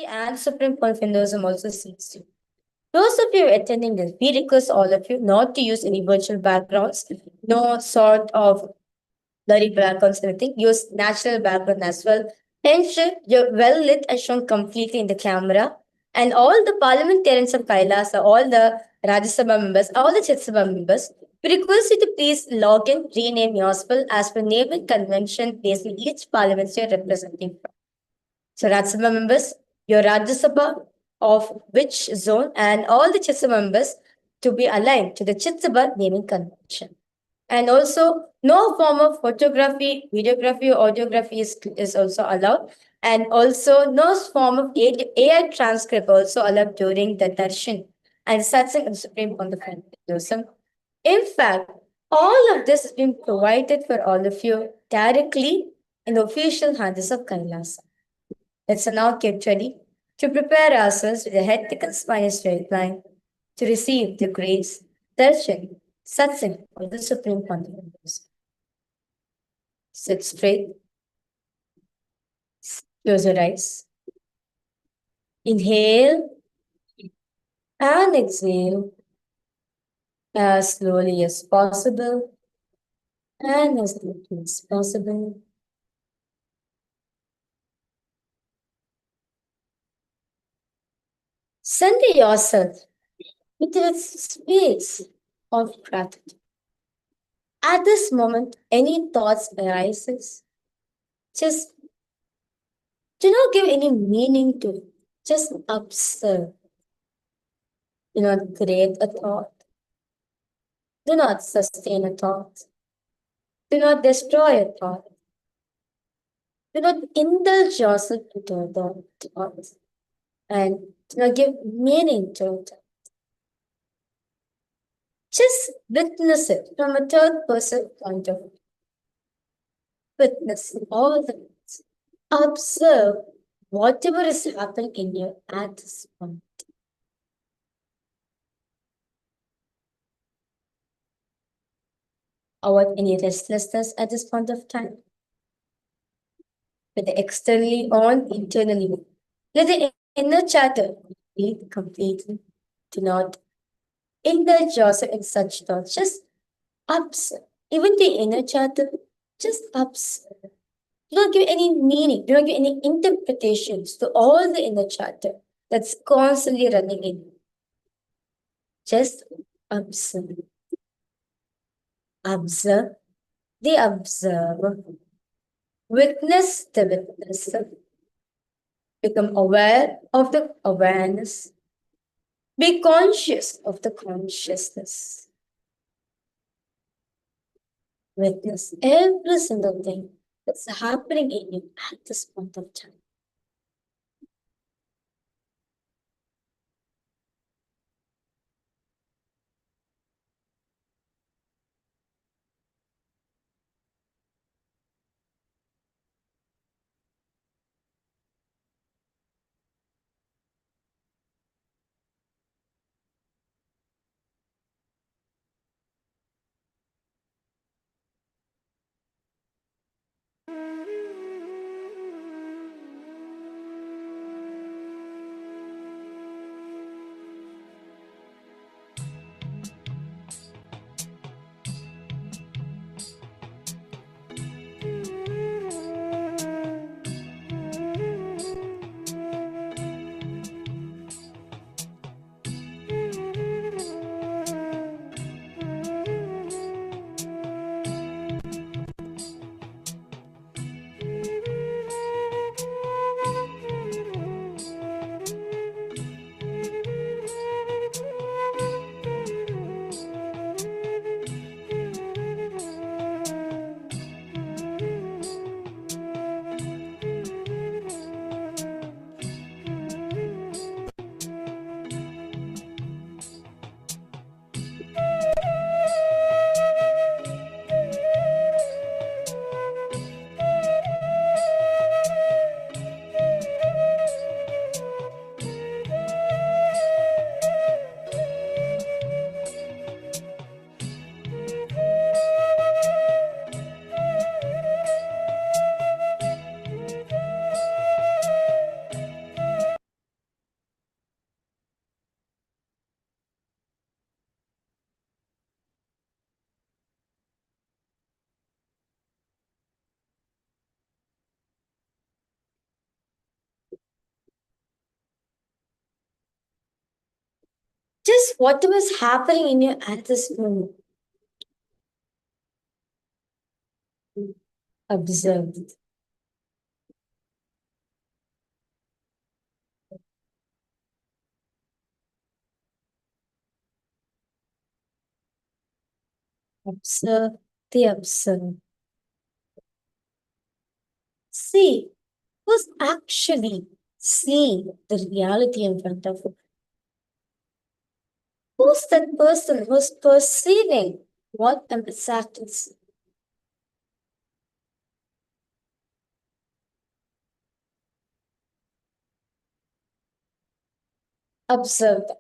And Supreme Court of Hinduism also seeks to. Those of you attending this, we request all of you not to use any virtual backgrounds, no sort of blurry backgrounds, anything. Use natural background as well. Ensure you're well lit and shown completely in the camera. And all the parliamentarians of Kailasa, all the Rajya Sabha members, all the Chit Sabha members, we request you to please log in, rename yourself as per name and convention based on each parliament you're representing from. So Rajya Sabha members, your Rajya Sabha of which zone and all the Chit Sabha members to be aligned to the Chit Sabha naming convention. And also, no form of photography, videography, or audiography is also allowed. And also, no form of AI transcript also allowed during the darshan and satsang of the Supreme Court of Hinduism. In fact, all of this has been provided for all of you directly in the official handles of Kailasa. Let's now get ready to prepare ourselves with a head thick and spine straight line to receive the grace, darshan, satsang of the Supreme Pontiff. Sit straight, close your eyes. Inhale and exhale as slowly as possible and as deeply as possible. Center yourself within a space of gratitude. At this moment, any thoughts arises, just do not give any meaning to it. Just observe. Do not create a thought. Do not sustain a thought. Do not destroy a thought. Do not indulge yourself into the thoughts. And do not give meaning to it. Just witness it from a third person point of view. Witness all the things. Observe whatever is happening in you at this point. Avoid any restlessness at this point of time. With the externally on, internally. Let the inner chatter be completely. Do not indulge yourself in such thoughts. Just observe. Even the inner chatter, just observe. Do not give any meaning, do not give any interpretations to all the inner chatter that's constantly running in. Just observe. Observe the observer. Witness the witnesser. Become aware of the awareness. Be conscious of the consciousness. Witness every single thing that's happening in you at this point of time. Just whatever is happening in you at this moment. Observe it. Observe the observe. See who's actually seeing the reality in front of you. Who's that person who's perceiving what am exactly seeing? Observe that.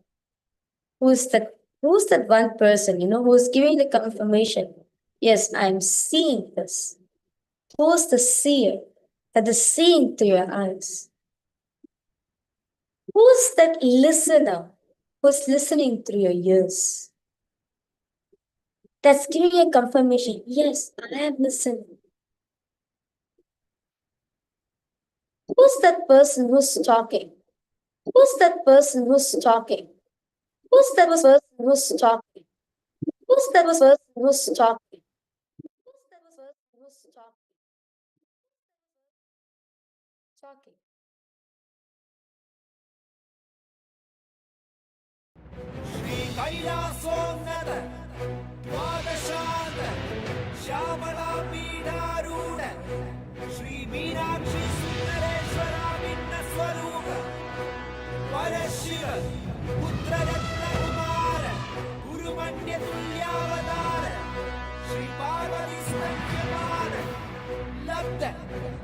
Who's that? Who's that one person, who's giving the confirmation? Yes, I'm seeing this. Who's the seer that is seeing through your eyes? Who's that listener who's listening through your ears? That's giving you a confirmation. Yes, I am listening. Who's that person who's talking? Who's that person who's talking? Who's that person who's talking? Who's that person who's talking? Who's that person who's talking? Talking. Shri कैलासोन्नत द्वादशांत Shyamala पीठारूढ़ Shri Meenakshi सुंदरेश्वराभिन्न स्वरूप परशिव पुत्र रत्न कुमार गुरुमन्य तुल्यावतार श्री पार्वती स्तन्यपान लब्ध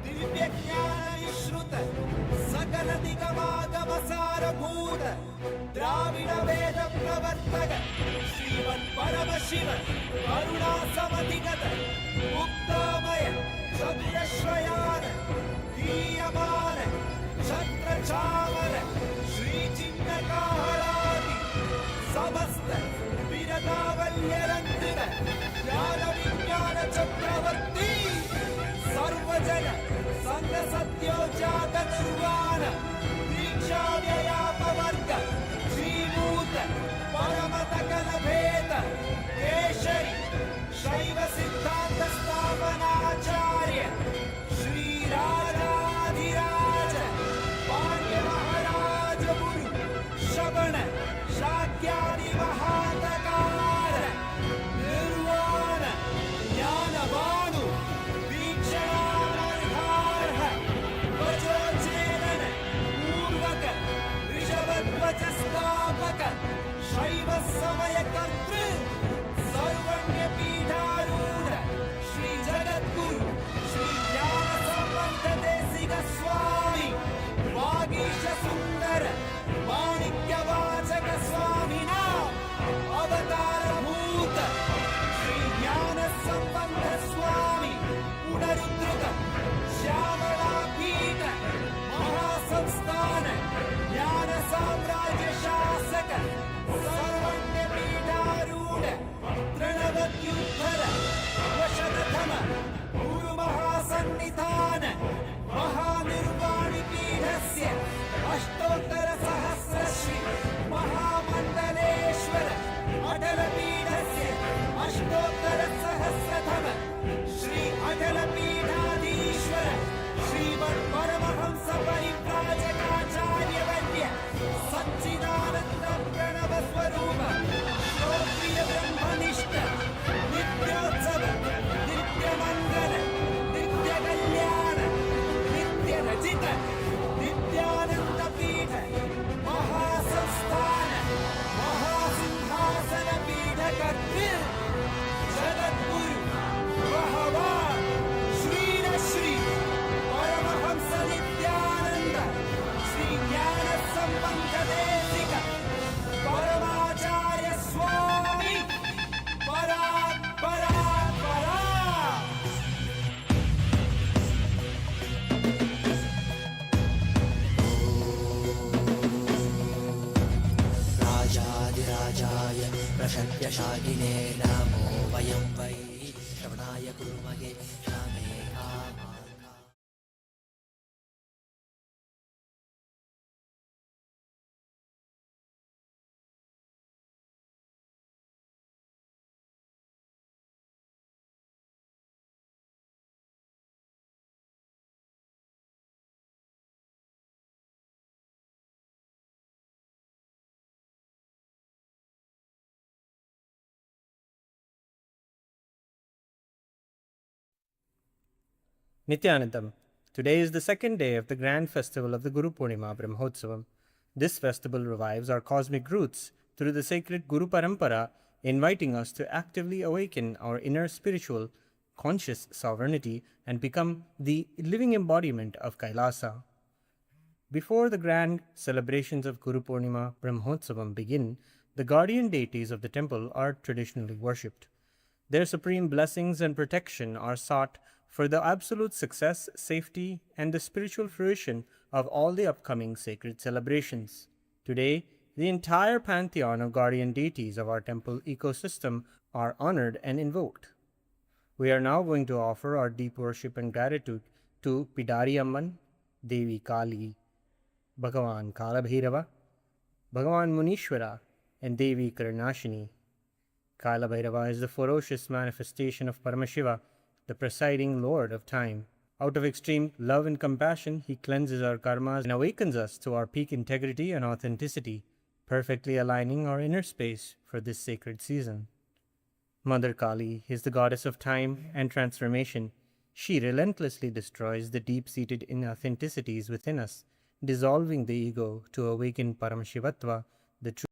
दिव्य ज्ञान विश्रुत सकल दिगमागमसारभूत द्राविड वेद प्रवर्तक श्रीमन् परमशिव करुणा समधिगत मुक्तामय क्षत्रश्रयान दीयमान छत्र चामर श्री चिन्नकाहलादि समस्त विरदावल्यरंजित ज्ञान विज्ञान चक्रवर्ती सर्वजन संग सत्योजात निर्वाण दीक्षा व्ययापवर्ग श्रीभूत परमतकल भेद केशरी शैव सिद्धांत स्थापनाचार्य श्री राजाधिराज पांड्य महाराज गुरु श्रवण शाक्यादि महातकार निर्वाण ज्ञानवानु वीक्षणानर्हार्ह वचोच्चेदन पूर्वक ऋषभध्वजस्थापक शैव समय कर्तृ सर्वज्ञ पीठारूढ़ श्री जगद्गुरु श्री ज्ञान संबंध देशिक स्वामी वागीश सुंदर माणिक्य वाचक स्वामिना अवतार भूत श्री ज्ञान संबंध स्वामी पुनरुद्धृत श्यामला पीठ महासंस्थान ज्ञान साम्राज्य शासक सर्वज्ञ पीठारूढ़ तृणवत्युत्तर वशतथम गुरु महासन्निधान महानिर्वाणि पीठस्य अष्टोत्तर सहस्र श्री महामंडलेश्वर अटल पीठस्य अष्टोत्तर सहस्रतम श्री अटल पीठाधीश्वर श्रीमन् परमहंस परिव्राजकाचार्य वन्द्य सच्चिदानंद प्रणव स्वरूप श्रोत्रिय ब्रह्मनिष्ठ नित्योत्सव नित्य मंगल नित्य कल्याण नित्य रचित नित्यानंद पीठ महासंस्थान महासिंहासन पीठ कर्तृ जगद्गुरु भगवान श्री श्री परमहंस नित्यानंद श्री ज्ञान संबंध देशिक परमाचार्य स्वामी परात् परात् परात् राजाधिराजाय प्रशक्यशालिने नमो वयं वै श्रवणाय कुर्महे रामे Nithyanandam. Today is the second day of the grand festival of the Guru Purnima Brahmotsavam. This festival revives our cosmic roots through the sacred Guru Parampara, inviting us to actively awaken our inner spiritual, conscious sovereignty and become the living embodiment of Kailasa. Before the grand celebrations of Guru Purnima Brahmotsavam begin, the guardian deities of the temple are traditionally worshipped. Their supreme blessings and protection are sought for the absolute success, safety, and the spiritual fruition of all the upcoming sacred celebrations. Today, the entire pantheon of guardian deities of our temple ecosystem are honored and invoked. We are now going to offer our deep worship and gratitude to Pidari Amman, Devi Kali, Bhagavan Kalabhairava, Bhagavan Munishwara, and Devi Karnashini. Kalabhairava is the ferocious manifestation of Paramashiva, the presiding lord of time. Out of extreme love and compassion, he cleanses our karmas and awakens us to our peak integrity and authenticity, perfectly aligning our inner space for this sacred season. Mother Kali is the goddess of time and transformation. She relentlessly destroys the deep-seated inauthenticities within us, dissolving the ego to awaken Paramashivatva, the true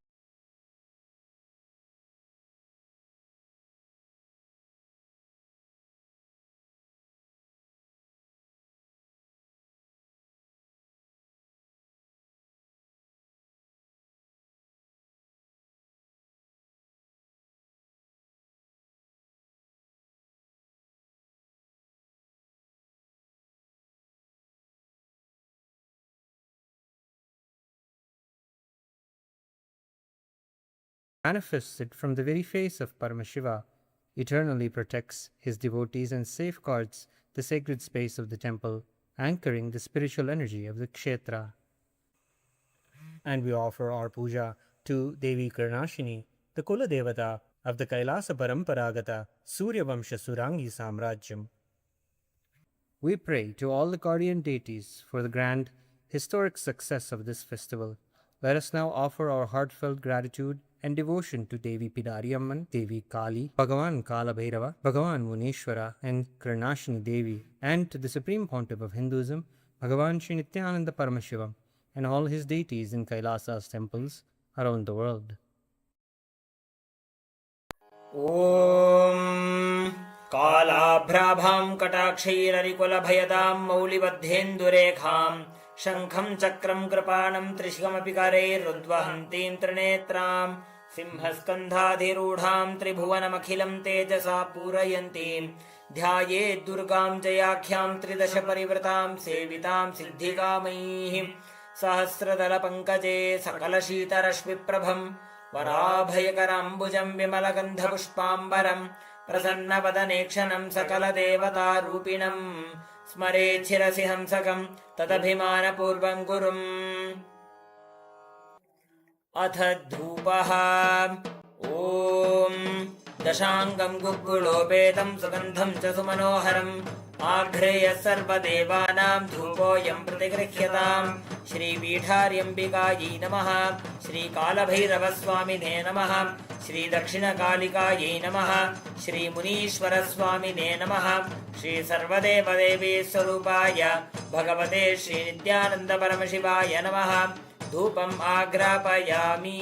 manifested from the very face of Paramashiva, eternally protects his devotees and safeguards the sacred space of the temple, anchoring the spiritual energy of the kshetra. And we offer our puja to Devi Karnashini, the Kula Devata of the Kailasa Paramparagata Surya Vamsha Surangi Samrajyam. We pray to all the guardian deities for the grand, historic success of this festival. Let us now offer our heartfelt gratitude and devotion to Devi Pidari Amman, Devi Kali, Bhagavan Kalabhairava, Bhagavan Munishwara, and Karnashini Devi, and to the Supreme Pontiff of Hinduism, Bhagavan Sri Nithyananda Paramashivam, and all his deities in Kailasa's temples around the world. ॐ कालाभ्राभां कटाक्षैररिकुलभयदां मौलिबद्धेन्दुरेखां शङ्खं चक्रं कृपाणं त्रिशिखमपि करैरुद्वहन्तीं त्रिनेत्रां सिंहस्कन्धाधिरूढां त्रिभुवनमखिलं तेजसा पूरयन्तीं ध्यायेद्दुर्गां जयाख्यां त्रिदशपरिवृतां सेवितां सिद्धिकामैः सहस्रदलपङ्कजे सकलशीतरश्मिप्रभं वराभयकराम्बुजं विमलगन्धपुष्पाम्बरं प्रसन्नवदनेक्षणं सकलदेवतारूपिणं स्मरेच्छिरसि हंसकं तदभिमानपूर्वं गुरुम् अथ धूपः ॐ दशाङ्गं गुग्गुलोपेतं सुगन्धं च सुमनोहरम् आघ्रेय सर्वदेवानां धूपोऽयं प्रतिगृह्यताम् श्रीपीठार्यम्बिकायै नमः श्रीकालभैरवस्वामिने नमः श्रीदक्षिणकालिकायै नमः श्रीमुनीश्वरस्वामिने नमः श्रीसर्वदेवदेवीस्वरूपाय भगवते श्रीनित्यानन्दपरमशिवाय नमः धूपम् आग्रापयामि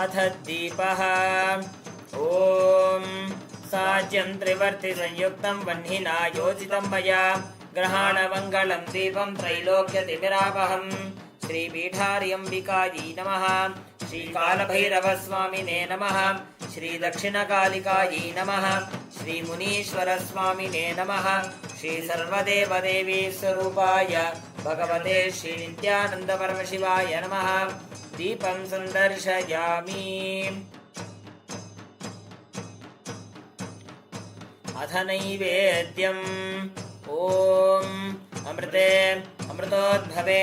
अथ दीपः ॐ साज्यं त्रिवर्तिसंयुक्तं वह्निना योजितं मया ग्रहाणमङ्गलं दीपं त्रैलोक्यतिमिरापहं श्रीपीठार्यम्बिकायै नमः श्रीकालभैरवस्वामिने नमः श्रीदक्षिणकालिकायै नमः श्रीमुनीश्वरस्वामिने नमः श्रीसर्वदेवदेवीस्वरूपाय भगवते श्रीनित्यानन्दपरमशिवाय नमः दीपं सन्दर्शयामि अथ नैवेद्यम् ॐ अमृते अमृतोद्भवे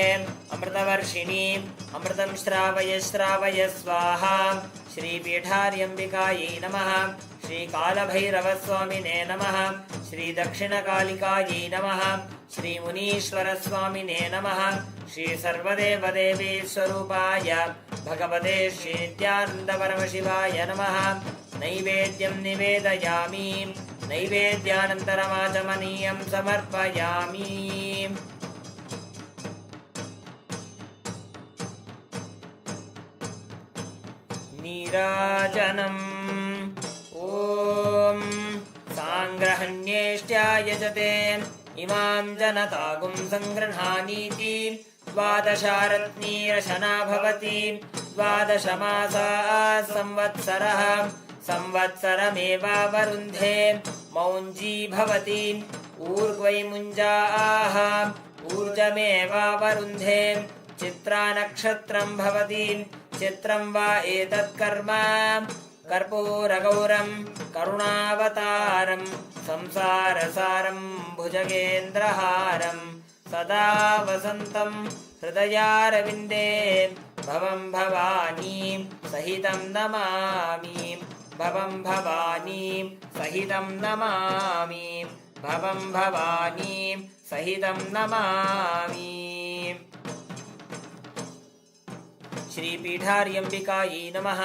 अमृतवर्षिणि अमृतं श्रावय श्रावय स्वाहा श्रीपीठार्यम्बिकायै नमः श्रीकालभैरवस्वामिने नमः श्रीदक्षिणकालिकायै नमः श्रीमुनीश्वरस्वामिने नमः श्री सर्वदेवदेवी स्वरूपाय भगवते श्री नित्यानंद परमशिवाय नमः। नैवेद्यं निवेदयामि, नैवेद्यानन्तरमाचमनीयं समर्पयामि। नीराजनम् ॐ साङ्ग्रहण्येष्ट्याय यजते इमां जनतागुं सङ्गृह्णानीति। द्वादशारत्नीरशना भवति, द्वादशमासाः संवत्सरः, संवत्सरमेवावरुन्धे मौञ्जी भवति। ऊर्ग्वै मुञ्जाः ऊर्जमेवावरुन्धे, चित्रानक्षत्रं भवति। चित्रं वा एतत् कर्म कर्पूरगौरं करुणावतारं संसारसारं भुजगेन्द्रहारं सदा वसन्तं हृदयारविन्दे भवं भवानी सहितं नमामि। भवं भवानी सहितं नमामि। भवं भवानी सहितं नमामि। श्री पीठार्यम्बिकायै नमः।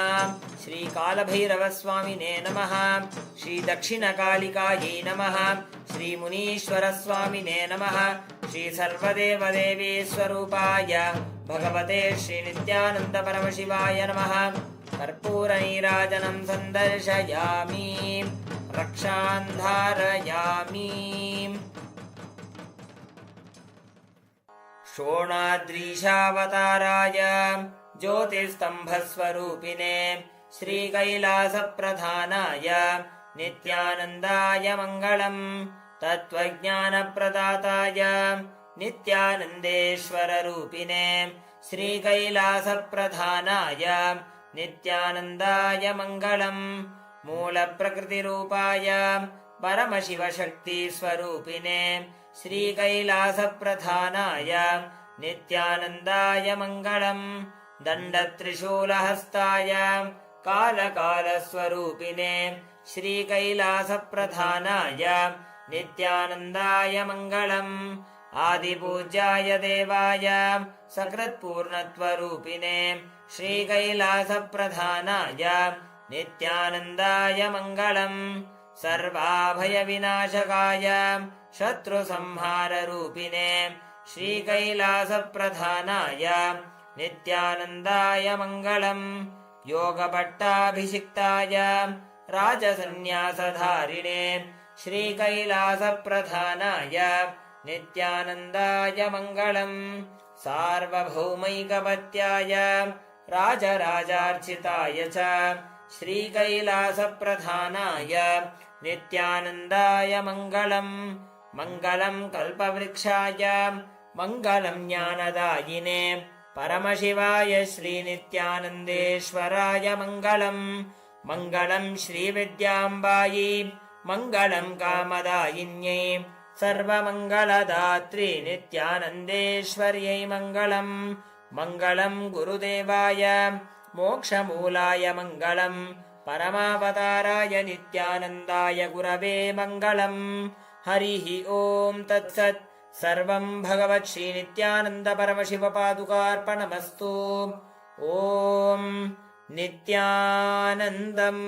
श्री कालभैरवस्वामिने नमः। श्री दक्षिणकालिकायै नमः। श्री मुनीश्वरस्वामिने नमः। श्री सर्वदेवदेवी स्वरूपाय भगवते श्री नित्यानंद परमशिवाय नमः। कर्पूरनीराजनं सन्दर्शयामि, रक्षां धारयामि। शोणाद्रीशावताराय ज्योतिस्तंभस्वरूपिणे श्रीकैलासप्रधानाय नित्यानन्दाय मङ्गलम्। तत्त्वज्ञानप्रदाताय नित्यानन्देश्वररूपिणे श्रीकैलासप्रधानाय नित्यानन्दाय मङ्गलम्। मूलप्रकृतिरूपाय परमशिवशक्तिस्वरूपिणे श्रीकैलासप्रधानाय नित्यानन्दाय मङ्गलम्। दण्डत्रिशूलहस्ताय कालकालस्वरूपिणे श्रीकैलासप्रधानाय नित्यानन्दाय मङ्गलम्। आदिपूज्याय देवाय सकृत्पूर्णत्वरूपिणे श्रीकैलासप्रधानाय नित्यानन्दाय मङ्गलम्। सर्वाभयविनाशकाय शत्रुसंहाररूपिणे श्रीकैलासप्रधानाय नित्यानन्दाय मङ्गलम्। योगपट्टाभिषिक्ताय राजसन्न्यासधारिणे श्रीकैलासप्रधानाय नित्यानन्दाय मङ्गलम्। सार्वभौमैकपत्याय राजराजार्चिताय च श्रीकैलासप्रधानाय नित्यानन्दाय मङ्गलम्। मङ्गलं कल्पवृक्षाय मङ्गलं ज्ञानदायिने परमशिवाय श्रीनित्यानन्देश्वराय मङ्गलम्। मङ्गलं श्रीविद्याम्बायै मङ्गलं कामदायिन्यै सर्वमङ्गलदात्री नित्यानन्देश्वर्यै मङ्गलम्। मङ्गलं गुरुदेवाय मोक्षमूलाय मङ्गलम्। परमावताराय नित्यानन्दाय गुरवे मङ्गलम्। हरिः ॐ तत्सत्। सर्वं भगवत् श्रीनित्यानन्द परमशिवपादुकार्पणमस्तु। ॐ नित्यानन्दम्।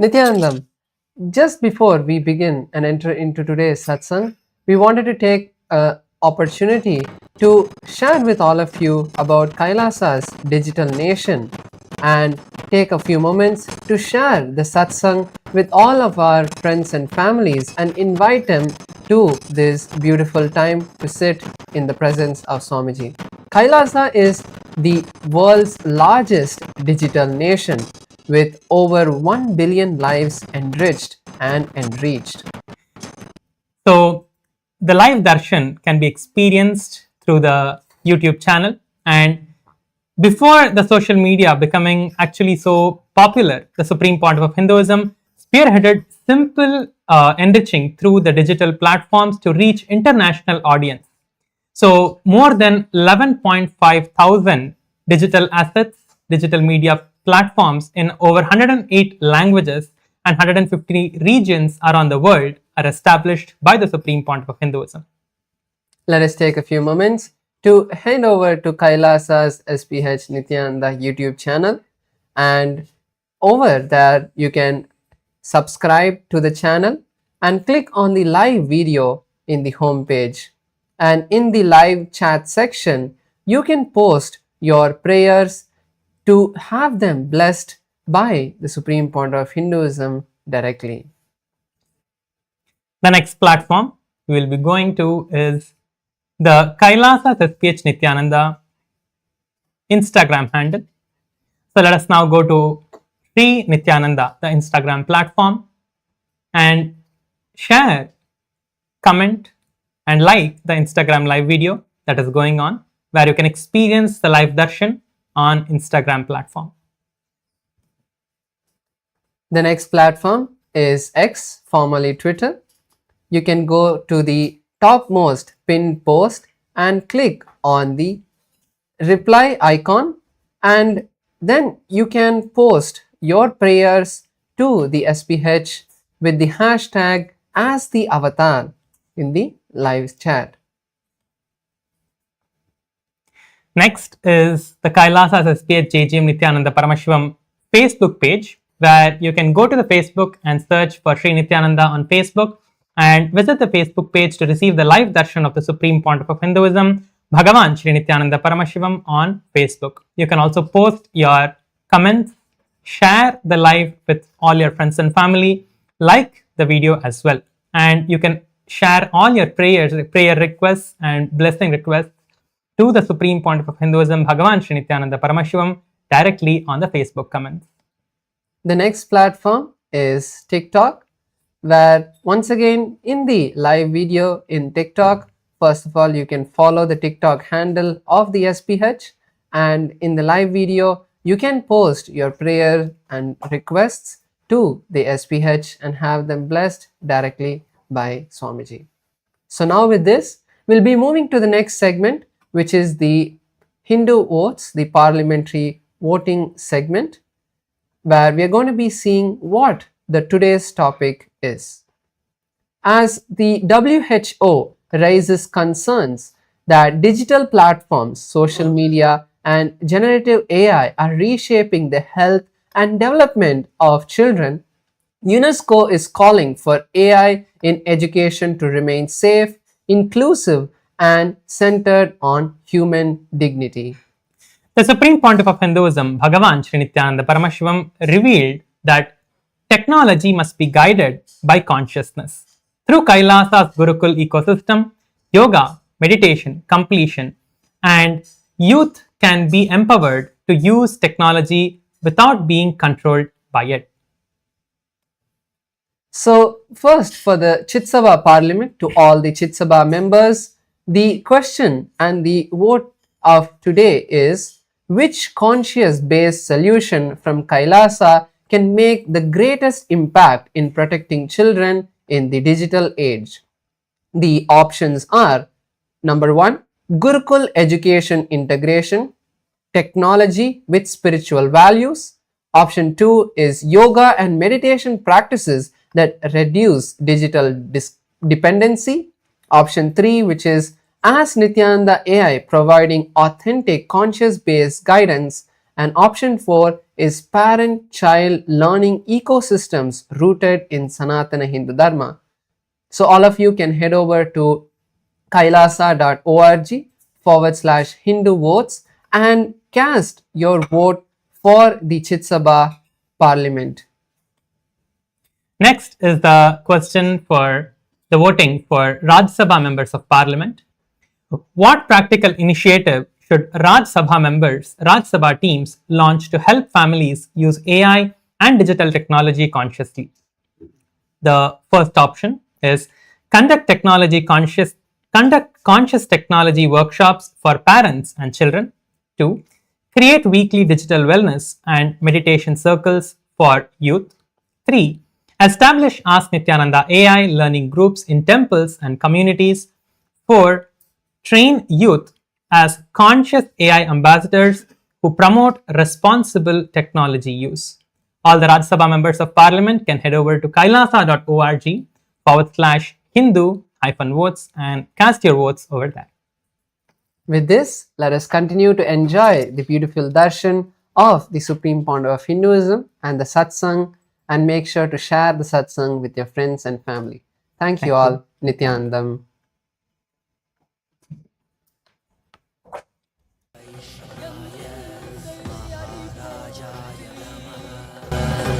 Nithyanandam, just before we begin and enter into today's satsang, we wanted to take an opportunity to share with all of you about Kailasa's digital nation and take a few moments to share the satsang with all of our friends and families and invite them to this beautiful time to sit in the presence of Swamiji. Kailasa is the world's largest digital nation with over 1 billion lives enriched and enreached. So the live darshan can be experienced through the YouTube channel, and before the social media becoming actually so popular, the Supreme Pontiff of Hinduism spearheaded simple enriching through the digital platforms to reach international audience. So more than 11.5 thousand digital assets, digital media platforms in over 108 languages and 150 regions around the world are established by the Supreme Pontiff of Hinduism. Let us take a few moments to head over to Kailasa's SPH Nithyananda YouTube channel, and over there you can subscribe to the channel and click on the live video in the home page. And in the live chat section, you can post your prayers to have them blessed by the Supreme Pontiff of Hinduism directly. The next platform we will be going to is the Kailasa SPH Nithyananda Instagram handle. So let us now go to Sri Nithyananda, the Instagram platform, and share, comment, and like the Instagram live video that is going on, where you can experience the live darshan on Instagram platform. The next platform is X, formerly Twitter. You can go to the topmost pinned post and click on the reply icon, and then you can post your prayers to the SPH with the hashtag as the avatar in the live chat. Next is the Kailasa's SPH JGM Nithyananda Paramashivam Facebook page, where you can go to the Facebook and search for Sri Nithyananda on Facebook and visit the Facebook page to receive the live darshan of the Supreme Pontiff of Hinduism, Bhagavan Sri Nithyananda Paramashivam, on Facebook. You can also post your comments, share the live with all your friends and family, like the video as well. And you can share all your prayers, prayer requests and blessing requests to the Supreme Pontiff of Hinduism, Bhagavan Sri Nithyananda Paramashivam, directly on the Facebook comments. The next platform is TikTok, where once again in the live video in TikTok, first of all you can follow the TikTok handle of the SPH, and in the live video you can post your prayer and requests to the SPH and have them blessed directly by Swamiji. So now with this, we'll be moving to the next segment, which is the Hindu votes, the parliamentary voting segment, where we are going to be seeing what the today's topic is. As the WHO raises concerns that digital platforms, social media, and generative AI are reshaping the health and development of children, UNESCO is calling for AI in education to remain safe, inclusive, and centered on human dignity. The Supreme Pontiff of Hinduism, Bhagavan Sri Nithyananda Paramashivam, revealed that technology must be guided by consciousness. Through Kailasa's Gurukul ecosystem, yoga, meditation, completion, and youth can be empowered to use technology without being controlled by it. So first, for the Chitsabha Parliament, to all the Chitsabha members, the question and the vote of today is: which conscious-based solution from Kailasa can make the greatest impact in protecting children in the digital age? The options are: number 1, Gurukul education integration, technology with spiritual values. Option 2 is yoga and meditation practices that reduce digital dependency. Option 3, which is as Nithyananda AI, providing authentic conscious based guidance. And option 4 is parent-child learning ecosystems rooted in Sanatana Hindu Dharma. So all of you can head over to kailasa.org/Hindu votes and cast your vote for the Chitsabha Parliament. Next is the question for the voting for Rajya Sabha members of Parliament. What practical initiative should Rajya Sabha teams launch to help families use AI and digital technology consciously? The first option is conduct conscious technology workshops for parents and children. 2. Create weekly digital wellness and meditation circles for youth. 3. Establish Ask Nithyananda AI learning groups in temples and communities. 4. Train youth as conscious AI ambassadors who promote responsible technology use. All the Rajya Sabha members of Parliament can head over to kailasa.org/Hindu-votes and cast your votes over there. With this, let us continue to enjoy the beautiful darshan of the Supreme Pontiff of Hinduism and the satsang, and make sure to share the satsang with your friends and family. Thank you all. Nithyanandam.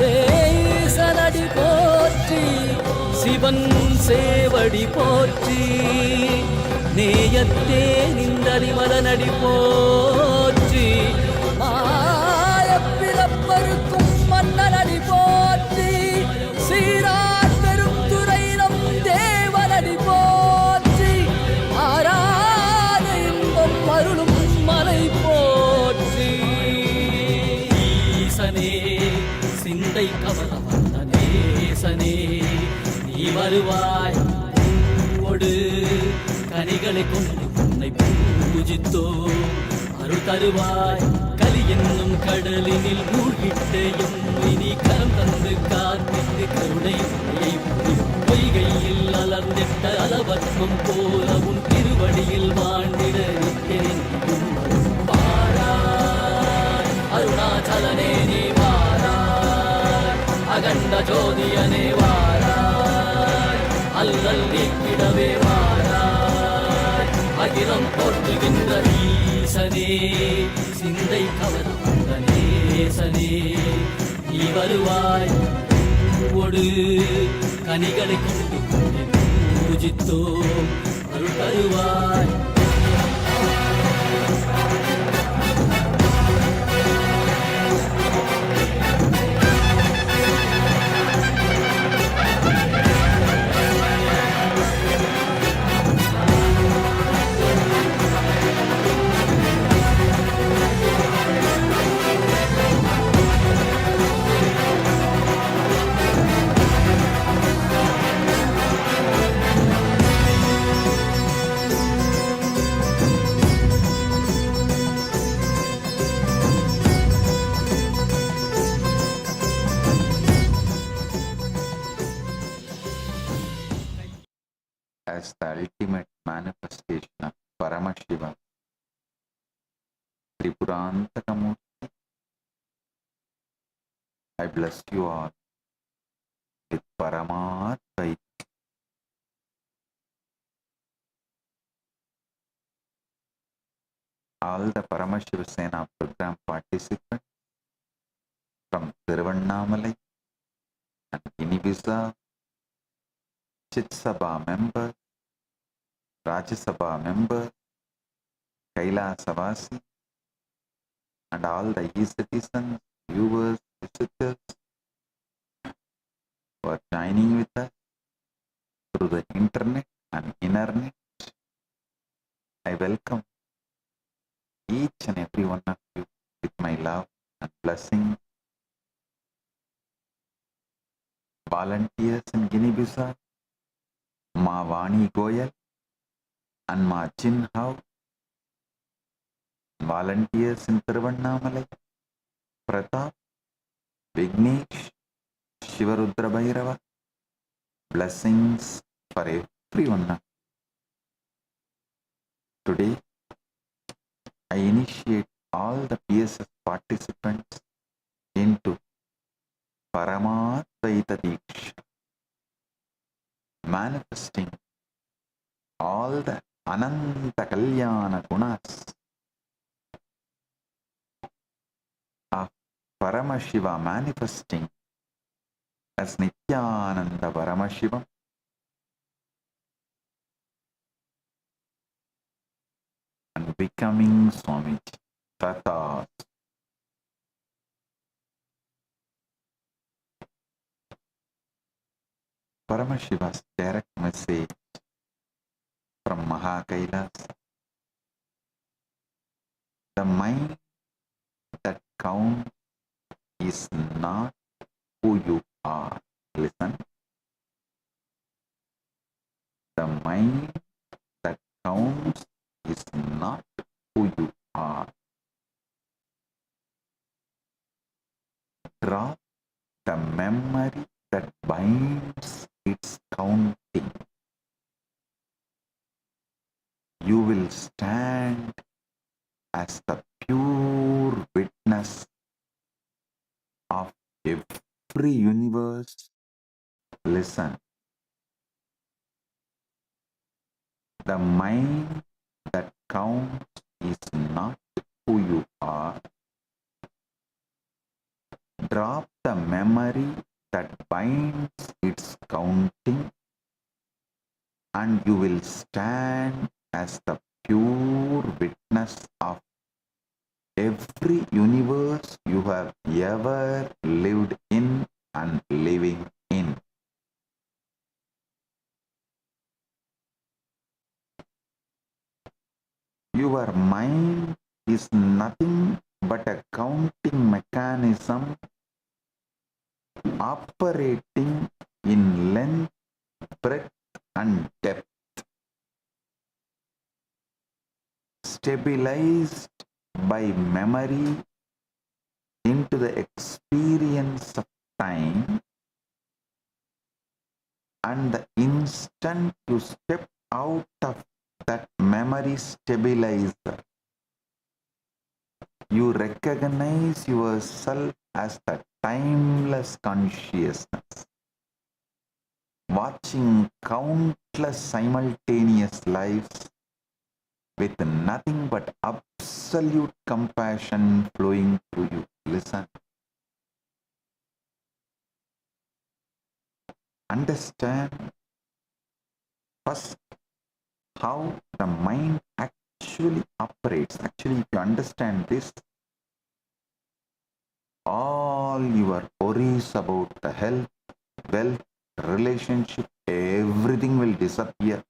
தேசனடி போற்றி சிவன் சேவடி போற்றி நேயத்தே நின்றடி மலனடி போற்றி மாயப்பிறப்பருக்கும் மன்னனடி போற்றி சீரார் பெருந்துரை நம் தேவனடி போற்றி ஆராத இன்பம் அருளும் மலை போற்றி ஈசனே சிந்தை கவல வந்த நேசனே நீ வருவாய் பூவோடு கனிகளை கொண்டு உன்னை பூஜித்தோ அருள் தருவாய் கலி என்னும் கடலினில் மூழ்கிட்ட எம்மை கரம் தந்து காத்திட்டு கருணை பொய்கையில் அலர்ந்திட்ட அளவற்றம் போல உன் திருவடியில் வாழ்ந்திட நிற்கிறேன் பாராய் அருணாச்சலனே நீ அகண்ட ஜோதியனே வாராய் அல்லல் நீக்கிடவே வாராய் அகிலம் போற்றுகின்ற ஈசனே சிந்தை கவல வந்த நேசனே நீ வருவாய் பூவோடு கனிகளை கொண்டு பூஜித்தோ அருள் தருவாய். As the ultimate manifestation of Paramashivam, Tripurantakamurti, I bless you all with Paramatma. All the Paramashiva Sena program participants from Tiruvannamalai and Inibisa, Chitsabha members, Rajya Sabha members, Kailasavasi, and all the e-citizens, viewers, visitors who are joining with us through the internet and internet. I welcome each and every one of you with my love and blessing. Volunteers in Guinea-Bissau, Ma Vani Goyal and Ma Chin Hao, volunteers in Tiruvannamalai, Pratap, Vignesh, Shivarudra Bhairava, blessings for everyone. Today, I initiate all the PSS participants into Paramadvaita Diksha, manifesting all the Ananta Kalyana Gunas of Paramashiva, manifesting as Nithyananda Paramashivam, and becoming Swamiji. Tata. Paramashiva's direct message from Mahakailas: the mind that counts is not who you are. Listen. The mind that counts is not who you are. Drop the memory that binds its counting. You will stand as the pure witness of every universe. Listen. The mind that counts is not who you are. Drop the memory that binds its counting, and you will stand as the pure witness of every universe you have ever lived in and living in. Your mind is nothing but a counting mechanism operating in length, breadth, and depth, stabilized by memory into the experience of time, and the instant you step out of that memory stabilizer, you recognize yourself as the timeless consciousness, watching countless simultaneous lives with nothing but absolute compassion flowing through you. Listen. Understand first how the mind actually operates. Actually, if you understand this, all your worries about the health, wealth, relationship, everything will disappear.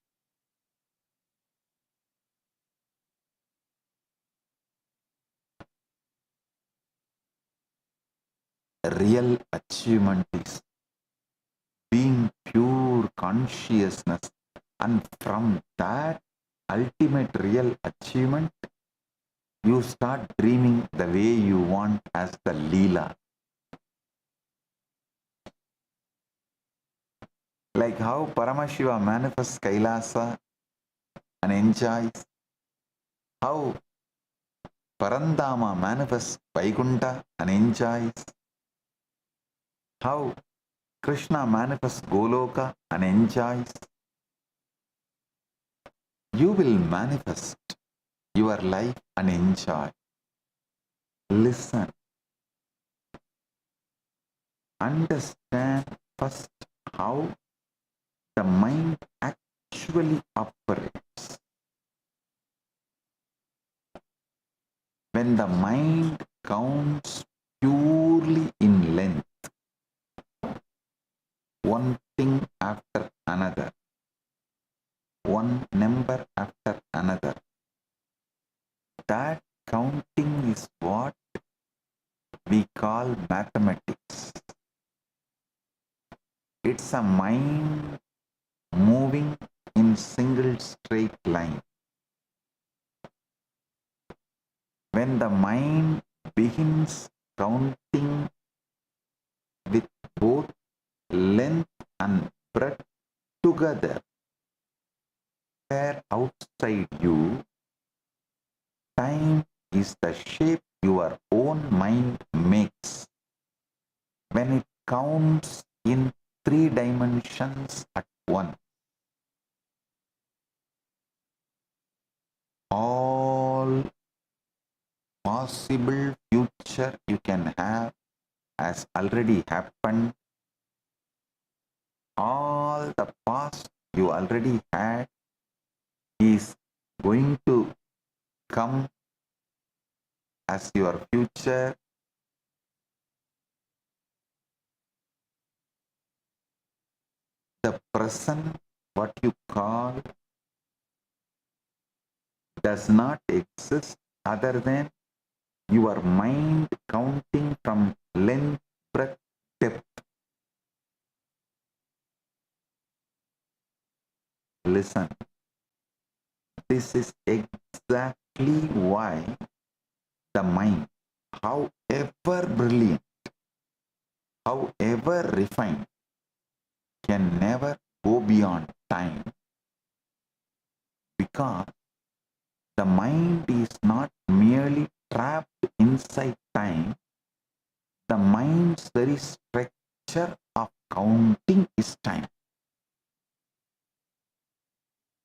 Real achievement is being pure consciousness, and from that ultimate real achievement, you start dreaming the way you want as the Leela. Like how Paramashiva manifests Kailasa and enjoys, how Parandama manifests Vaikuntha and enjoys, how Krishna manifests Goloka and enjoys. You will manifest your life and enjoy. Listen. Understand first how the mind actually operates. When the mind counts purely in length, one thing after another, one number after another, that counting is what we call mathematics. It's a mind moving in single straight line. When the mind begins counting with both length and breadth together, where outside you, time is the shape your own mind makes when it counts in 3 dimensions at once, all possible future you can have has already happened. All the past you already had is going to come as your future. The present, what you call, does not exist other than your mind counting from length, breadth, depth. Listen, this is exactly why the mind, however brilliant, however refined, can never go beyond time, because the mind is not merely trapped inside time. The mind's very structure of counting is time.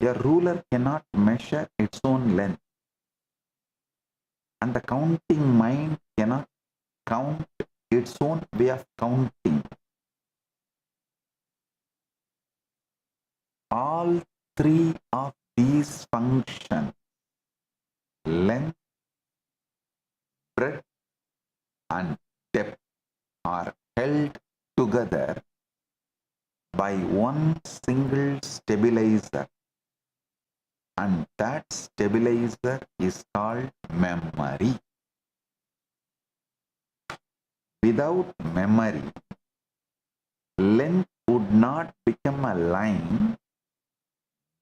A ruler cannot measure its own length, and the counting mind cannot count its own way of counting. All 3 of these functions, length, breadth, and depth, are held together by one single stabilizer, and that stabilizer is called memory. Without memory, length would not become a line,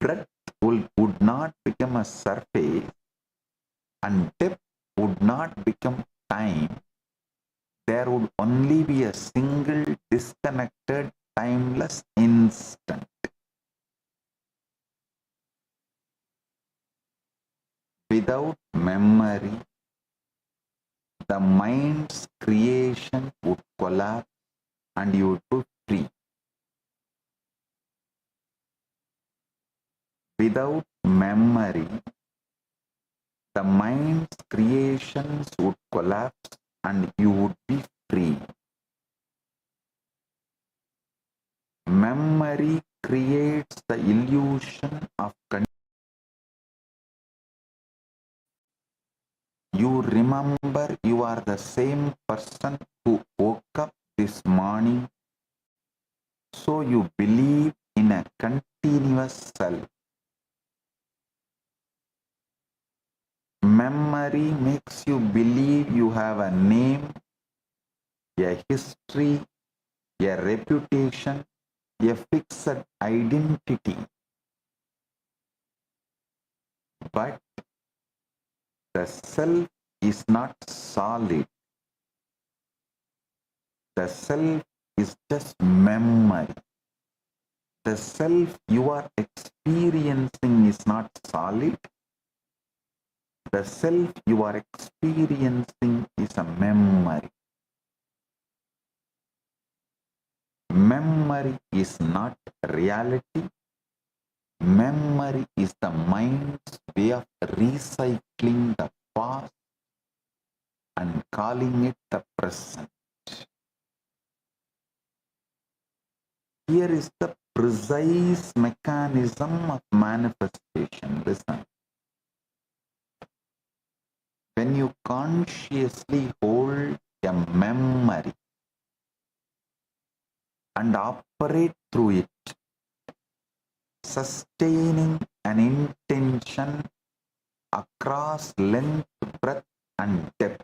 breadth would not become a surface, and depth would not become time. There would only be a single disconnected, timeless instant. Without memory, the mind's creation would collapse and you would be free. Without memory, the mind's creations would collapse and you would be free. Memory creates the illusion of condition. You remember you are the same person who woke up this morning, so you believe in a continuous self. Memory makes you believe you have a name, a history, a reputation, a fixed identity. But the self is not solid. The self is just memory. The self you are experiencing is not solid. The self you are experiencing is a memory. Memory is not reality. Memory is the mind's way of recycling the past and calling it the present. Here is the precise mechanism of manifestation. Listen. When you consciously hold a memory and operate through it, sustaining an intention across length, breadth, and depth,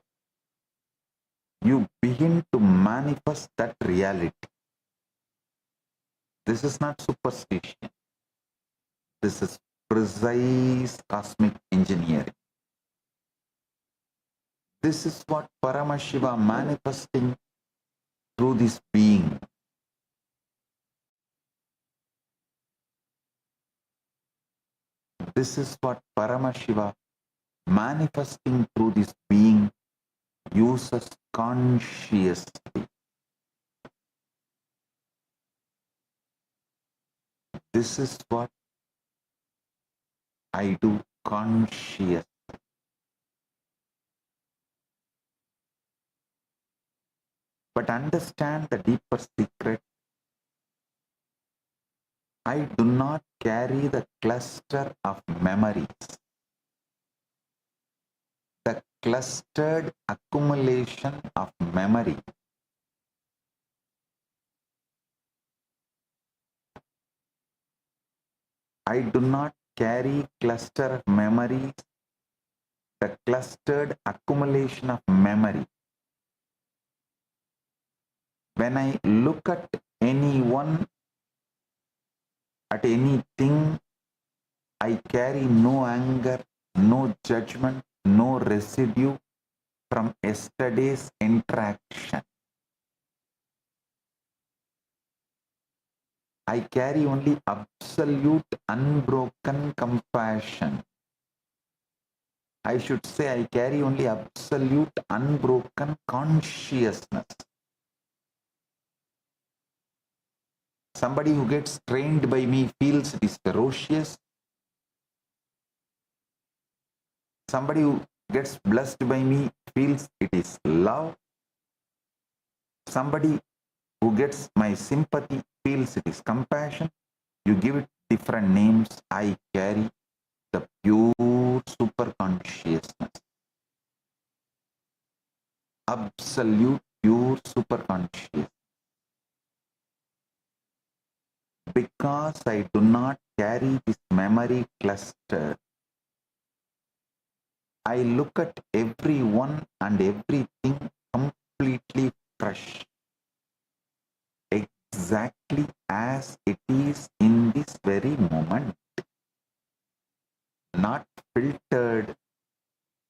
you begin to manifest that reality. This is not superstition. This is precise cosmic engineering. This is what Paramashiva manifesting through this being. This is what Paramashiva manifesting through this being uses consciously. This is what I do conscious. But understand the deeper secret. I do not carry the cluster of memories, the clustered accumulation of memory. I do not carry cluster of memories, the clustered accumulation of memory. When I look at anyone, at anything, I carry no anger, no judgment, no residue from yesterday's interaction. I carry only absolute unbroken compassion. I should say I carry only absolute unbroken consciousness. Somebody who gets trained by me feels it is ferocious. Somebody who gets blessed by me feels it is love. Somebody who gets my sympathy feels it is compassion. You give it different names. I carry the pure super consciousness. Absolute pure super consciousness. Because I do not carry this memory cluster, I look at everyone and everything completely fresh, exactly as it is in this very moment, not filtered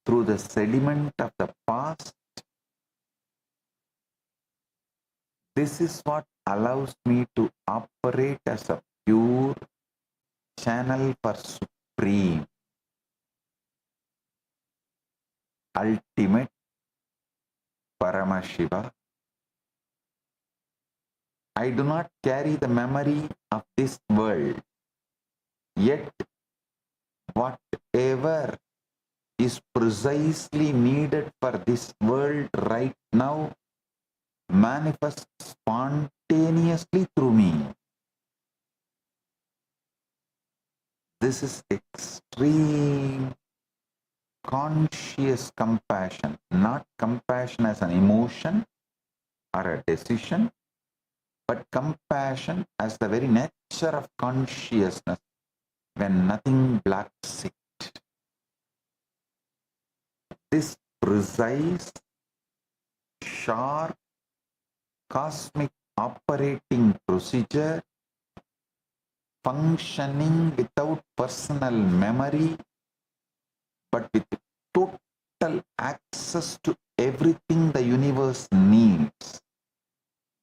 through the sediment of the past. This is what allows me to operate as a pure channel for supreme, ultimate Paramashiva. I do not carry the memory of this world, yet whatever is precisely needed for this world right now manifests spontaneously through me. This is extreme conscious compassion, not compassion as an emotion or a decision, but compassion as the very nature of consciousness when nothing blocks it. This precise, sharp, cosmic operating procedure, functioning without personal memory, but with total access to everything the universe needs,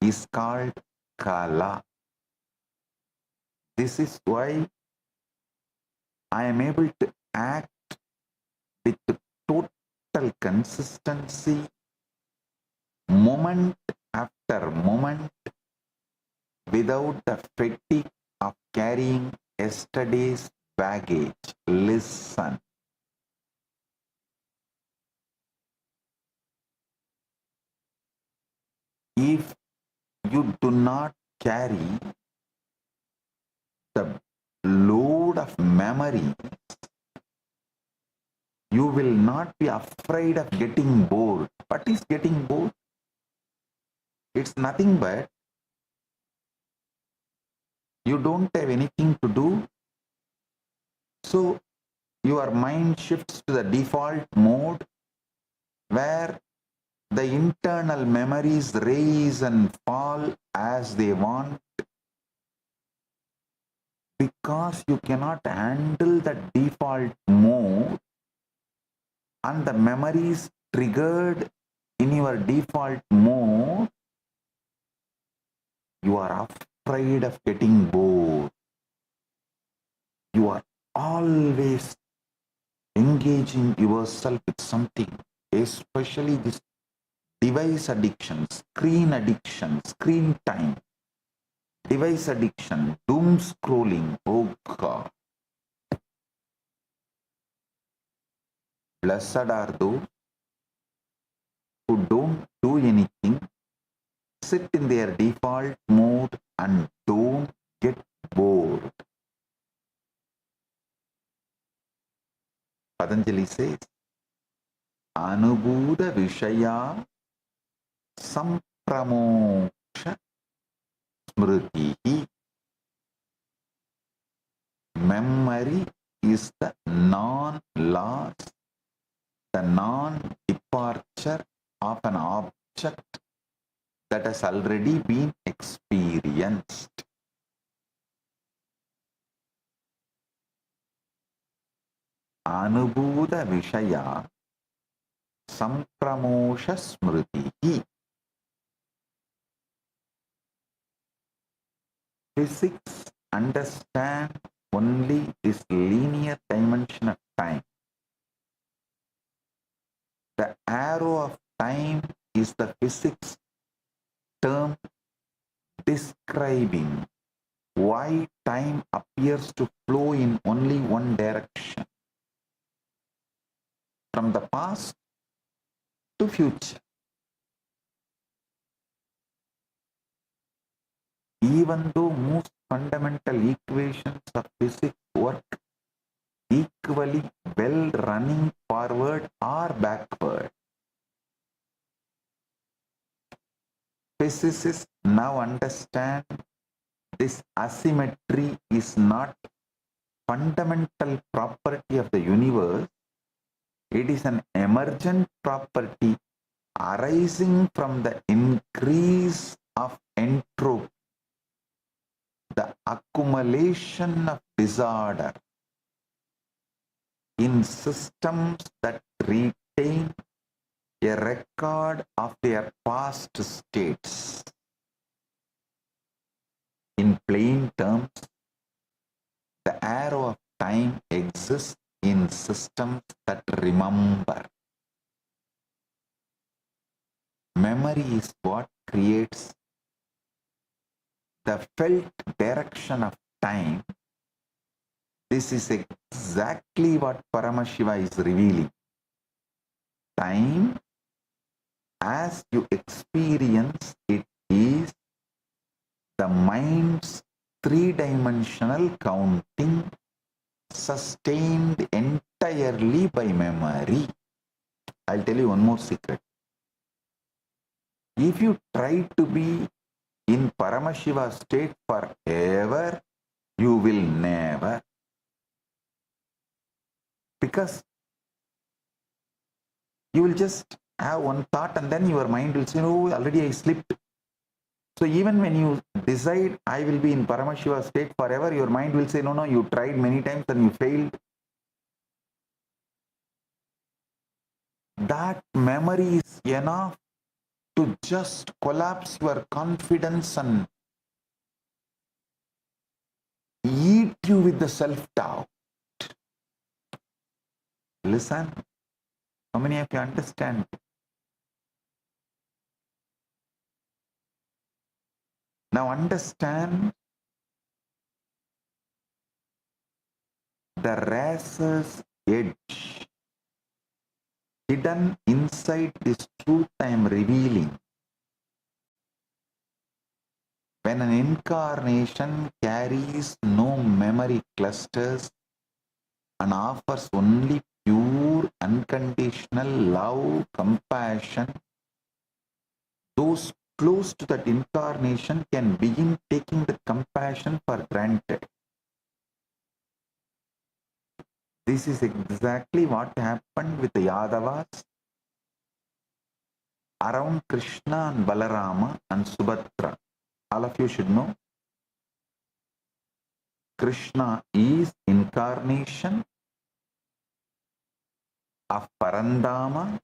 is called Kala. This is why I am able to act with total consistency, moment after moment, without the fatigue of carrying yesterday's baggage. Listen. If you do not carry the load of memory, you will not be afraid of getting bored. What is getting bored? It's nothing but you don't have anything to do, so your mind shifts to the default mode where the internal memories rise and fall as they want, because you cannot handle the default mode and the memories triggered in your default mode. You are afraid of getting bored. You are always engaging yourself with something, especially this device addiction, screen time. device addiction, doom scrolling. Oh God. Blessed are those who don't do anything, sit in their default mode and don't get bored. Patanjali says, Anubhuda Vishaya Sampramoksha Smritihi. Memory is the non-loss, the non-departure of an object that has already been experienced. Anubhuda Vishaya Sampramosha Smritihi. Physics understand only this linear dimension of time. The arrow of time is the physics term describing why time appears to flow in only one direction, from the past to future. Even though most fundamental equations of physics work equally well running forward or backward, physicists now understand this asymmetry is not fundamental property of the universe. It is an emergent property arising from the increase of entropy, the accumulation of disorder in systems that retain a record of their past states. In plain terms, the arrow of time exists in systems that remember. Memory is what creates the felt direction of time. This is exactly what Paramashiva is revealing. Time, as you experience it, is the mind's three-dimensional counting sustained entirely by memory. I'll tell you one more secret. If you try to be in Paramashiva state forever, you will never. Because you will just have one thought and then your mind will say, oh, already I slipped. So even when you decide, I will be in Paramashiva state forever, your mind will say, no, no, you tried many times and you failed. That memory is enough to just collapse your confidence and eat you with the self-doubt. Listen, how many of you understand? Now understand the razor's edge hidden inside this truth I am revealing. When an incarnation carries no memory clusters and offers only pure, unconditional love, compassion, those close to that incarnation can begin taking the compassion for granted. This is exactly what happened with the Yadavas around Krishna and Balarama and Subhadra. All of you should know, Krishna is incarnation of Parandama.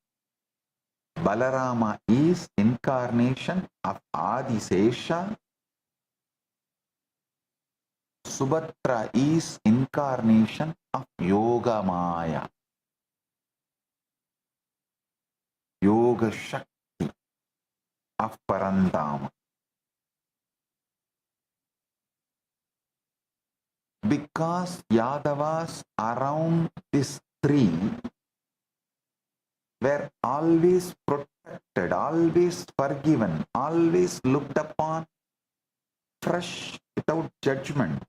Balarama is incarnation of Adisesha. Subhadra is incarnation of Yoga Maya, Yoga Shakti of Parandama. because Yadavas around this three were always protected, always forgiven, always looked upon fresh without judgment.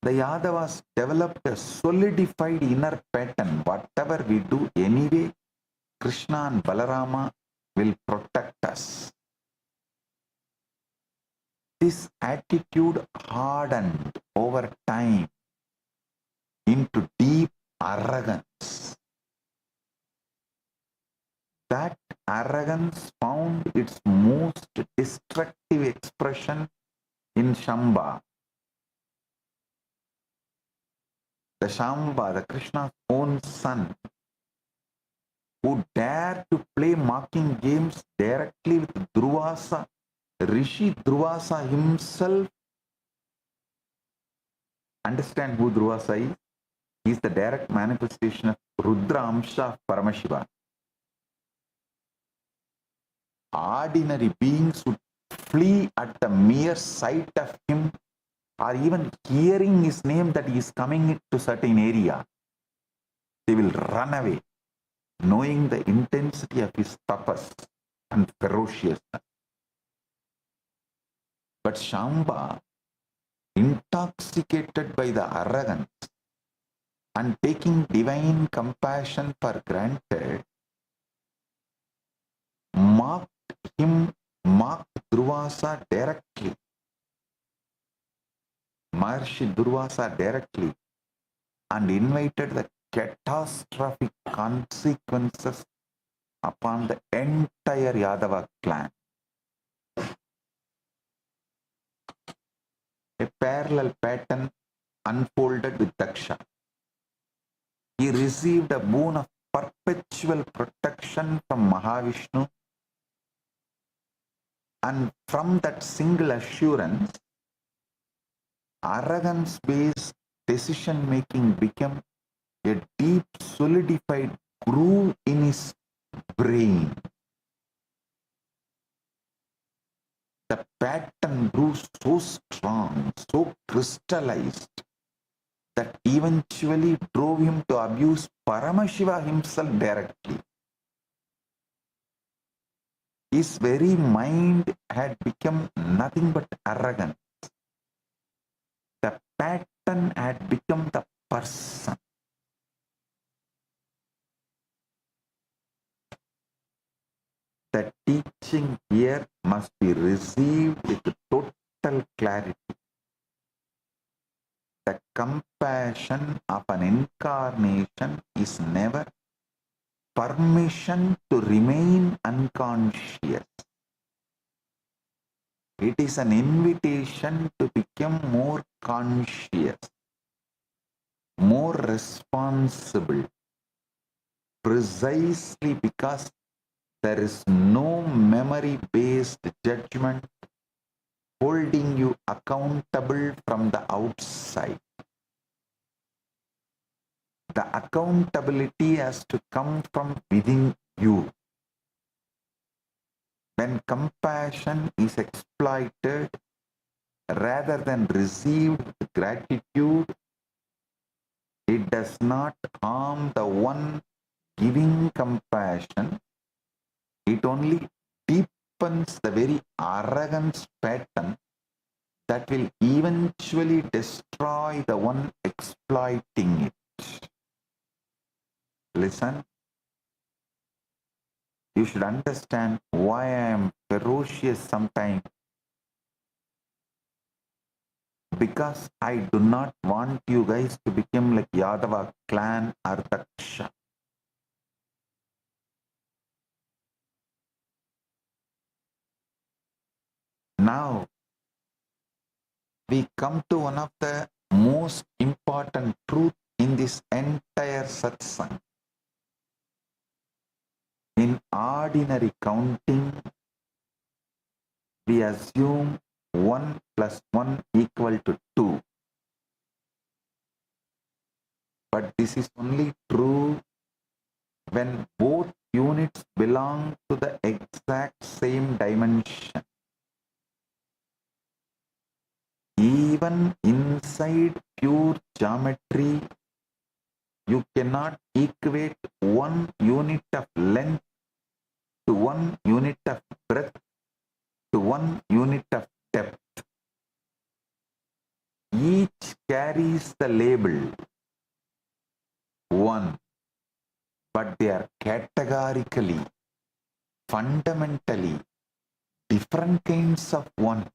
The Yadavas developed a solidified inner pattern. Whatever we do anyway, Krishna and Balarama will protect us. This attitude hardened over time into deep arrogance. That arrogance found its most destructive expression in Shamba. The Shamba, the Krishna's own son, who dared to play mocking games directly with Durvasa, Rishi Durvasa himself. Understand who Durvasa is? He is the direct manifestation of Rudra Amsha of Paramashiva. Ordinary beings would flee at the mere sight of him, or even hearing his name that he is coming to certain area. They will run away, knowing the intensity of his tapas and ferociousness. But Shamba, intoxicated by the arrogance and taking divine compassion for granted, mocked Durvasa directly. Maharishi Durvasa directly, and invited the catastrophic consequences upon the entire Yadava clan. A parallel pattern unfolded with Daksha. He received a boon of perpetual protection from Mahavishnu, and from that single assurance, arrogance-based decision-making became a deep solidified groove in his brain. The pattern grew so strong, so crystallized, that eventually drove him to abuse Paramashiva himself directly. His very mind had become nothing but arrogance. The pattern had become the person. The teaching here must be received with total clarity. The compassion of an incarnation is never permission to remain unconscious. It is an invitation to become more conscious, more responsible, precisely because there is no memory-based judgment holding you accountable from the outside. The accountability has to come from within you. When compassion is exploited rather than received with gratitude, it does not harm the one giving compassion. It only deepens the very arrogance pattern that will eventually destroy the one exploiting it. Listen, you should understand why I am ferocious sometimes. Because I do not want you guys to become like Yadava clan or Daksha. Now, we come to one of the most important truths in this entire satsang. In ordinary counting, we assume 1 plus 1 equal to 2. But this is only true when both units belong to the exact same dimension. even inside pure geometry, you cannot equate 1 unit of length to 1 unit of breadth to 1 unit of depth. Each carries the label 1, but they are categorically, fundamentally different kinds of 1.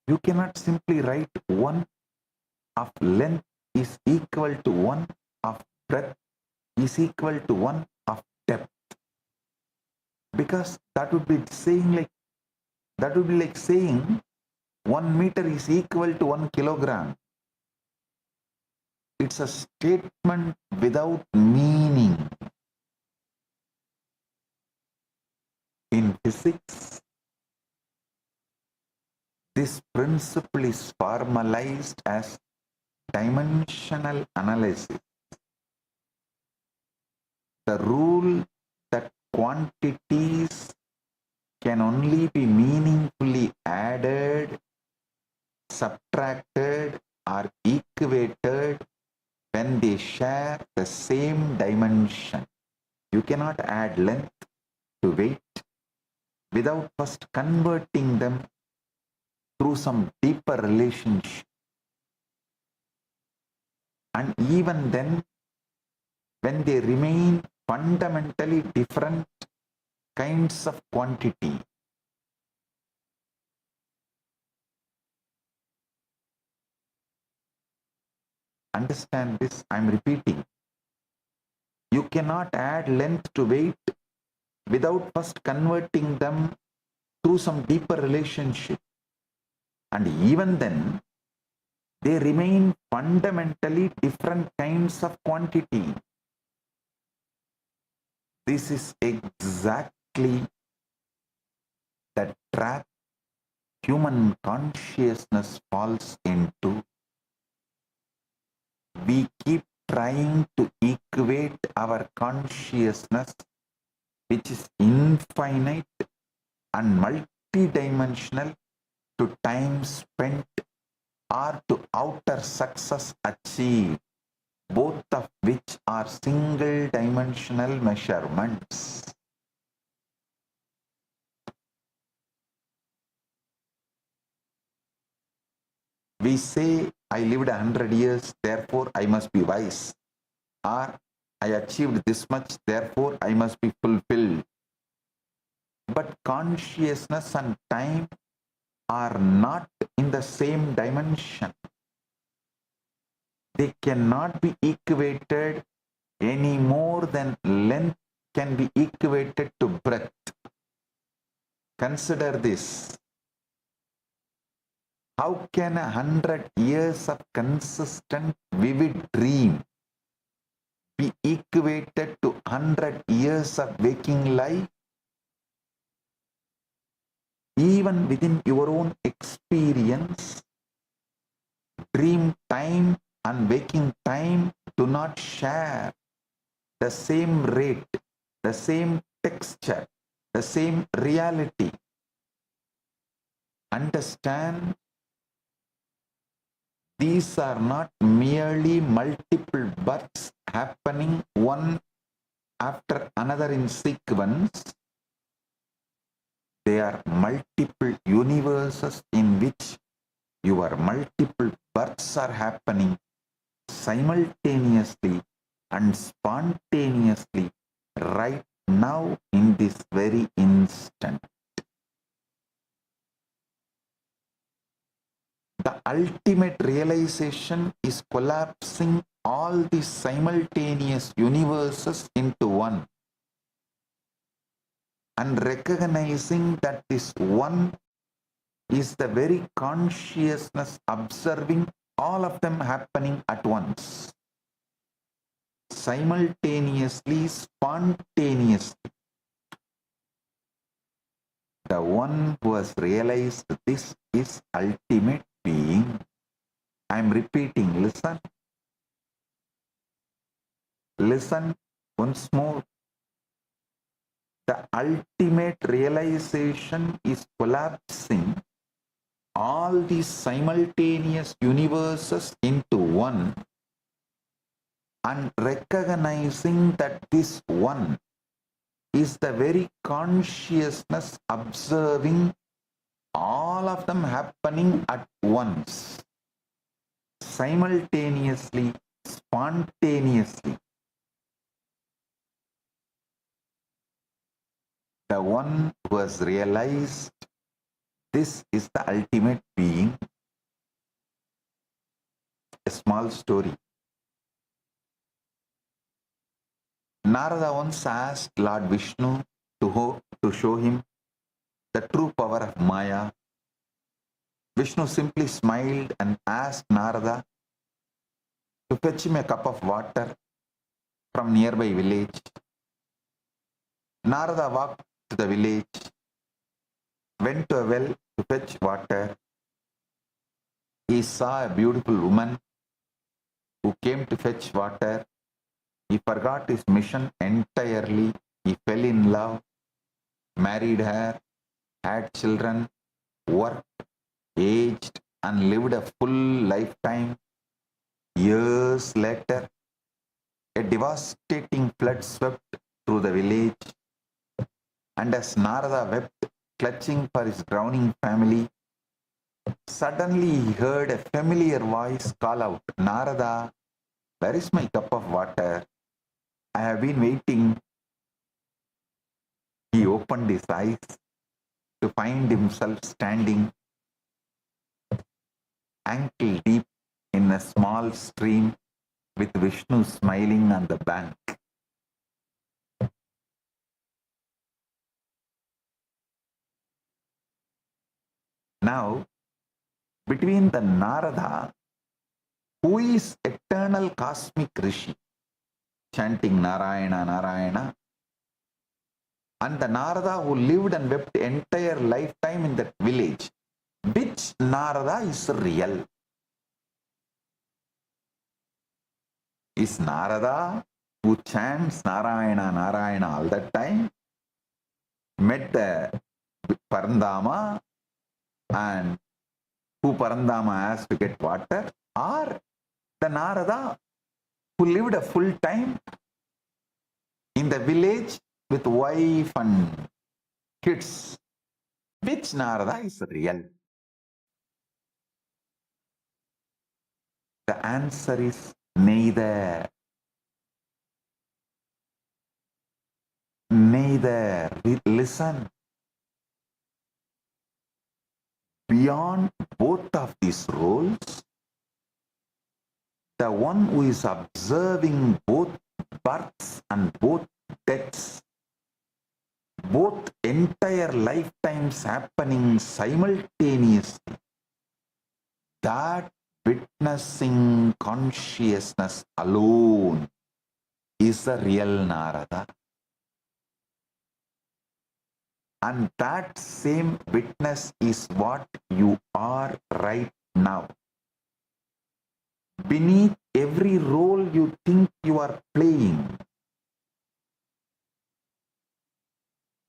You cannot simply write 1 of length is equal to 1 of breadth is equal to 1 of depth, because that would be like saying 1 meter is equal to 1 kilogram. It's a statement without meaning. In physics, this principle is formalized as dimensional analysis. The rule that quantities can only be meaningfully added, subtracted, or equated when they share the same dimension. You cannot add length to weight without first converting them through some deeper relationship. And even then, when they remain fundamentally different kinds of quantity, understand this, I'm repeating. You cannot add length to weight without first converting them through some deeper relationship. And even then, they remain fundamentally different kinds of quantity. This is exactly the trap human consciousness falls into. We keep trying to equate our consciousness, which is infinite and multidimensional, to time spent or to outer success achieved, both of which are single dimensional measurements. We say, I lived 100 years, therefore I must be wise. Or I achieved this much, therefore I must be fulfilled. But consciousness and time are not in the same dimension. They cannot be equated any more than length can be equated to breadth. Consider this. How can 100 years of consistent, vivid dream be equated to 100 years of waking life? Even within your own experience, dream time and waking time do not share the same rate, the same texture, the same reality. Understand, these are not merely multiple births happening one after another in sequence. They are multiple universes in which your multiple births are happening simultaneously and spontaneously right now in this very instant. The ultimate realization is collapsing all these simultaneous universes into one and recognizing that this one is the very consciousness observing all of them happening at once, simultaneously, spontaneously. The one who has realized this is ultimate being. I am repeating, listen. Listen once more. The ultimate realization is collapsing all these simultaneous universes into one and recognizing that this one is the very consciousness observing all of them happening at once, simultaneously, spontaneously. The one who has realized this is the ultimate being. A small story. Narada once asked Lord Vishnu to show him the true power of Maya. Vishnu simply smiled and asked Narada to fetch him a cup of water from nearby village. Narada walked to the village, went to a well to fetch water. He saw a beautiful woman who came to fetch water. He forgot his mission entirely. He fell in love, married her, had children, worked, aged, and lived a full lifetime. Years later, a devastating flood swept through the village, and as Narada wept, clutching for his drowning family, suddenly he heard a familiar voice call out, "Narada, where is my cup of water? I have been waiting." He opened his eyes to find himself standing ankle deep in a small stream with Vishnu smiling on the bank. Now, between the Narada, who is eternal cosmic Rishi, chanting Narayana, Narayana, and the Narada who lived and wept entire lifetime in that village, which Narada is real? Is Narada who chants Narayana, Narayana all the time, met the Parandama and who Parandama asked to get water, or the Narada who lived a full time in the village with wife and kids? Which Narada is real? The answer is neither. Neither. Listen. Beyond both of these roles, the one who is observing both births and both deaths, both entire lifetimes happening simultaneously, that witnessing consciousness alone is the real Narada. And that same witness is what you are right now. Beneath every role you think you are playing,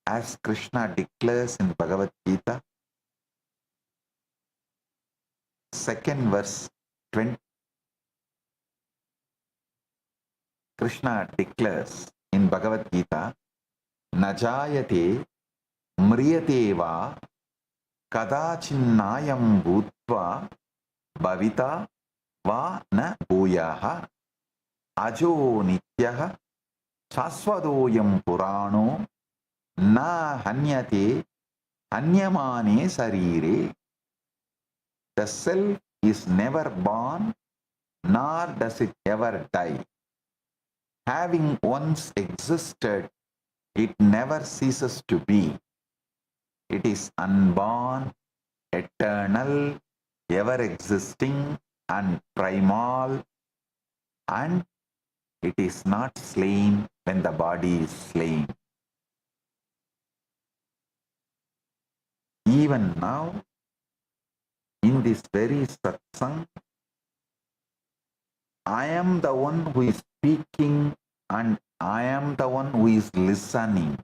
as Krishna declares in Bhagavad Gita, 2nd verse 20, Krishna declares in Bhagavad Gita, Najayate mriyate va kadachinnayam bhutva bhavita va na bhuyaha ajo nityaha shasvadoyam purano na hanyate hanyamane sarire. The self is never born, nor does it ever die. Having once existed, it never ceases to be. It is unborn, eternal, ever-existing, and primal, and it is not slain when the body is slain. Even now, in this very satsang, I am the one who is speaking and I am the one who is listening.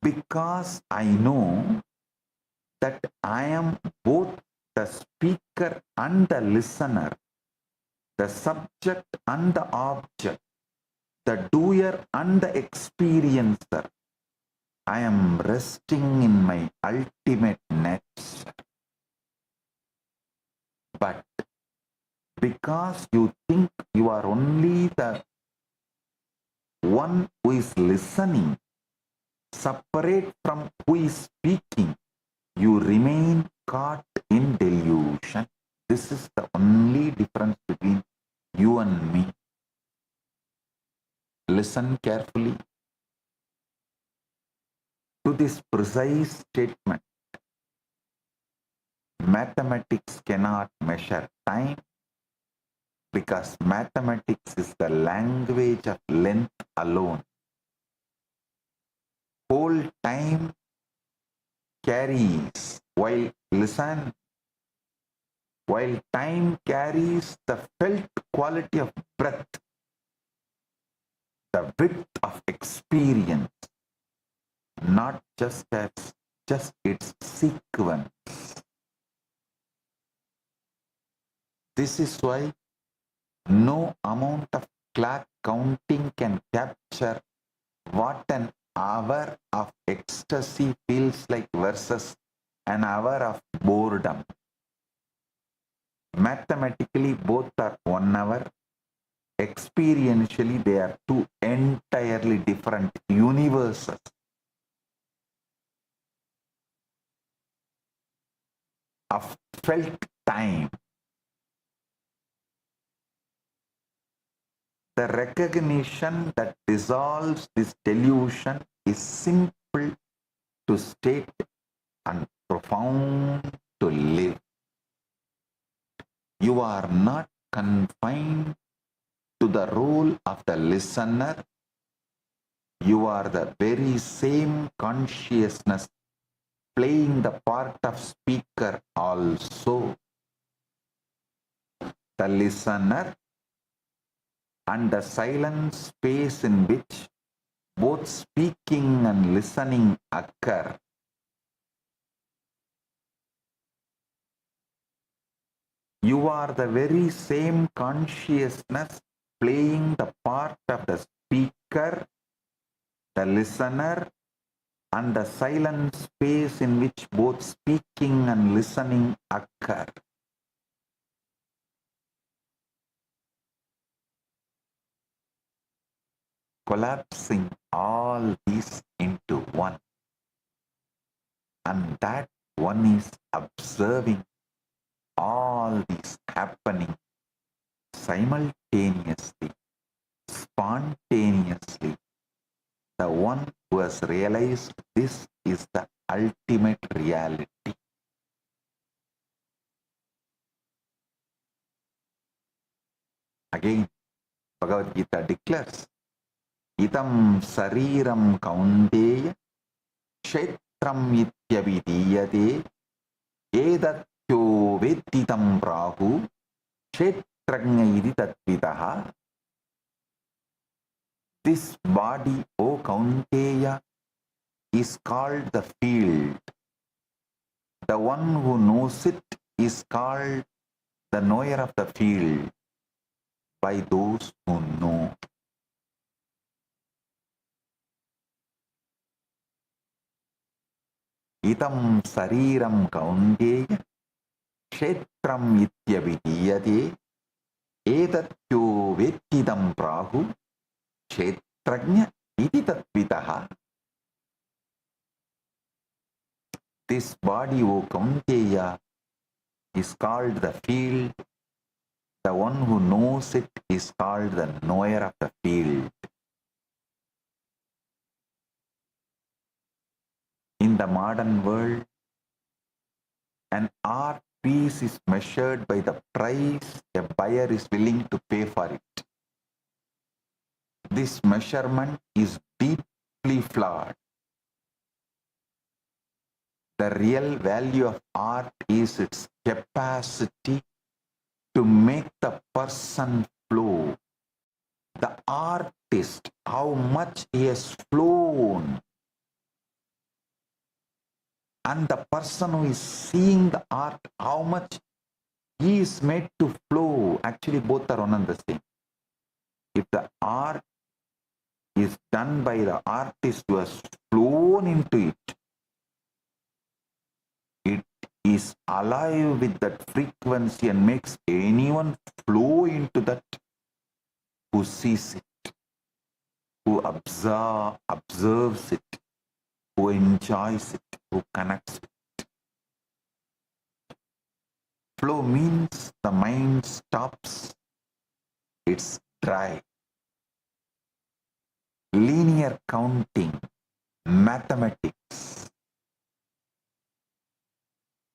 Because I know that I am both the speaker and the listener, the subject and the object, the doer and the experiencer. I am resting in my ultimate nature. But because you think you are only the one who is listening, separate from who is speaking, you remain caught in delusion. This is the only difference between you and me. Listen carefully to this precise statement. Mathematics cannot measure time because mathematics is the language of length alone. Whole time carries, while time carries the felt quality of breath, the width of experience, not just its sequence. This is why no amount of clock counting can capture what an hour of ecstasy feels like versus an hour of boredom. Mathematically, both are 1 hour. Experientially, they are two entirely different universes. Of felt time. The recognition that dissolves this delusion is simple to state and profound to live. You are not confined to the role of the listener. You are the very same consciousness playing the part of speaker also. The listener and the silent space in which both speaking and listening occur. You are the very same consciousness playing the part of the speaker, the listener, and the silent space in which both speaking and listening occur. Collapsing all these into one. And that one is observing all these happening simultaneously, spontaneously. The one who has realized this is the ultimate reality. Again, Bhagavad Gita declares, Idam sariram kaunteya kshetram ityavidiyate edatyo vedditam prahu kshetranya iti tatvidaha. This body, O Kaunteya, is called the field. The one who knows it is called the knower of the field by those who know. Idam sariram kaunteya kshetram ityavidiyate edatyo vettidam prahu kshetranya iti tatvidaha. This body, O Kaunteya, is called the field. The one who knows it is called the knower of the field. In the modern world, an art piece is measured by the price a buyer is willing to pay for it. This measurement is deeply flawed. The real value of art is its capacity to make the person flow. The artist, how much he has flown And the person who is seeing the art, how much he is made to flow. Actually, both are one and the same. If the art is done by the artist who has flown into it, it is alive with that frequency and makes anyone flow into that who sees it, who observes it, who enjoys it, who connects with it. Flow means the mind stops, it's dry. Linear counting, mathematics.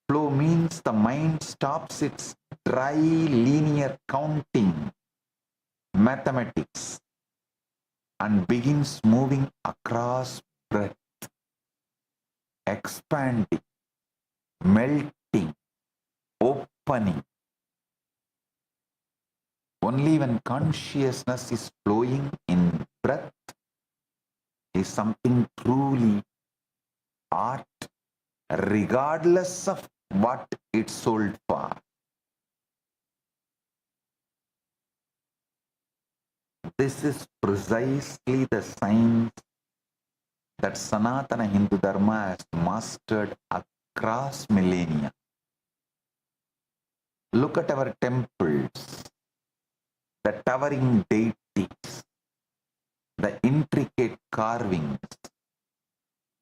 Flow means the mind stops its dry linear counting, mathematics, and begins moving across breath, expanding, melting, opening. Only when consciousness is flowing in breath is something truly art, regardless of what it's sold for. This is precisely the science that Sanatana Hindu Dharma has mastered across millennia. Look at our temples, the towering deities, the intricate carvings,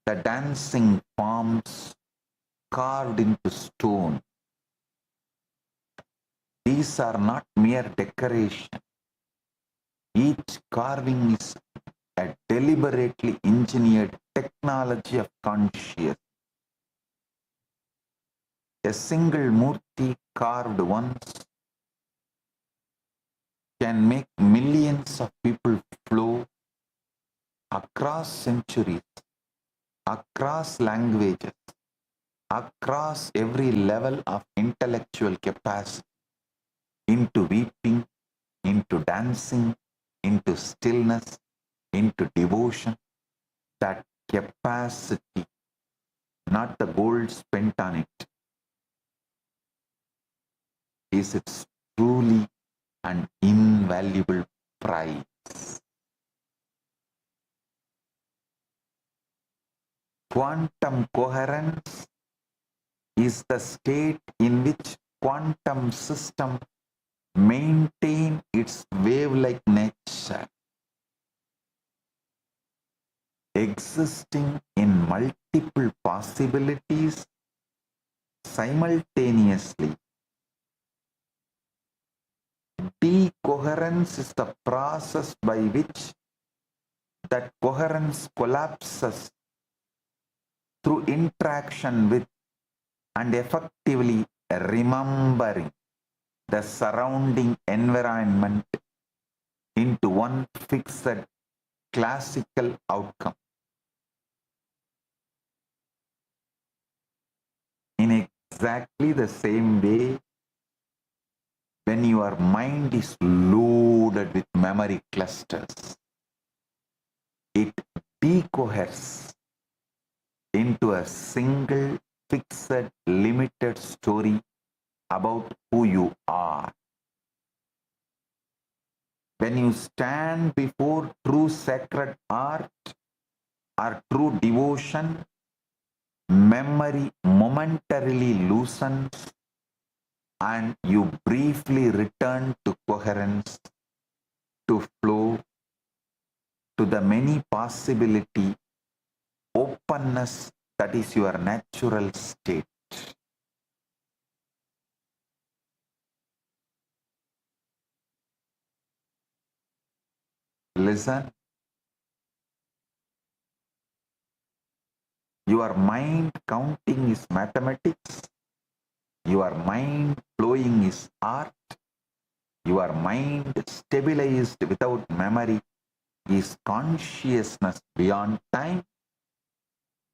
the dancing forms carved into stone. These are not mere decoration. Each carving is a deliberately engineered technology of consciousness. A single murti carved once can make millions of people flow across centuries, across languages, across every level of intellectual capacity, into weeping, into dancing, into stillness, into devotion. That capacity, not the gold spent on it, is its truly an invaluable prize. Quantum coherence is the state in which quantum system maintain its wave-like nature, existing in multiple possibilities simultaneously. Decoherence is the process by which that coherence collapses through interaction with and effectively remembering the surrounding environment into one fixed classical outcome. In exactly the same way, when your mind is loaded with memory clusters, it decoheres into a single fixed limited story about who you are. When you stand before true sacred art or true devotion, memory momentarily loosens and you briefly return to coherence, to flow, to the many possibility, openness that is your natural state. Listen. Your mind counting is mathematics. Your mind flowing is art. Your mind stabilized without memory is consciousness beyond time.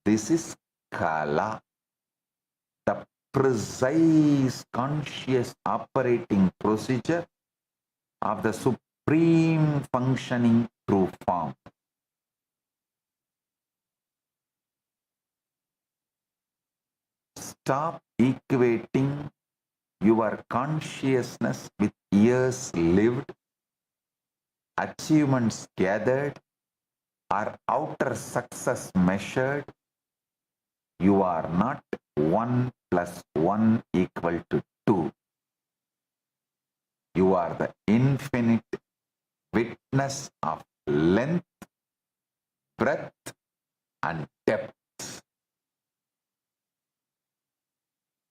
This is Kala, the precise conscious operating procedure of the supreme functioning true form. Stop equating your consciousness with years lived, achievements gathered, or outer success measured. You are not 1 plus 1 equal to 2. You are the infinite witness of length, breadth, and depth,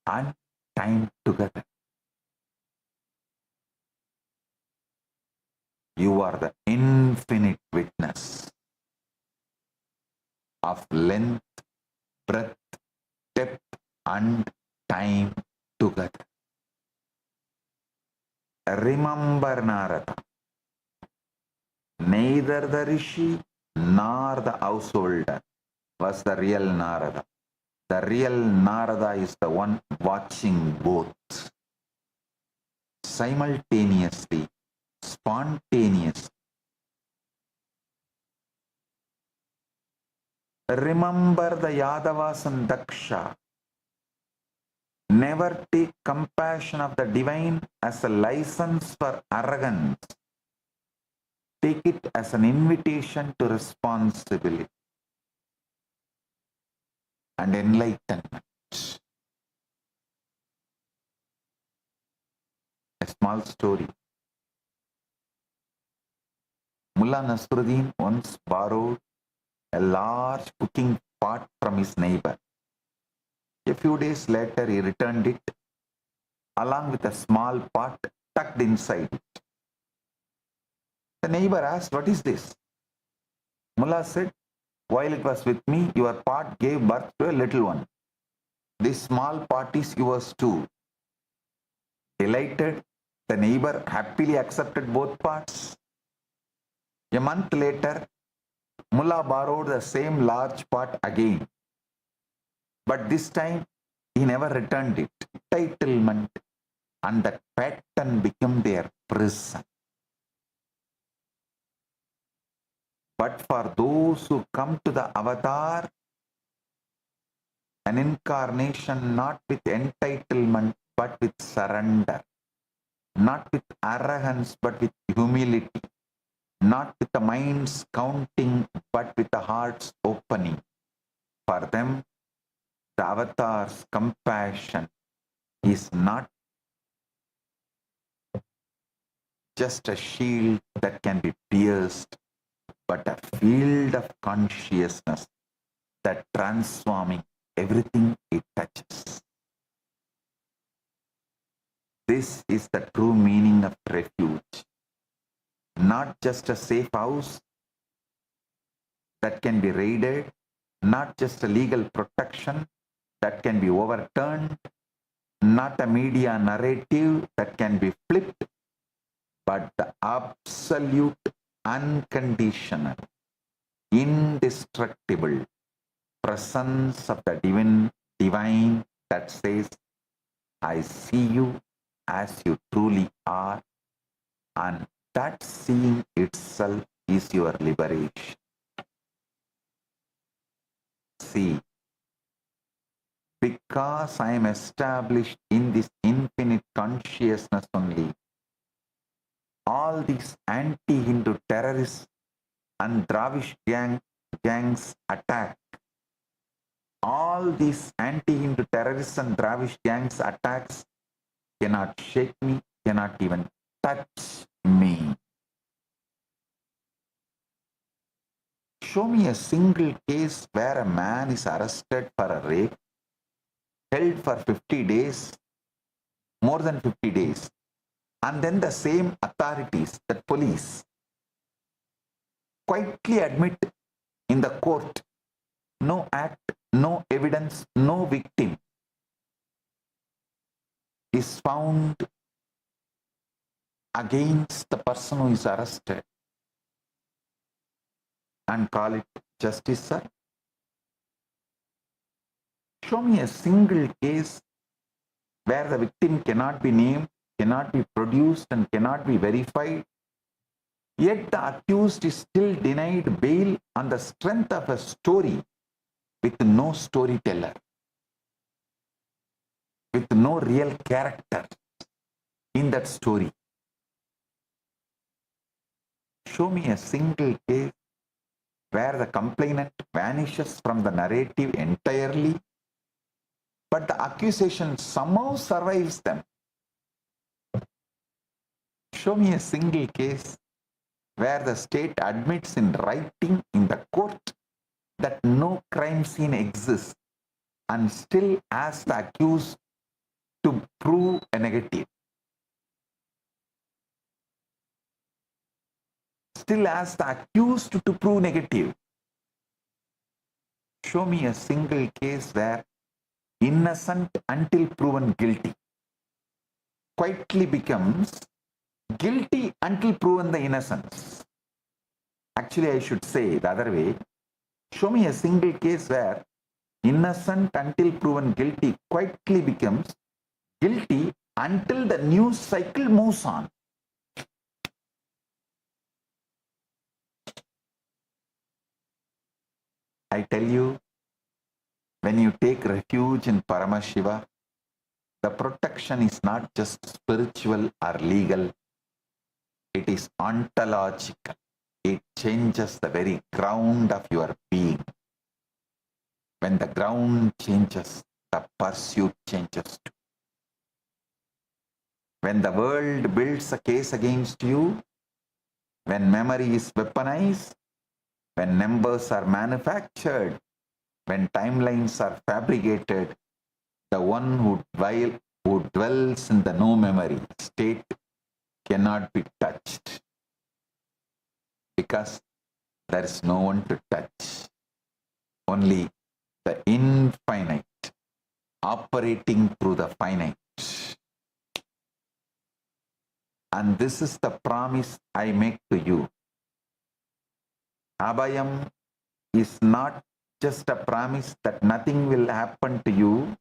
and time together. You are the infinite witness of length, breadth, depth, and time together. Remember, Narada, neither the rishi nor the householder was the real Narada. The real Narada is the one watching both simultaneously, spontaneously. Remember the Yadavas and Daksha. Never take compassion of the divine as a license for arrogance. Take it as an invitation to responsibility and enlightenment. A small story. Mullah Nasruddin once borrowed a large cooking pot from his neighbor. A few days later, he returned it along with a small pot tucked inside it. The neighbor asked, "What is this?" Mullah said, "While it was with me, your pot gave birth to a little one. This small pot is yours too." Delighted, the neighbor happily accepted both pots. A month later, Mullah borrowed the same large pot again. But this time, he never returned it. Entitlement and that pattern became their prison. But for those who come to the avatar, an incarnation not with entitlement but with surrender, not with arrogance but with humility, not with the mind's counting but with the heart's opening. For them, the avatar's compassion is not just a shield that can be pierced, but a field of consciousness that transforming everything it touches. This is the true meaning of refuge. Not just a safe house that can be raided, not just a legal protection that can be overturned, not a media narrative that can be flipped, but the absolute, unconditional, indestructible presence of the divine that says, "I see you as you truly are," and that seeing itself is your liberation. See, because I am established in this infinite consciousness only, all these anti-Hindu terrorists and Dravish gangs attack. All these anti-Hindu terrorists and Dravish gangs attacks cannot shake me, cannot even touch me. Show me a single case where a man is arrested for a rape, held for 50 days, more than 50 days, and then the same authorities, the police, quietly admit in the court, no act, no evidence, no victim is found against the person who is arrested, and call it justice, sir? Show me a single case where the victim cannot be named, cannot be produced, and cannot be verified, yet the accused is still denied bail on the strength of a story with no storyteller. with no real character in that story. Show me a single case where the complainant vanishes from the narrative entirely, but the accusation somehow survives them. Show me a single case where the state admits in writing in the court that no crime scene exists and still asks the accused to prove a negative. Still asks the accused to prove negative. Show me a single case where innocent until proven guilty quietly becomes guilty until proven the innocence. Actually, I should say the other way. Show me a single case where innocent until proven guilty quietly becomes guilty until the news cycle moves on. I tell you, when you take refuge in Paramashiva, the protection is not just spiritual or legal, it is ontological. It changes the very ground of your being. When the ground changes, the pursuit changes too. When the world builds a case against you, when memory is weaponized, when numbers are manufactured, when timelines are fabricated, the one who dwells in the no memory state cannot be touched, because there is no one to touch. Only the infinite operating through the finite. And this is the promise I make to you. Abhayam is not just a promise that nothing will happen to you.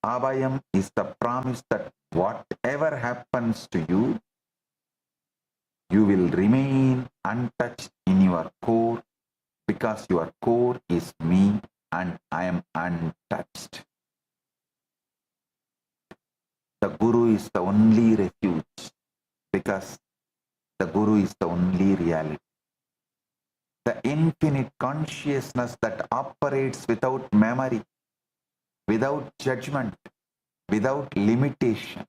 Abhayam is the promise that whatever happens to you, you will remain untouched in your core, because your core is me and I am untouched. The Guru is the only refuge, because the Guru is the only reality. The infinite consciousness that operates without memory, without judgment, without limitation.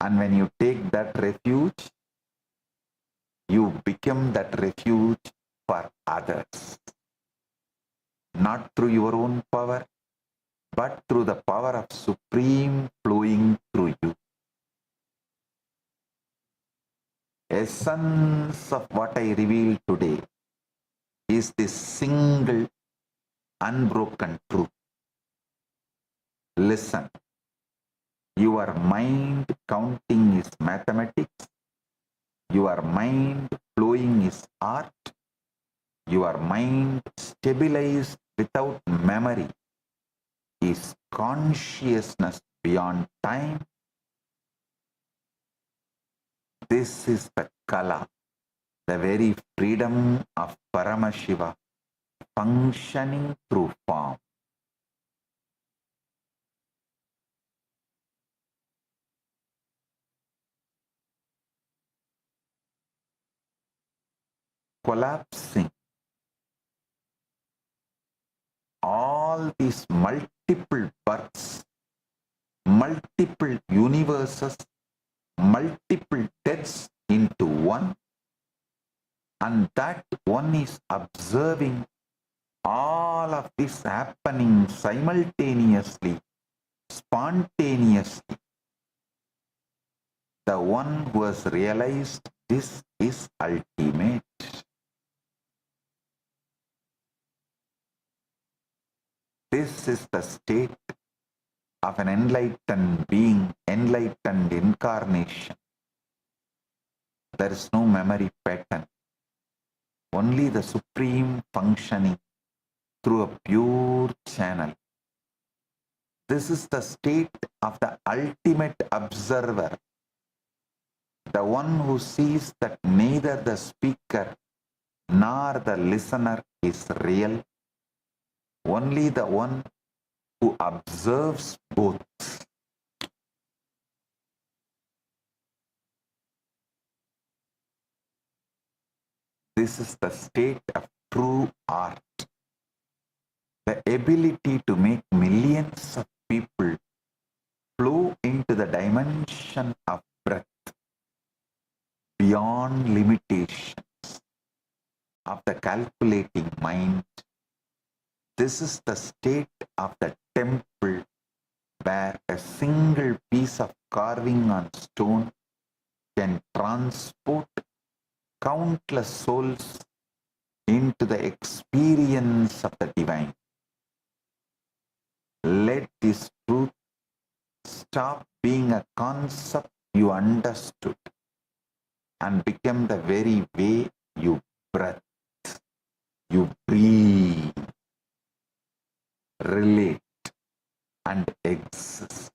And when you take that refuge, you become that refuge for others. Not through your own power, but through the power of Supreme flowing through you. Essence of what I reveal today is this single unbroken truth. Listen, your mind counting is mathematics, your mind flowing is art, your mind stabilized without memory is consciousness beyond time. This is the Kala, the very freedom of Paramashiva functioning through form. Collapsing all these multiple births, multiple universes, multiple deaths into one, and that one is observing all of this happening simultaneously, spontaneously. The one who has realized this is ultimate. This is the state of an enlightened being, enlightened incarnation. There is no memory pattern, only the supreme functioning through a pure channel. This is the state of the ultimate observer, the one who sees that neither the speaker nor the listener is real. Only the one who observes both. This is the state of true art. The ability to make millions of people flow into the dimension of breath beyond limitations of the calculating mind. This is the state of the temple where a single piece of carving on stone can transport countless souls into the experience of the divine. Let this truth stop being a concept you understood and become the very way you breathe, you breathe, relate, and exist,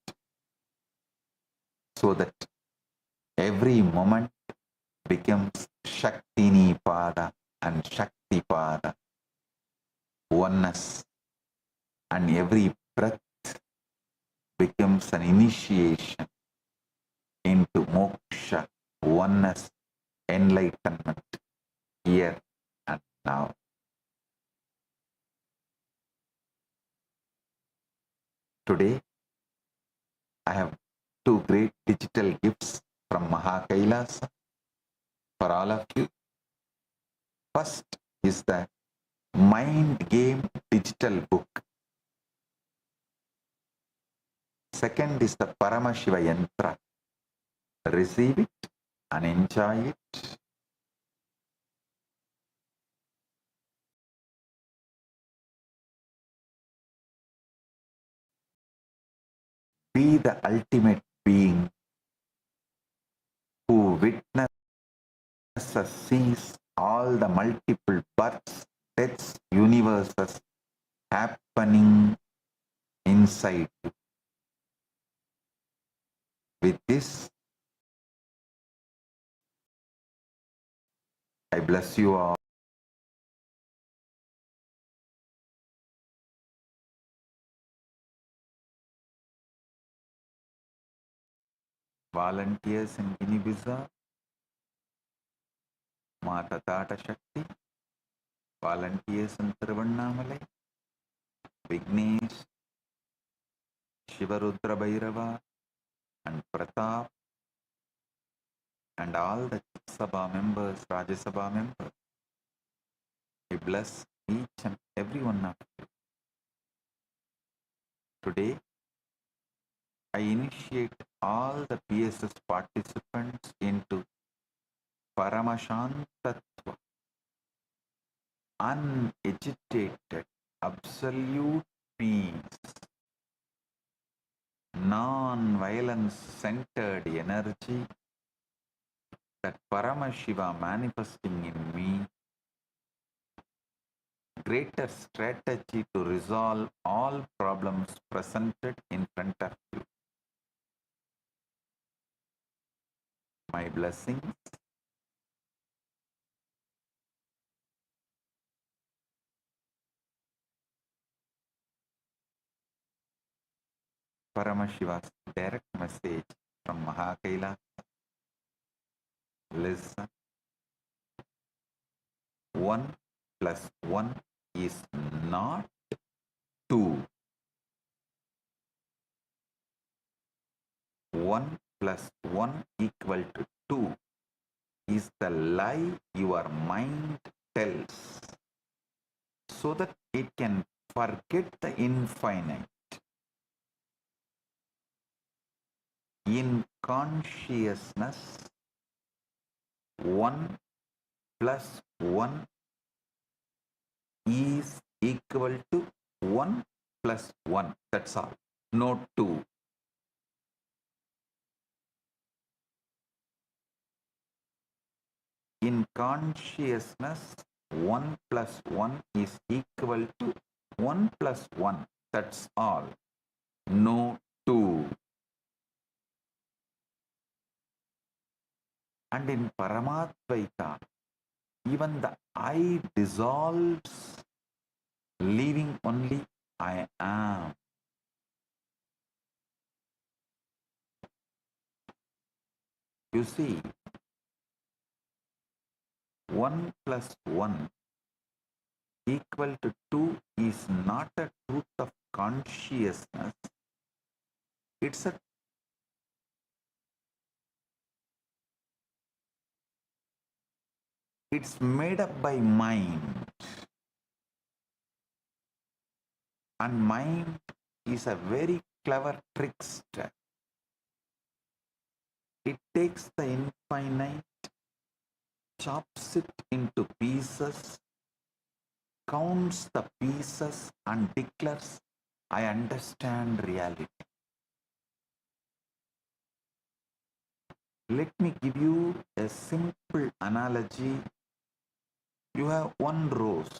so that every moment becomes Shaktini Pada and Shakti Pada, oneness, and every breath becomes an initiation into moksha, oneness, enlightenment, here and now. Today, I have two great digital gifts from Mahakailasa for all of you. First is the Mind Game digital book. Second is the Paramashiva Yantra. Receive it and enjoy it. Be the ultimate being who witnesses, sees all the multiple births, deaths, universes happening inside you. With this, I bless you all. Volunteers in Guinea-Bissau, Mata Tata Shakti, volunteers in Tiruvannamalai, Vignesh, Shivarudra Bhairava, and Pratap, and all the Sabha members, Rajya Sabha members. I bless each and every one of you. Today, I initiate all the PSS participants into Paramashantatva, unagitated, absolute peace, non-violence centered energy, that Paramashiva manifesting in me, greater strategy to resolve all problems presented in front of you. My blessings. Paramashiva's direct message from Mahakaila. Listen. 1 plus 1 is not 2. 1 plus 1 equal to 2 is the lie your mind tells, so that it can forget the infinite. In consciousness, 1 plus 1 is equal to 1 plus 1. That's all. No 2. In consciousness, 1 plus 1 is equal to 1 plus 1. That's all. No 2. And in Paramadvaita, even the I dissolves, leaving only I am. You see, 1 plus 1 equal to 2 is not a truth of consciousness. It's made up by mind. And mind is a very clever trickster. It takes the infinite, chops it into pieces, counts the pieces and declares, I understand reality. Let me give you a simple analogy. You have one rose.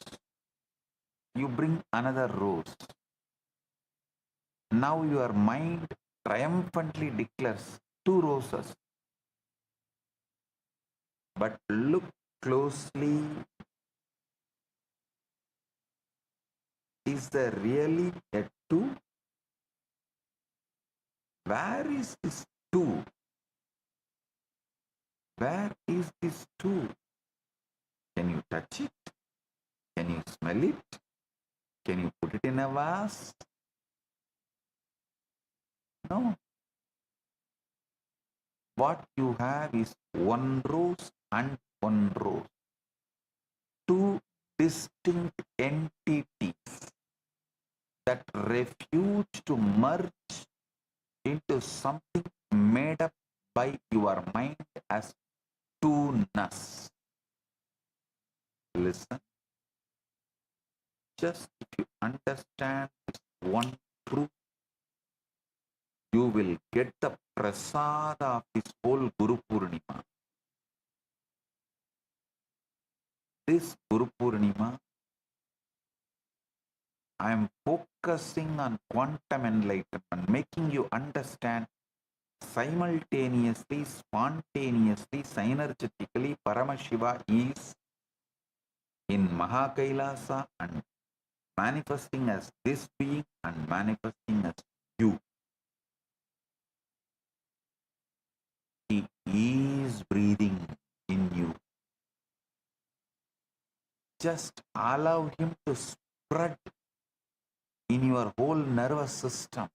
You bring another rose. Now your mind triumphantly declares 2 roses. But look closely. Is there really a 2? Where is this 2? Where is this 2? Can you touch it? Can you smell it? Can you put it in a vase? No. What you have is 1 rose and 1 rose. 2 distinct entities that refuse to merge into something made up by your mind as 2ness. Listen. Just if you understand this one truth, you will get the prasada of this whole Guru Purnima. This Guru Purnima, I am focusing on quantum enlightenment, making you understand simultaneously, spontaneously, synergetically, Paramashiva is in Mahakailasa and manifesting as this being and manifesting as you. He is breathing in you. Just allow him to spread in your whole nervous system.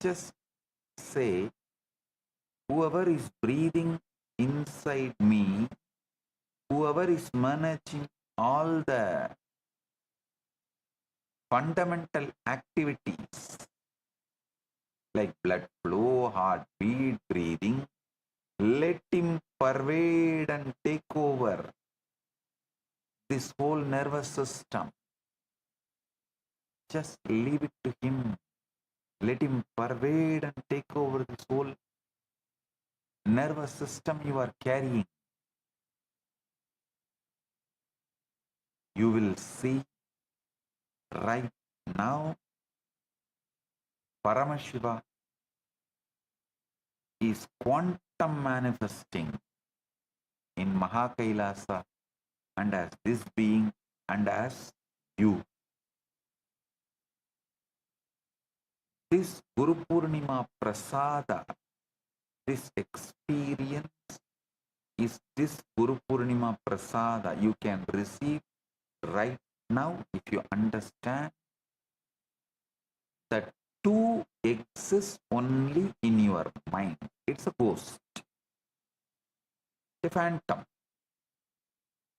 Just say, whoever is breathing inside me, whoever is managing all the fundamental activities like blood flow, heartbeat, breathing, let him pervade and take over this whole nervous system. Just leave it to him. Let him pervade and take over this whole nervous system you are carrying. You will see right now Paramashiva is quantum manifesting in Mahakailasa and as this being and as you. This Guru Purnima Prasada, this experience is this Guru Purnima Prasada you can receive right now if you understand that 2 exists only in your mind. It's a ghost, a phantom,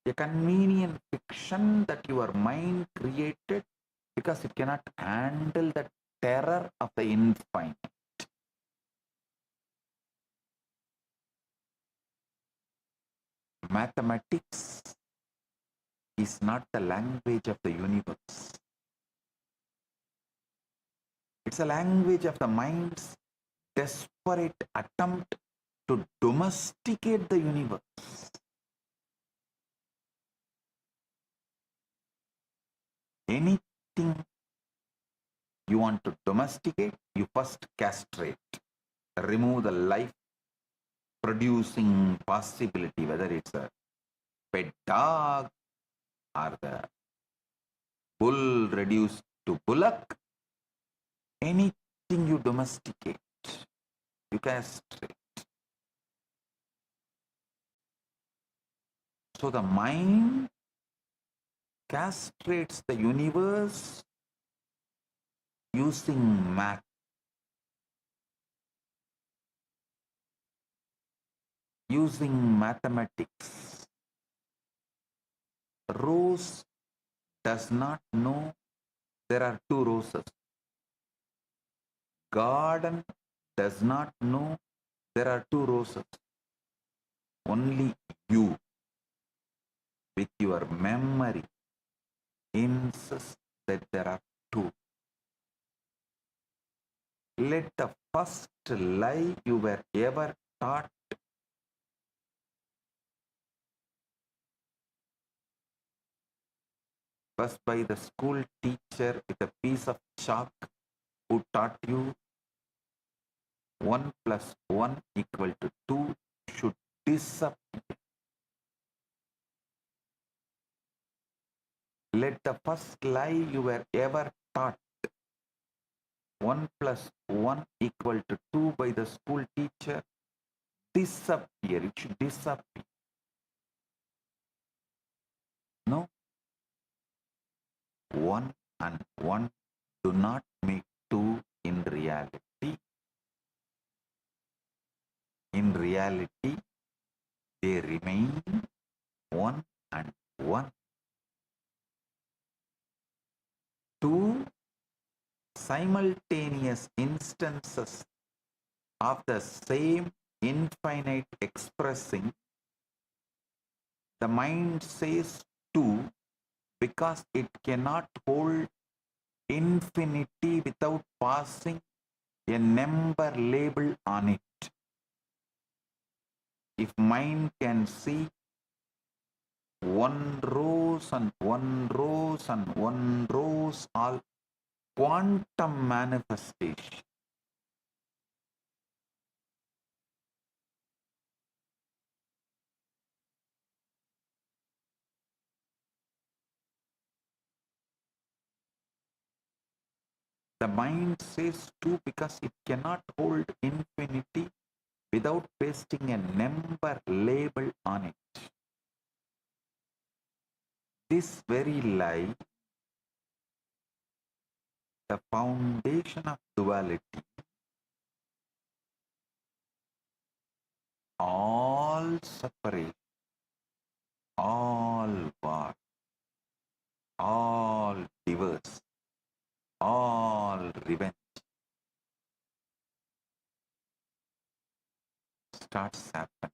a convenient fiction that your mind created because it cannot handle the terror of the infinite. Mathematics is not the language of the universe. It's a language of the mind's desperate attempt to domesticate the universe. Anything you want to domesticate, you first castrate, remove the life producing possibility, whether it's a pet dog or the bull reduced to bullock. Anything you domesticate, you castrate. So the mind castrates the universe using math, using mathematics. Rose does not know there are two roses. Garden does not know there are two roses. Only you, with your memory, insist that there are two. Let the first lie you were ever taught was by the school teacher with a piece of chalk who taught you 1 plus 1 equal to 2 should disappear. Let the first lie you were ever taught 1 plus 1 equal to 2 by the school teacher disappear. It should disappear. No. 1 and 1 do not make 2 in reality. In reality, they remain 1 and 1. 2 simultaneous instances of the same infinite expressing. The mind says 2 because it cannot hold infinity without passing a number label on it. If mind can see 1 rose and 1 rose and 1 rose, all quantum manifestation. The mind says 2 because it cannot hold infinity without pasting a number label on it. This very lie, the foundation of duality, all separate, all war, all divorce, all revenge starts happening.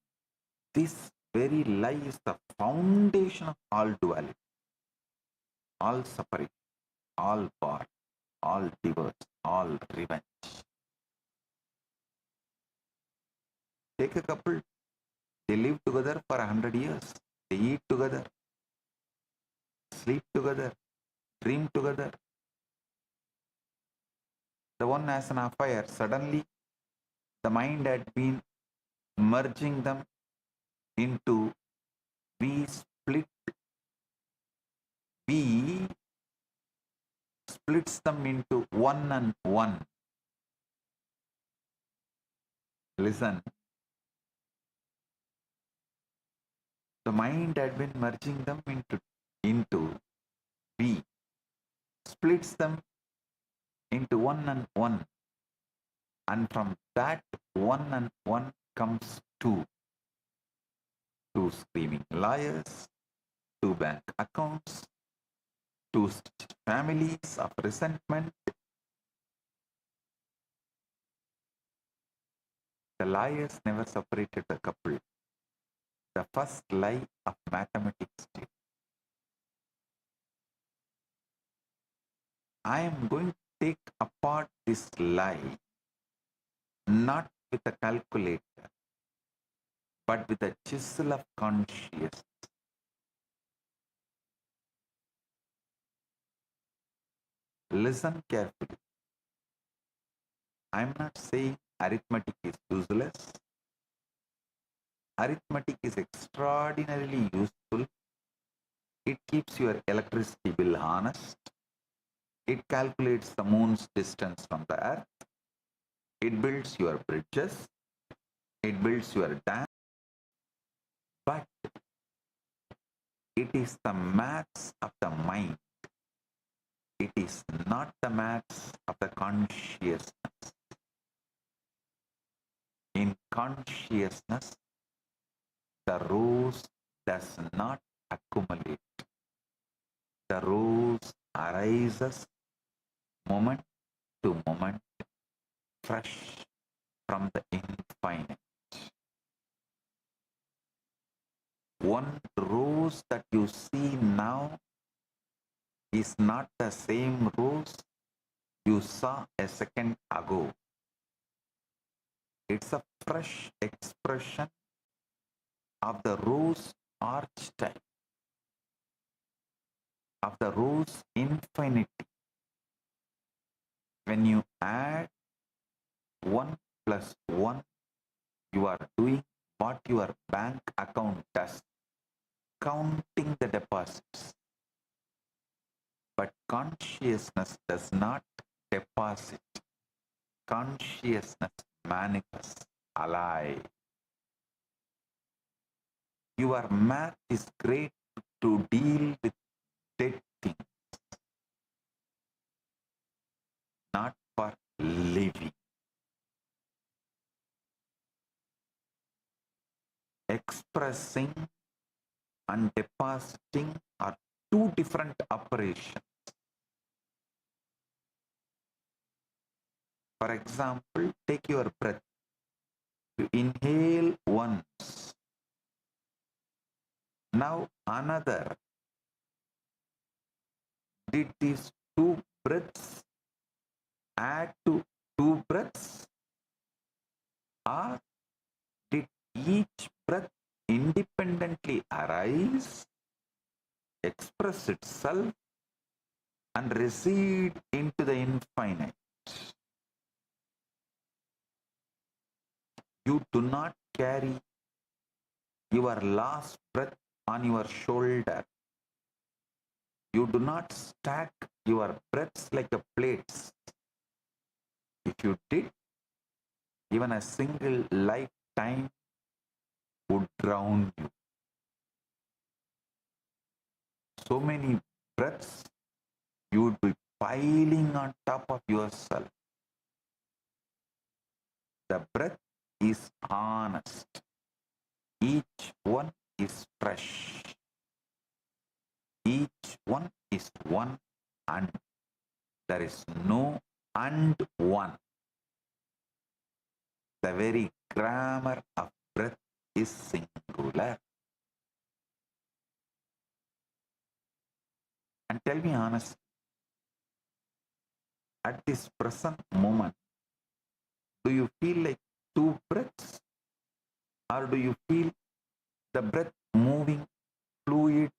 This very lie is the foundation of all duality, all separate, all war, all divorce, all revenge. Take a couple, they live together for 100 years. They eat together, sleep together, dream together. The one has an affair. Suddenly, the mind had been merging them into we splits them into 1 and 1. Listen. The mind had been merging them into we, splits them into 1 and 1. And from that 1 and 1 comes 2. 2 screaming liars, 2 bank accounts, 2 families of resentment. The liars never separated the couple. The first lie of mathematics did. I am going to take apart this lie not with a calculator, but with a chisel of consciousness. Listen carefully. I am not saying arithmetic is useless. Arithmetic is extraordinarily useful. It keeps your electricity bill honest. It calculates the moon's distance from the earth. It builds your bridges. It builds your dam. But It is the maths of the mind. It is not the maths of the consciousness. In consciousness, the rose does not accumulate. The rose arises moment to moment, fresh from the infinite. One rose that you see now is not the same rose you saw a second ago. It's a fresh expression of the rose archetype, of the rose infinity. When you add 1 plus 1, you are doing what your bank account does, counting the deposits. But consciousness does not deposit. Consciousness manifests, alive. Your math is great to deal with dead things, not for living. Expressing and depositing are two different operations. For example, take your breath. You inhale once. Now another. Did these two breaths add to two breaths? Or did each breath independently arise, express itself, and recede into the infinite? You do not carry your last breath on your shoulder. You do not stack your breaths like a plates. If you did, even a single lifetime would drown you. So many breaths you would be piling on top of yourself. The breath is honest. Each one is fresh. Each one is one, and there is no and one. The very grammar of breath is singular. And tell me honestly, at this present moment, do you feel like two breaths? Or do you feel the breath moving, fluid,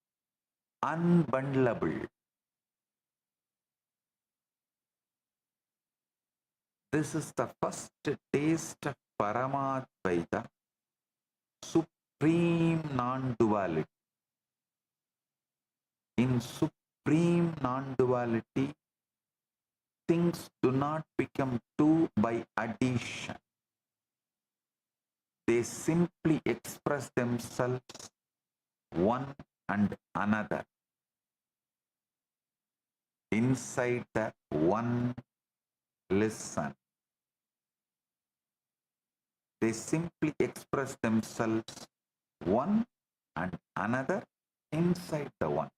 unbundleable? This is the first taste of Paramadvaita, supreme non-duality. In supreme non-duality, things do not become two by addition. They simply express themselves one and another inside the one. Listen. They simply express themselves one and another inside the one.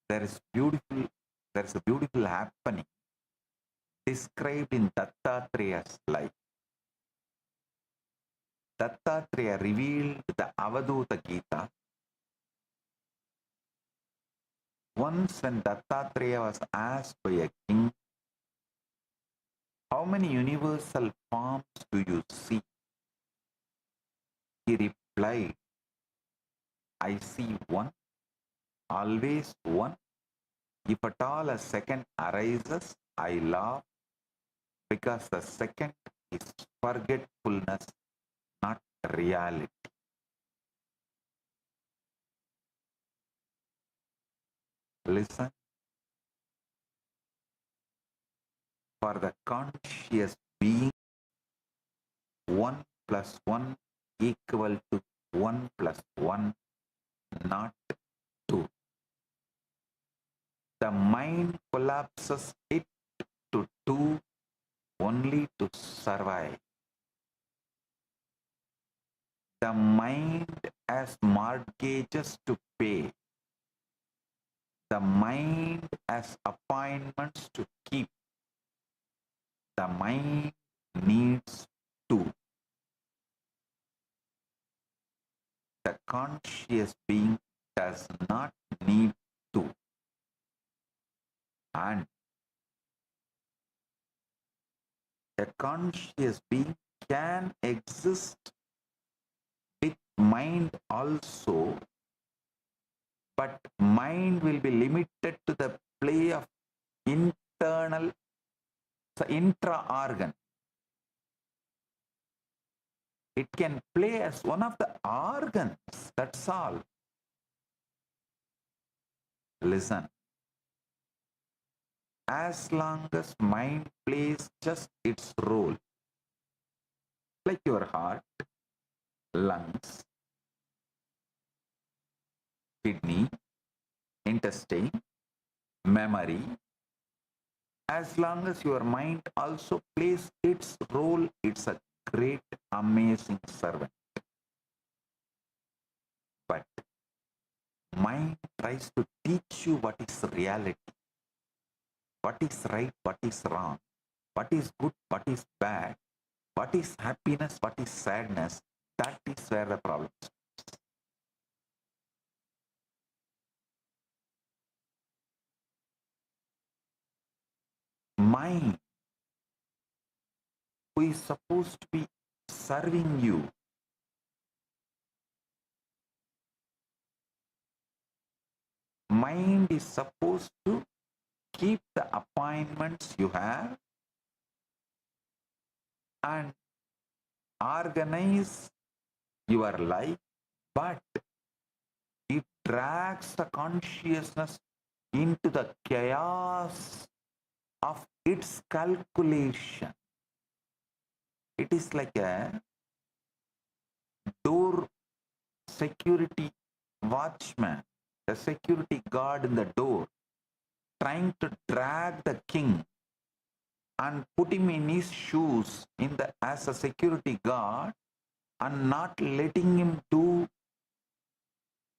There is a beautiful happening described in Dattatreya's life. Dattatreya revealed the Avadhuta Gita. Once when Dattatreya was asked by a king, how many universal forms do you see? He replied, I see one, always one. If at all a second arises, I laugh, because the second is forgetfulness, not reality. Listen. For the conscious being, one plus 1 equal to 1 plus 1, not 2. The mind collapses it to 2 only to survive. The mind has mortgages to pay. The mind has appointments to keep. The mind needs 2. The conscious being does not need 2. And a conscious being can exist with mind also, but mind will be limited to the play of internal, intra-organ. It can play as one of the organs, that's all. Listen. As long as mind plays just its role, like your heart, lungs, kidney, intestine, memory, as long as your mind also plays its role, it's a great, amazing servant. But mind tries to teach you what is reality, what is right, what is wrong, what is good, what is bad, what is happiness, what is sadness. That is where the problem is. Mind, who is supposed to be serving you, mind is supposed to keep the appointments you have and organize your life, but it drags the consciousness into the chaos of its calculation. It is like a door security watchman, a security guard in the door, trying to drag the king and put him in his shoes as a security guard and not letting him do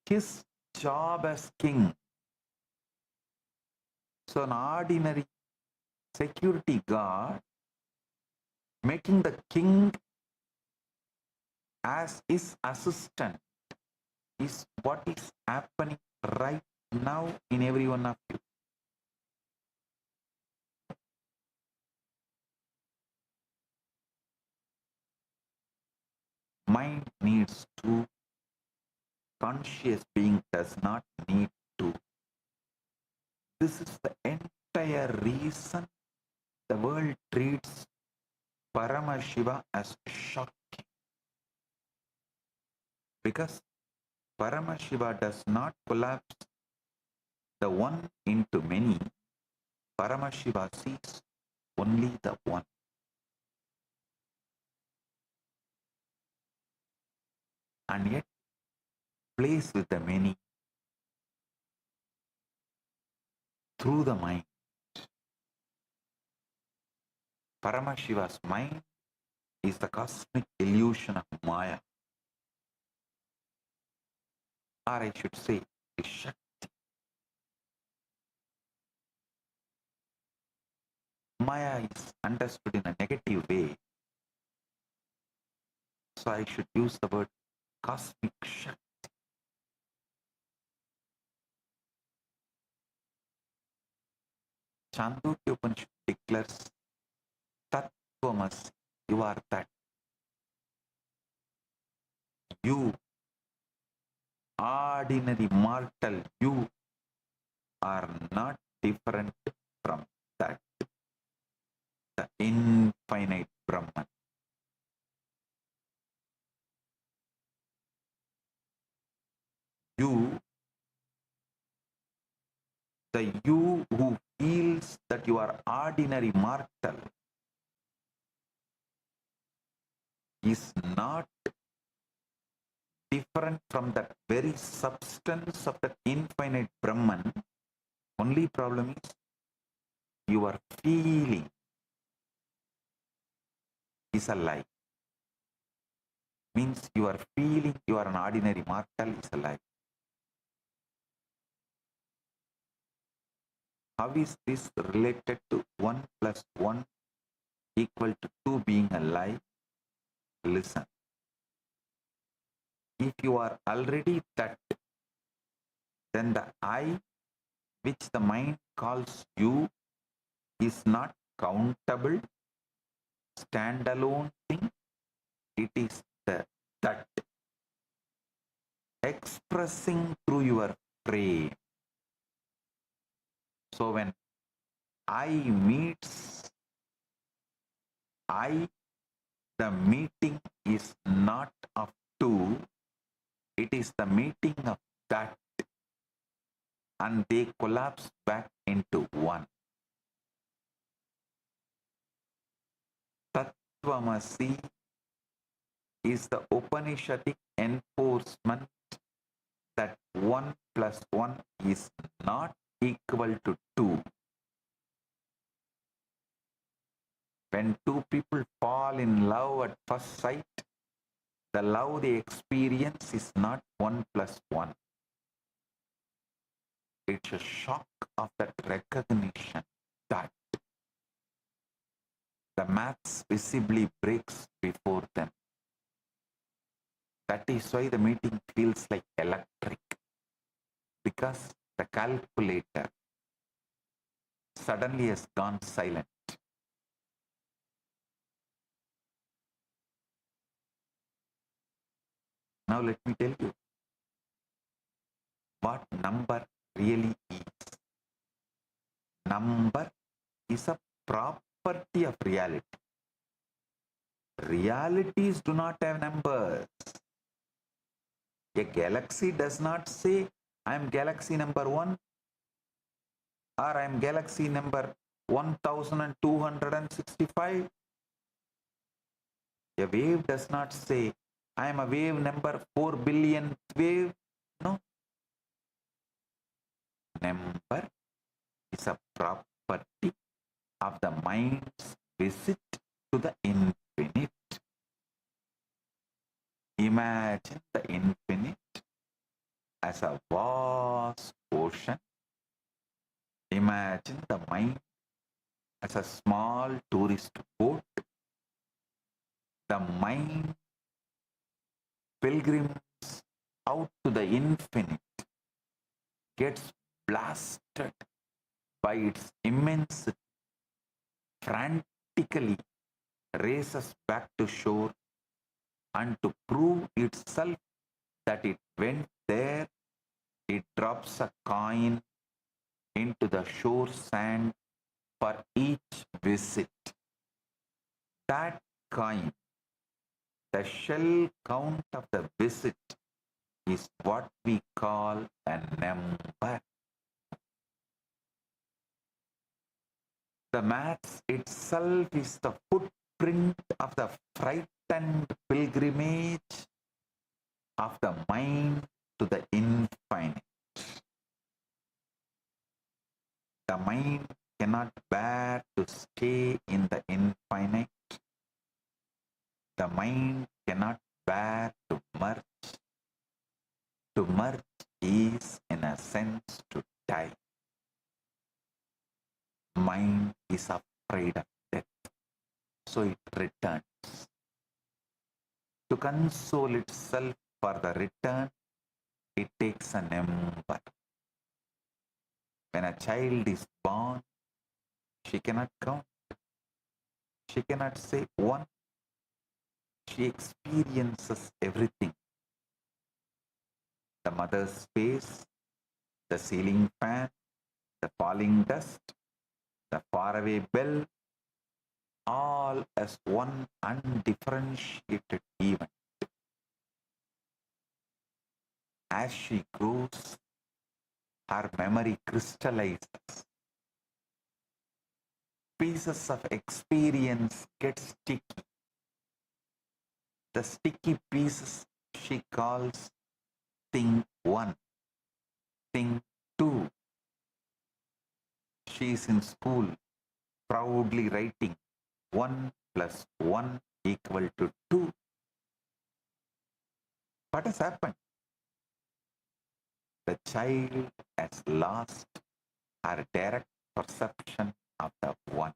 his job as king. So an ordinary security guard making the king as his assistant is what is happening right now in every one of you. Mind needs 2. Conscious being does not need 2. This is the entire reason the world treats Paramashiva as shocking. Because Paramashiva does not collapse the one into many. Paramashiva sees only the one. And yet plays with the many through the mind. Paramashiva's mind is the cosmic illusion of Maya. Or I should say, the Shakti. Maya is understood in a negative way. So I should use the word cosmic Shakti. Chandogya Upanishad declares, Tattvamasi, you are that. You, ordinary mortal, you are not different from that. The infinite Brahman. You, the you who feels that you are ordinary mortal, is not different from that very substance of the infinite Brahman. Only problem is your feeling is a lie. Means you are feeling you are an ordinary mortal is a lie. How is this related to 1 plus 1 equal to 2 being a lie? Listen. If you are already that, then the I which the mind calls you is not countable, standalone thing. It is the that expressing through your frame. So when I meets I, the meeting is not of two, it is the meeting of that, and they collapse back into one. Tattvamasi is the Upanishadic enforcement that 1 plus 1 is not equal to 2. When two people fall in love at first sight, the love they experience is not 1 plus 1. It's a shock of that recognition that the maths visibly breaks before them. That is why the meeting feels like electric, because the calculator suddenly has gone silent. Now let me tell you what number really is. Number is a property of reality. Realities do not have numbers. A galaxy does not say, I am galaxy number 1 or I am galaxy number 1265. A wave does not say, I am a wave number 4 billion wave. No. Number is a property of the mind's visit to the infinite. Imagine the infinite as a vast ocean. Imagine the mind as a small tourist boat. The mind pilgrims out to the infinite, gets blasted by its immensity, frantically races back to shore, and to prove itself that it went there, it drops a coin into the shore sand for each visit. That coin, the shell count of the visit, is what we call a number. The maths itself is the footprint of the frightened pilgrimage of the mind to the infinite. The mind cannot bear to stay in the infinite. The mind cannot bear to merge. To merge is, in a sense, to die. Mind is afraid of death, so it returns. To console itself for the return, it takes a number. When a child is born, she cannot count. She cannot say 1. She experiences everything. The mother's face, the ceiling fan, the falling dust, the faraway bell, all as one undifferentiated event. As she grows, her memory crystallizes. Pieces of experience get sticky. The sticky pieces she calls thing 1, thing 2. She is in school, proudly writing 1 plus 1 equal to 2. What has happened? The child has lost her direct perception of the 1.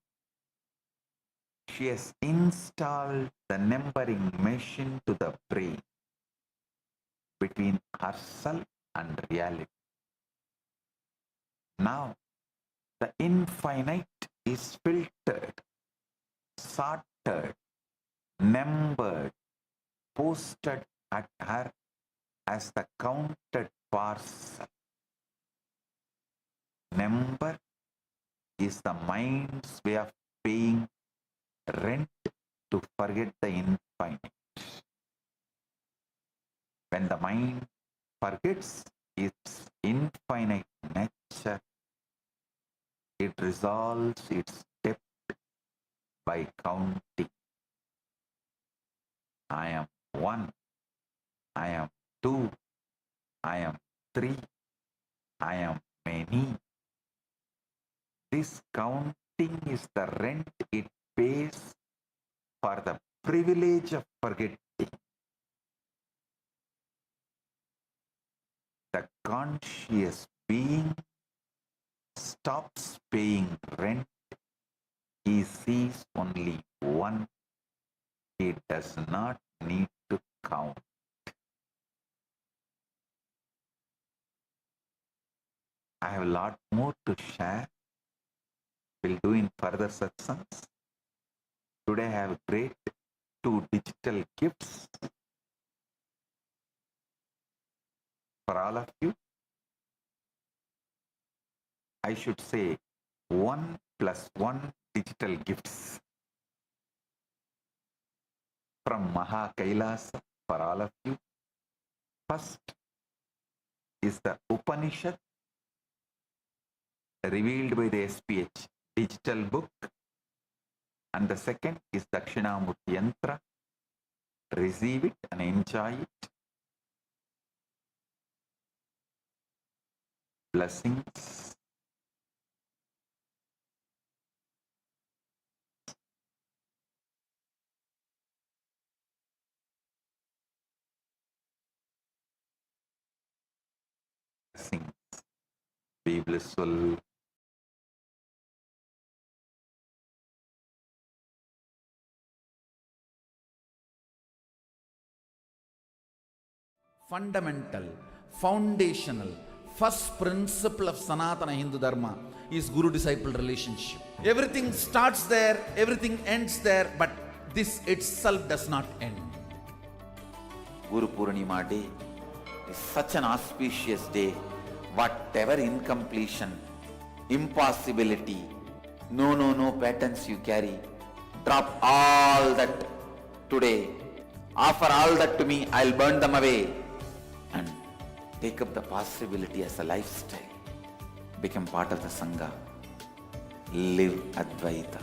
She has installed the numbering machine to the brain between herself and reality. Now, the infinite is filtered, sorted, numbered, posted at her as the counted parcel. Number is the mind's way of paying rent to forget the infinite. When the mind forgets its infinite nature, it resolves its debt by counting. I am 1, I am 2, I am 3, I am many. This counting is the rent it pays for the privilege of forgetting. The conscious being stops paying rent. He sees only 1. He does not need to count. I have a lot more to share. We'll do in further satsangs. Today I have great 2 digital gifts for all of you. I should say 1 plus 1 digital gifts from Maha Kailasa for all of you. First is the Upanishad revealed by the SPH digital book, and the second is Dakshinamurti Yantra. Receive it and enjoy it. Blessings. Blessings. Be blissful. Fundamental, foundational, first principle of Sanatana Hindu Dharma is Guru-disciple relationship. Everything starts there, everything ends there, but this itself does not end. Guru Purnima Day is such an auspicious day. Whatever incompletion, impossibility, no patterns you carry, drop all that today. Offer all that to me, I'll burn them away. And take up the possibility as a lifestyle. Become part of the Sangha. Live Advaita.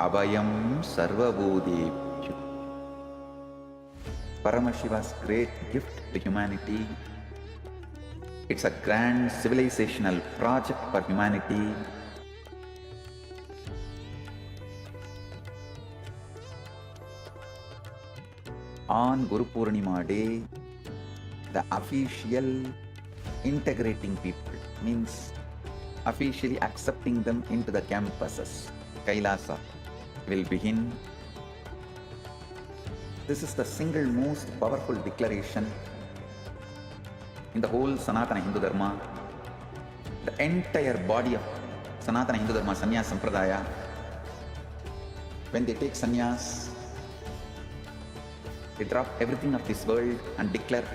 Abhayam Sarvabhutebhyo. Paramashiva's great gift to humanity. It's a grand civilizational project for humanity. On Guru Purnima Day, the official integrating people means officially accepting them into the campuses, Kailasa, will begin. This is the single most powerful declaration in the whole Sanatana Hindu Dharma. The entire body of Sanatana Hindu Dharma, Sannyas Sampradaya, when they take sannyas, I drop everything of this world and declare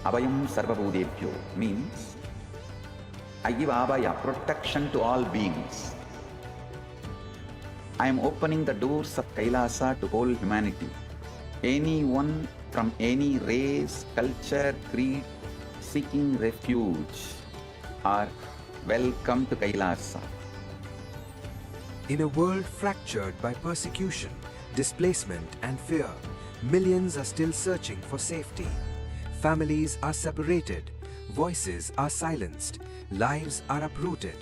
Abhayam Sarvabhutebhyo, means I give Abhaya, protection to all beings. I am opening the doors of Kailasa to whole humanity. Anyone from any race, culture, creed, seeking refuge are welcome to Kailasa. In a world fractured by persecution, displacement and fear, millions are still searching for safety. Families are separated, voices are silenced, lives are uprooted.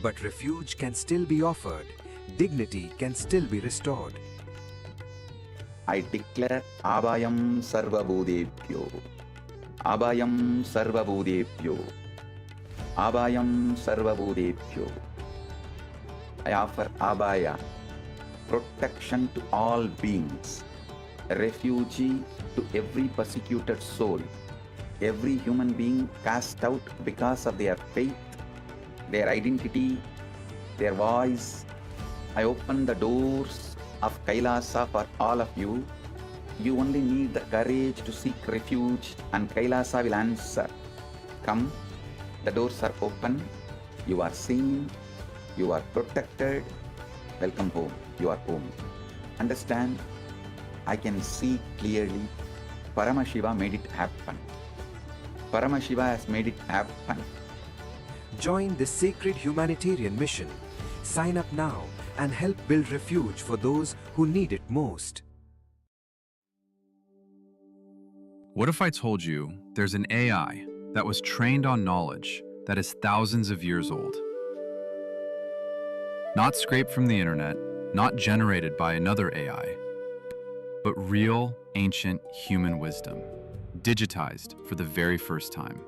But refuge can still be offered, dignity can still be restored. I declare Abhayam Sarvabhutebhyo, Abhayam Sarvabhutebhyo, Abhayam Sarvabhutebhyo. I offer Abhaya, protection to all beings, refuge to every persecuted soul, every human being cast out because of their faith, their identity, their voice. I open the doors of Kailasa for all of you. You only need the courage to seek refuge and Kailasa will answer. Come, the doors are open, you are seen, you are protected. Welcome home, you are home. Understand, I can see clearly. Paramashiva made it happen. Paramashiva has made it happen. Join this sacred humanitarian mission. Sign up now and help build refuge for those who need it most. What if I told you there's an AI that was trained on knowledge that is thousands of years old? Not scraped from the internet, not generated by another AI, but real, ancient human wisdom, digitized for the very first time.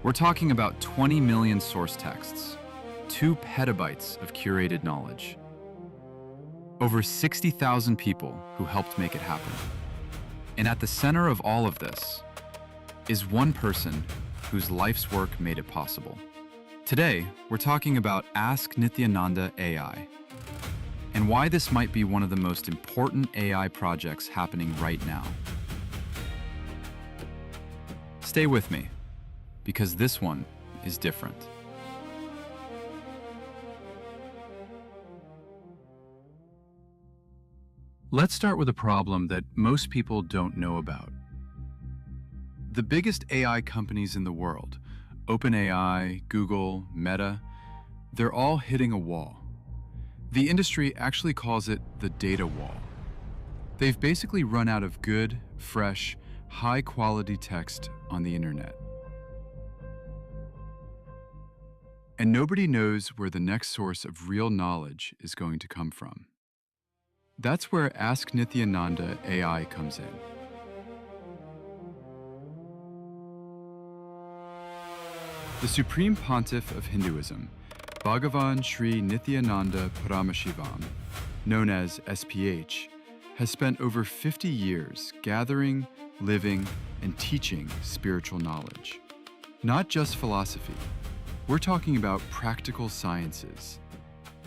We're talking about 20 million source texts, 2 petabytes of curated knowledge, over 60,000 people who helped make it happen. And at the center of all of this is one person whose life's work made it possible. Today, we're talking about Ask Nithyananda AI, and why this might be one of the most important AI projects happening right now. Stay with me, because this one is different. Let's start with a problem that most people don't know about. The biggest AI companies in the world, OpenAI, Google, Meta, they're all hitting a wall. The industry actually calls it the data wall. They've basically run out of good, fresh, high-quality text on the internet. And nobody knows where the next source of real knowledge is going to come from. That's where Ask Nithyananda AI comes in. The Supreme Pontiff of Hinduism, Bhagavan Sri Nithyananda Paramashivam, known as SPH, has spent over 50 years gathering, living, and teaching spiritual knowledge. Not just philosophy. We're talking about practical sciences,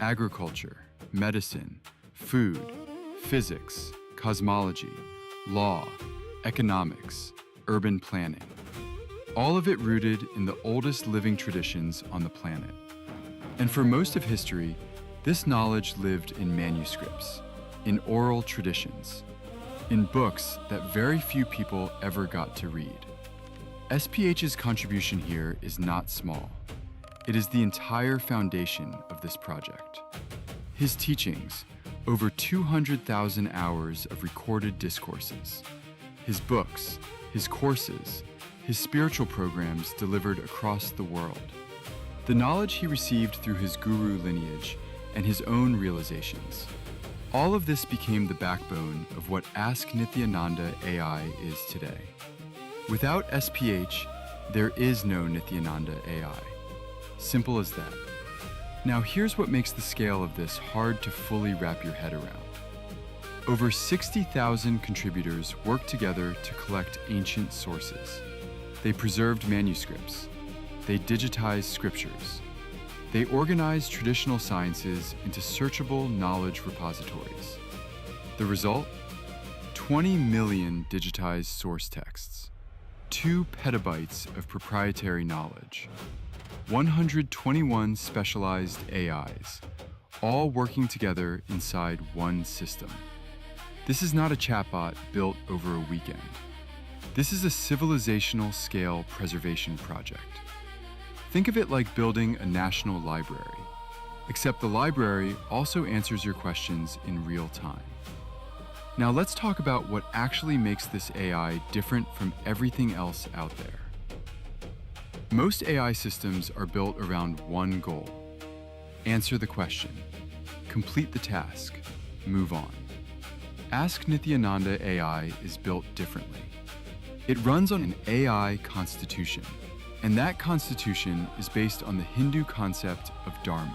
agriculture, medicine, food, physics, cosmology, law, economics, urban planning. All of it rooted in the oldest living traditions on the planet. And for most of history, this knowledge lived in manuscripts, in oral traditions, in books that very few people ever got to read. SPH's contribution here is not small. It is the entire foundation of this project. His teachings, over 200,000 hours of recorded discourses, his books, his courses, his spiritual programs delivered across the world, the knowledge he received through his guru lineage and his own realizations. All of this became the backbone of what Ask Nithyananda AI is today. Without SPH, there is no Nithyananda AI. Simple as that. Now here's what makes the scale of this hard to fully wrap your head around. Over 60,000 contributors worked together to collect ancient sources. They preserved manuscripts. They digitized scriptures. They organize traditional sciences into searchable knowledge repositories. The result? 20 million digitized source texts, 2 petabytes of proprietary knowledge, 121 specialized AIs, all working together inside one system. This is not a chatbot built over a weekend. This is a civilizational scale preservation project. Think of it like building a national library, except the library also answers your questions in real time. Now let's talk about what actually makes this AI different from everything else out there. Most AI systems are built around one goal: answer the question, complete the task, move on. Ask Nithyananda AI is built differently. It runs on an AI constitution, and that constitution is based on the Hindu concept of Dharma.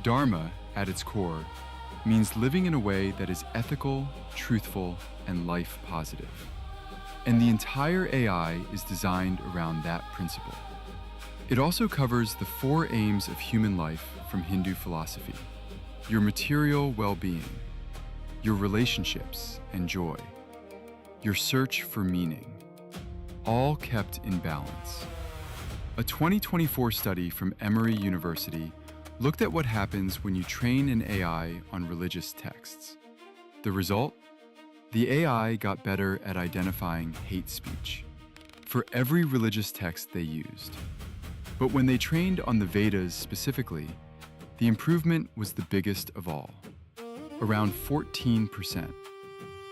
Dharma, at its core, means living in a way that is ethical, truthful, and life positive. And the entire AI is designed around that principle. It also covers the 4 aims of human life from Hindu philosophy: your material well-being, your relationships and joy, your search for meaning, all kept in balance. A 2024 study from Emory University looked at what happens when you train an AI on religious texts. The result? The AI got better at identifying hate speech for every religious text they used. But when they trained on the Vedas specifically, the improvement was the biggest of all, around 14%.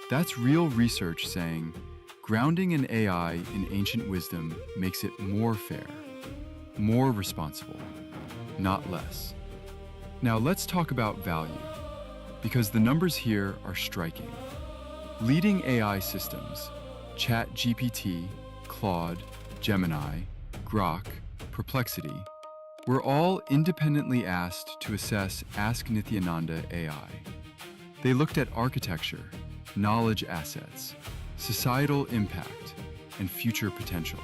That's real research saying grounding an AI in ancient wisdom makes it more fair, more responsible, not less. Now let's talk about value, because the numbers here are striking. Leading AI systems, ChatGPT, Claude, Gemini, Grok, Perplexity, were all independently asked to assess Ask Nithyananda AI. They looked at architecture, knowledge assets, societal impact, and future potential.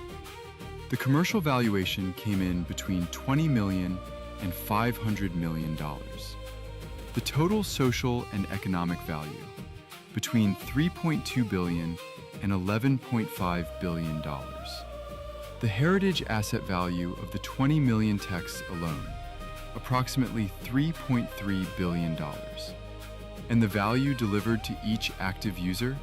The commercial valuation came in between $20 million and $500 million. The total social and economic value, between $3.2 billion and $11.5 billion. The heritage asset value of the 20 million texts alone, approximately $3.3 billion. And the value delivered to each active user,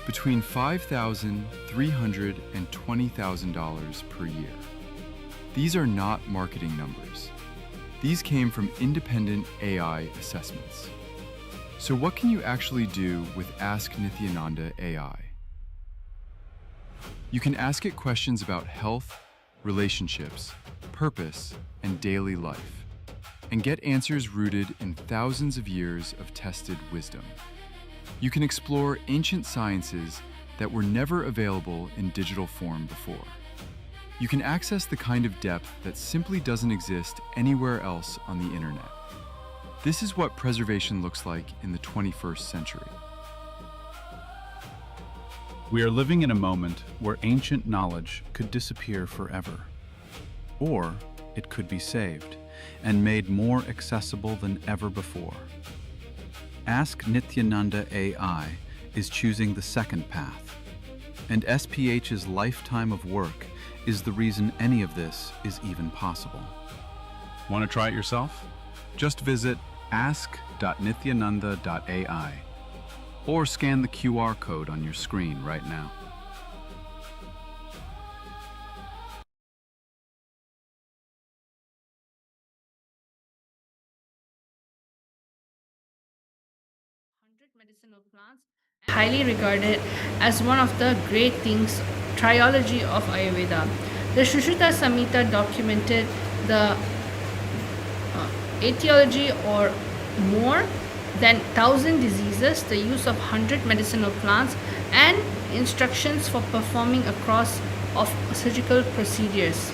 between $5,300 and $20,000 per year. These are not marketing numbers. These came from independent AI assessments. So what can you actually do with Ask Nithyananda AI? You can ask it questions about health, relationships, purpose, and daily life, and get answers rooted in thousands of years of tested wisdom. You can explore ancient sciences that were never available in digital form before. You can access the kind of depth that simply doesn't exist anywhere else on the internet. This is what preservation looks like in the 21st century. We are living in a moment where ancient knowledge could disappear forever. Or it could be saved and made more accessible than ever before. Ask Nithyananda AI is choosing the second path, and SPH's lifetime of work is the reason any of this is even possible. Want to try it yourself? Just visit ask.nithyananda.ai or scan the QR code on your screen right now. Medicinal plants, highly regarded as one of the great things, trilogy of Ayurveda. The Sushruta Samhita documented the etiology or more than 1,000 diseases, the use of 100 medicinal plants, and instructions for performing a cross of surgical procedures.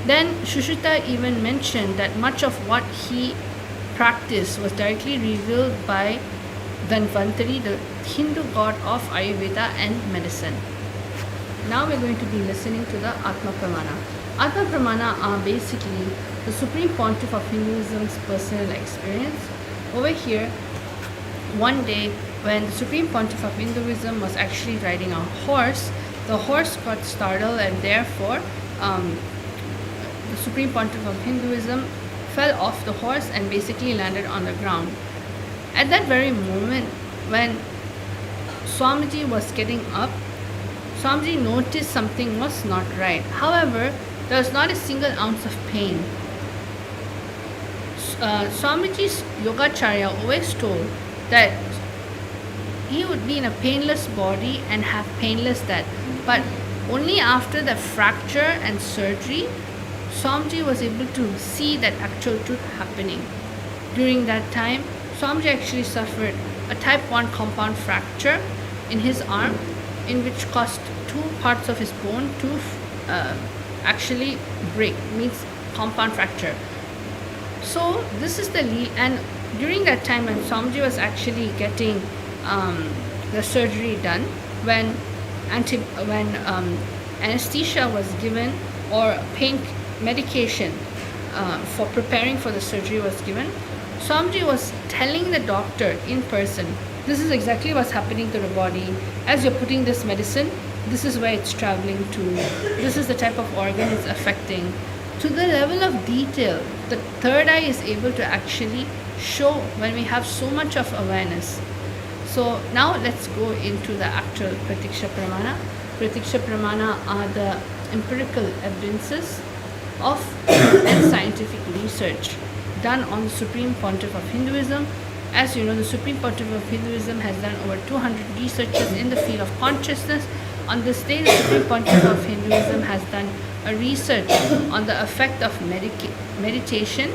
Then Sushruta even mentioned that much of what he practiced was directly revealed by Dhanvantari, the Hindu god of Ayurveda and medicine. Now we're going to be listening to the Atma Pramana. Atma Pramana are basically the Supreme Pontiff of Hinduism's personal experience. Over here, one day when the Supreme Pontiff of Hinduism was actually riding a horse, the horse got startled, and therefore the Supreme Pontiff of Hinduism fell off the horse and basically landed on the ground. At that very moment, when Swamiji was getting up, Swamiji noticed something was not right. However, there was not a single ounce of pain. Swamiji's Yogacharya always told that he would be in a painless body and have painless death. But only after the fracture and surgery, Swamiji was able to see that actual truth happening. During that time, Swamiji actually suffered a type 1 compound fracture in his arm, in which caused two parts of his bone to actually break, means compound fracture. So this is the and during that time when Swamiji was actually getting the surgery done, when anesthesia was given or pain medication for preparing for the surgery was given, Swamiji was telling the doctor in person, this is exactly what's happening to the body. As you're putting this medicine, this is where it's traveling to, this is the type of organ it's affecting. To the level of detail, the third eye is able to actually show when we have so much of awareness. So now let's go into the actual Pratiksha Pramana. Pratiksha Pramana are the empirical evidences of and scientific research done on the Supreme Pontiff of Hinduism. As you know, the Supreme Pontiff of Hinduism has done over 200 researches in the field of consciousness. On this day, the Supreme Pontiff of Hinduism has done a research on the effect of meditation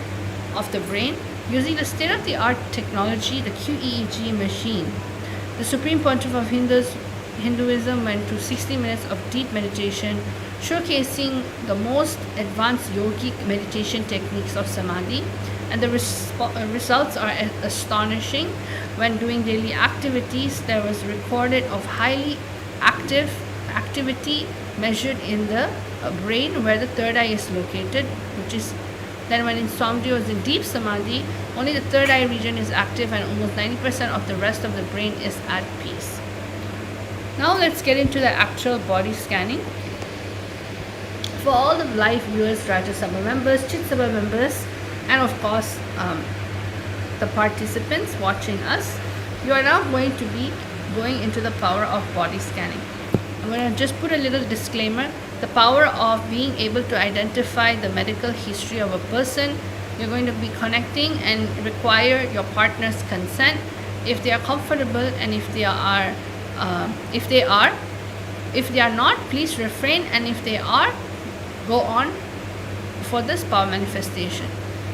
of the brain using the state-of-the-art technology, the QEEG machine. The Supreme Pontiff of Hinduism went through 60 minutes of deep meditation, showcasing the most advanced yogic meditation techniques of samadhi, and the results are astonishing. When doing daily activities, there was recorded of highly active activity measured in the brain where the third eye is located, which is then when Swamiji was in deep samadhi, only the third eye region is active and almost 90% of the rest of the brain is at peace. Now let's get into the actual body scanning. For all the live viewers, Rajya Sabha members, Chit Sabha members, and of course the participants watching us, you are now going to be going into the power of body scanning. I'm going to just put a little disclaimer. The power of being able to identify the medical history of a person. You're going to be connecting and require your partner's consent if they are comfortable, and if they are not, please refrain, and if they are, go on for this power manifestation.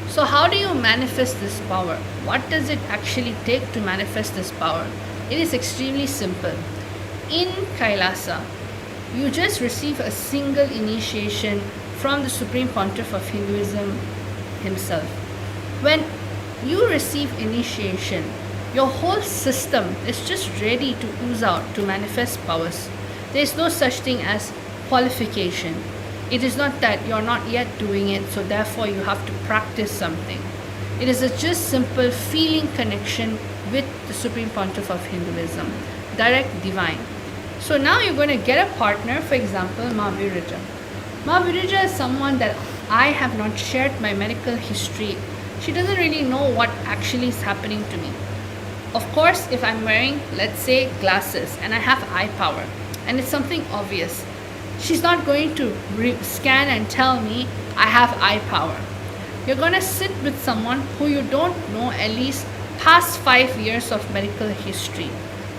So how do you manifest this power? What does it actually take to manifest this power? It is extremely simple. In Kailasa, you just receive a single initiation from the Supreme Pontiff of Hinduism himself. When you receive initiation, your whole system is just ready to ooze out, to manifest powers. There is no such thing as qualification. It is not that you're not yet doing it, so therefore you have to practice something. It is a just simple feeling connection with the Supreme Pontiff of Hinduism, direct divine. So now you're going to get a partner, for example, Ma Virija. Ma Virija is someone that I have not shared my medical history. She doesn't really know what actually is happening to me. Of course, if I'm wearing, let's say, glasses and I have eye power and it's something obvious, she's not going to scan and tell me I have eye power. You're going to sit with someone who you don't know at least past 5 years of medical history.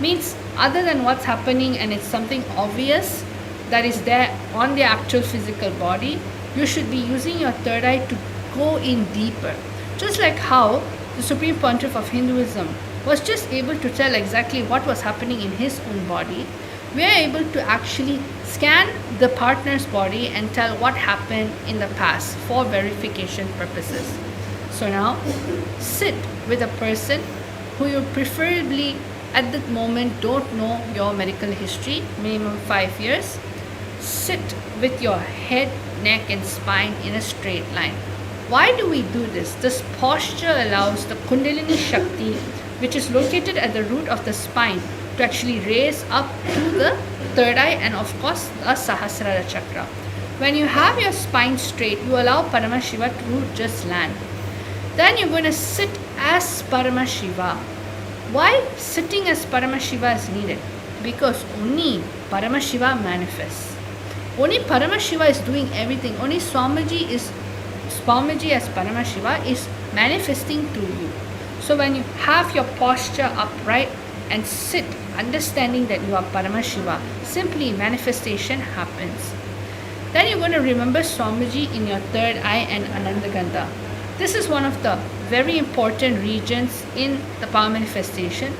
Means other than what's happening and it's something obvious that is there on the actual physical body, you should be using your third eye to go in deeper. Just like how the Supreme Pontiff of Hinduism was just able to tell exactly what was happening in his own body, we are able to actually scan the partner's body and tell what happened in the past for verification purposes. So now, sit with a person who you preferably at that moment don't know your medical history, minimum 5 years. Sit with your head, neck and spine in a straight line. Why do we do this? This posture allows the Kundalini Shakti, which is located at the root of the spine, to actually raise up to the third eye and of course the Sahasrara chakra. When you have your spine straight, you allow Paramashiva to just land. Then you're going to sit as Paramashiva. Why sitting as Paramashiva is needed? Because only Paramashiva manifests. Only Paramashiva is doing everything. Only Swamiji as Paramashiva is manifesting through you. So when you have your posture upright and sit, understanding that you are Paramashiva, simply manifestation happens. Then you're going to remember Swamiji in your third eye and Anandagandha. This is one of the very important regions in the power manifestation.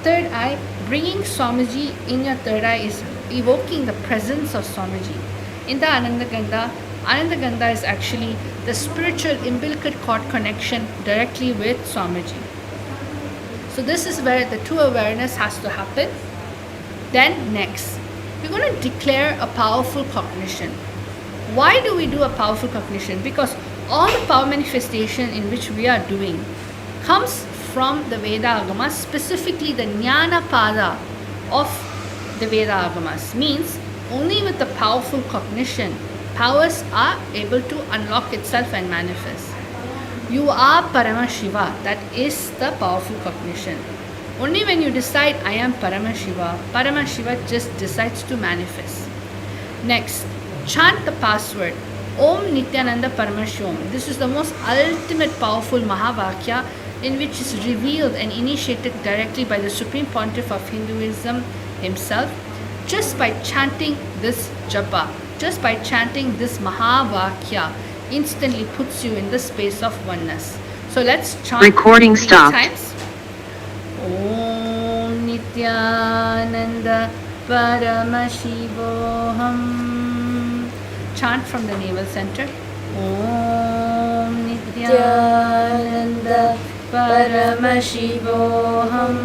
Third eye, bringing Swamiji in your third eye is evoking the presence of Swamiji. In the Anandagandha is actually the spiritual umbilical cord connection directly with Swamiji. So this is where the true awareness has to happen. Then next, we're going to declare a powerful cognition. Why do we do a powerful cognition? Because all the power manifestation in which we are doing comes from the Veda Agamas, specifically the Jnana Pada of the Veda Agamas. Means only with the powerful cognition, powers are able to unlock itself and manifest. You are Paramashiva, that is the powerful cognition. Only when you decide I am Paramashiva, Paramashiva just decides to manifest. Next, chant the password Om Nithyananda Paramashivam. This is the most ultimate powerful Mahavakya in which is revealed and initiated directly by the Supreme Pontiff of Hinduism himself. Just by chanting this japa, just by chanting this Mahavakya, instantly puts you in the space of oneness. So let's chant Recording 3 stopped. times. Om Nithyananda Paramashivoham. Chant from the navel center. Om Nithyananda Paramashivoham.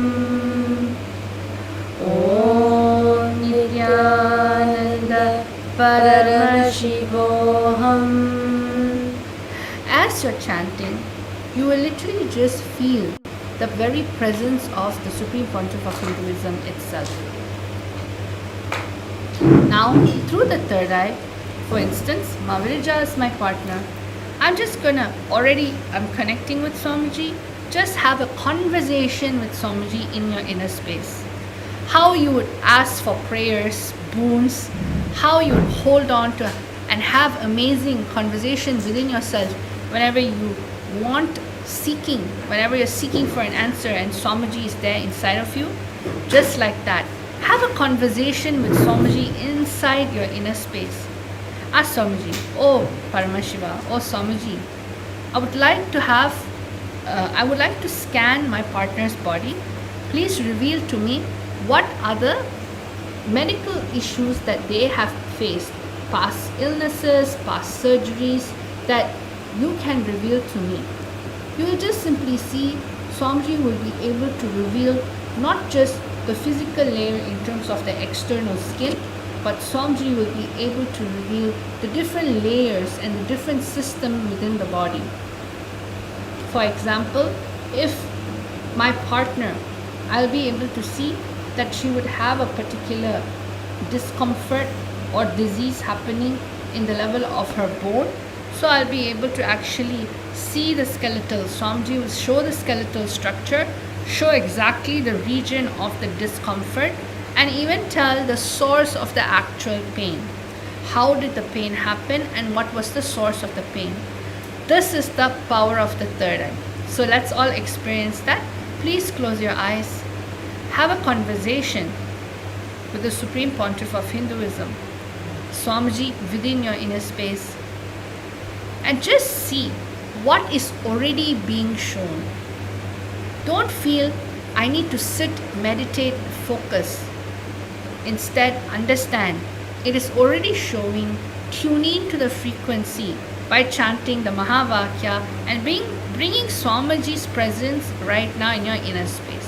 Om Nithyananda Paramashivoham. As you're chanting, you will literally just feel the very presence of the Supreme Pontiff of Hinduism itself. Now, through the third eye, for instance, Mavirija is my partner. I'm connecting with Swamiji. Just have a conversation with Swamiji in your inner space. How you would ask for prayers, boons, how you would hold on to and have amazing conversations within yourself whenever you want whenever you're seeking for an answer and Swamiji is there inside of you. Just like that. Have a conversation with Swamiji inside your inner space. Ask Swamiji, oh Paramashiva, oh Swamiji, I would like to scan my partner's body. Please reveal to me what are the medical issues that they have faced, past illnesses, past surgeries that you can reveal to me. You will just simply see Swamiji will be able to reveal not just the physical layer in terms of the external skin, but Swamiji will be able to reveal the different layers and the different system within the body. For example, if my partner, I'll be able to see that she would have a particular discomfort or disease happening in the level of her bone. So I'll be able to actually see the skeletal. Swamiji will show the skeletal structure, show exactly the region of the discomfort, and even tell the source of the actual pain. How did the pain happen and what was the source of the pain? This is the power of the third eye. So let's all experience that. Please close your eyes. Have a conversation with the Supreme Pontiff of Hinduism, Swamiji, within your inner space, and just see what is already being shown. Don't feel I need to sit, meditate, focus. Instead, understand it is already showing. Tune in to the frequency by chanting the Mahavakya and bringing Swamiji's presence right now in your inner space.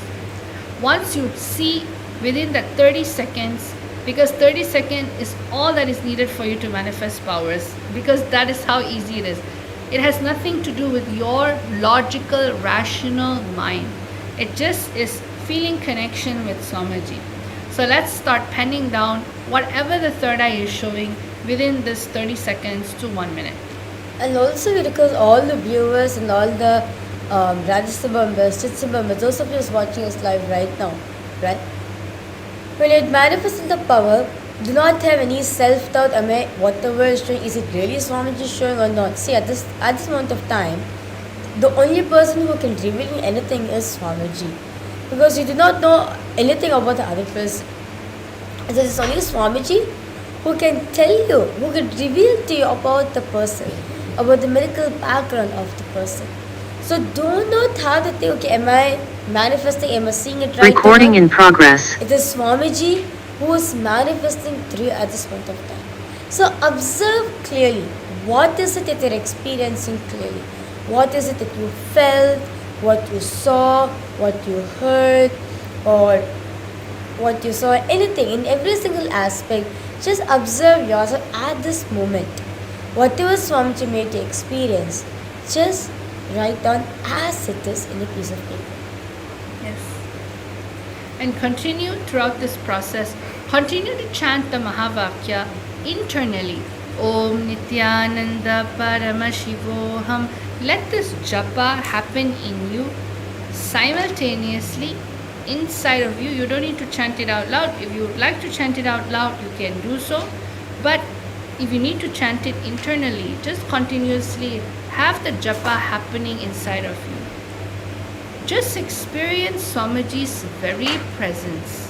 Once you see within that 30 seconds, because 30 seconds is all that is needed for you to manifest powers, because that is how easy it is. It has nothing to do with your logical, rational mind. It just is feeling connection with Swamiji. So let's start penning down whatever the third eye is showing within this 30 seconds to 1 minute. And also because all the viewers and all the Rajasthan members, Chitsa members, those of you who's watching us live right now, right? When it manifests in the power, do not have any self-doubt, am I, whatever is showing, is it really Swamiji showing or not? See, at this moment of time, the only person who can reveal anything is Swamiji. Because you do not know anything about the other person. So it's only Swamiji who can tell you, who can reveal to you about the person, about the medical background of the person. So do not have to think, okay, am I manifesting, am I seeing it right? Recording in progress. It is Swamiji who is manifesting through you at this point of time. So observe clearly, what is it that you're experiencing clearly? What is it that you felt, what you saw, what you heard, or what you saw, anything, in every single aspect. Just observe yourself at this moment. Whatever Swamiji made you experience, just write down as it is in a piece of paper. Yes. And continue throughout this process. Continue to chant the Mahavakya internally. Om Nithyananda Paramashivoham. Let this japa happen in you simultaneously inside of you. You don't need to chant it out loud. If you would like to chant it out loud, you can do so. But if you need to chant it internally, just continuously have the japa happening inside of you. Just experience Swamiji's very presence.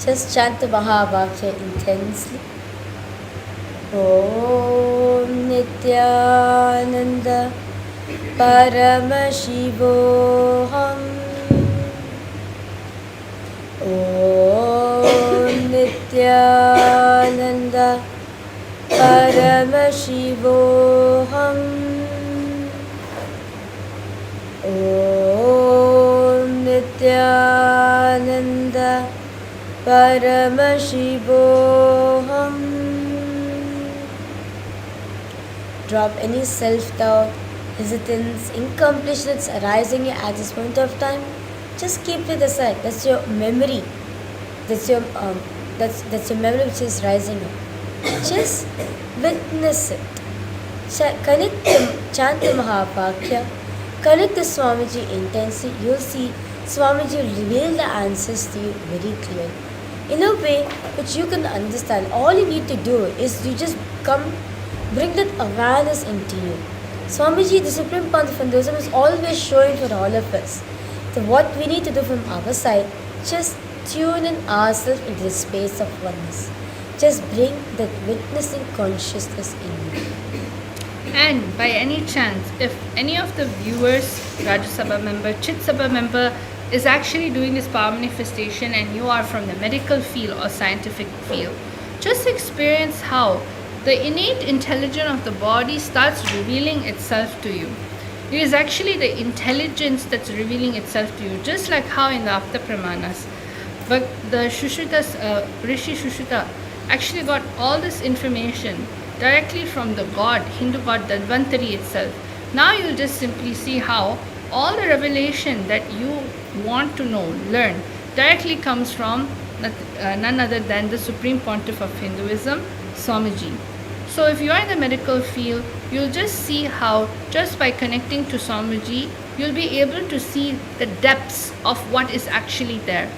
Just chant the Mahavakya intensely. Om Nithyananda Paramashivoham. Om Nithyananda Paramashivoham. Om Nithyananda Paramashivoham. Drop any self-doubt, hesitance, incompleteness arising at this point of time. Just keep it aside. That's your memory. That's your memory which is rising up. Just witness it. Chant the Mahavakya. Connect the Swamiji intensely. You'll see Swamiji will reveal the answers to you very clearly. In a way which you can understand. All you need to do is you just bring that awareness into you. Swamiji, the Supreme Pontiff of Hinduism, is always showing for all of us. So what we need to do from our side, just tune in ourselves into the space of oneness. Just bring that witnessing consciousness in you. And by any chance, if any of the viewers, Rajya Sabha member, Chit Sabha member, is actually doing this power manifestation and you are from the medical field or scientific field, just experience how the innate intelligence of the body starts revealing itself to you. It is actually the intelligence that's revealing itself to you, just like how in the Apta Pramanas. But the Rishi Shushruta actually got all this information directly from the god, Hindu god Dhanvantari itself. Now you'll just simply see how all the revelation that you want to know, learn, directly comes from none other than the Supreme Pontiff of Hinduism, Swamiji. So if you are in the medical field, you'll just see how just by connecting to Swamiji, you'll be able to see the depths of what is actually there.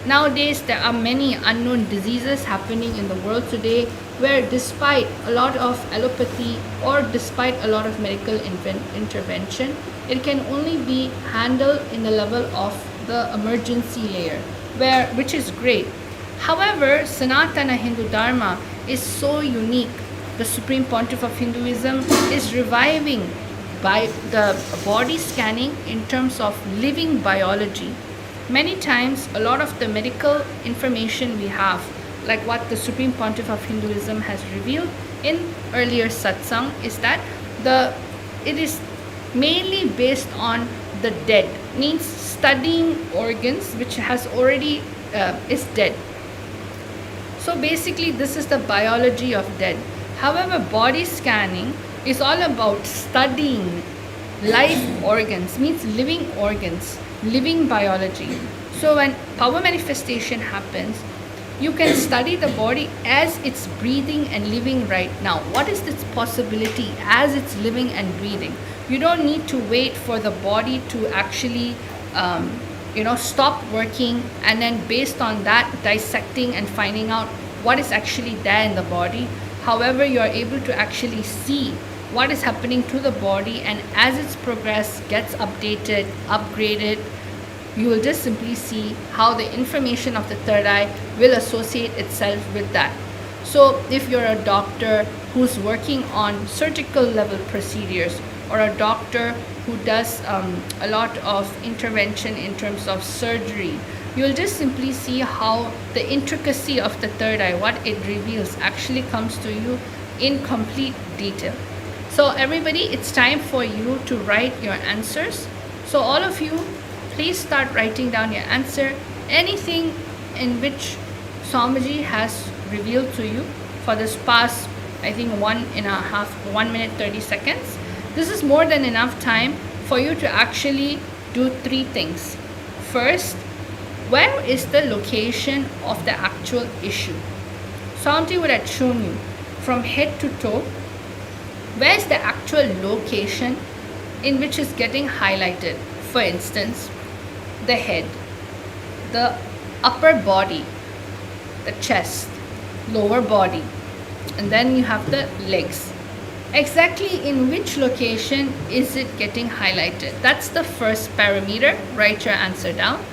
Nowadays, there are many unknown diseases happening in the world today where despite a lot of allopathy or despite a lot of medical intervention, it can only be handled in the level of the emergency layer, which is great. However, Sanatana Hindu Dharma is so unique. The Supreme Pontiff of Hinduism is reviving by the body scanning in terms of living biology. Many times, a lot of the medical information we have, like what the Supreme Pontiff of Hinduism has revealed in earlier satsang, is that it is mainly based on the dead, means studying organs which has already is dead. So basically this is the biology of dead. However, body scanning is all about studying live organs, means living organs, living biology. So when power manifestation happens, you can study the body as it's breathing and living right now. What is its possibility as it's living and breathing? You don't need to wait for the body to actually stop working, and then based on that dissecting and finding out what is actually there in the body. However, you are able to actually see what is happening to the body, and as its progress gets updated, upgraded, you will just simply see how the information of the third eye will associate itself with that. So if you're a doctor who's working on surgical level procedures, or a doctor who does a lot of intervention in terms of surgery, you'll just simply see how the intricacy of the third eye, what it reveals, actually comes to you in complete detail. So everybody, it's time for you to write your answers. So all of you, please start writing down your answer. Anything in which Swamiji has revealed to you for this past, I think 1 minute 30 seconds. This is more than enough time for you to actually do 3 things. First, where is the location of the actual issue? Swamiji would have shown you from head to toe, where is the actual location in which is getting highlighted. For instance, the head, the upper body, the chest, lower body, and then you have the legs. Exactly in which location is it getting highlighted? That's the first parameter. Write your answer down.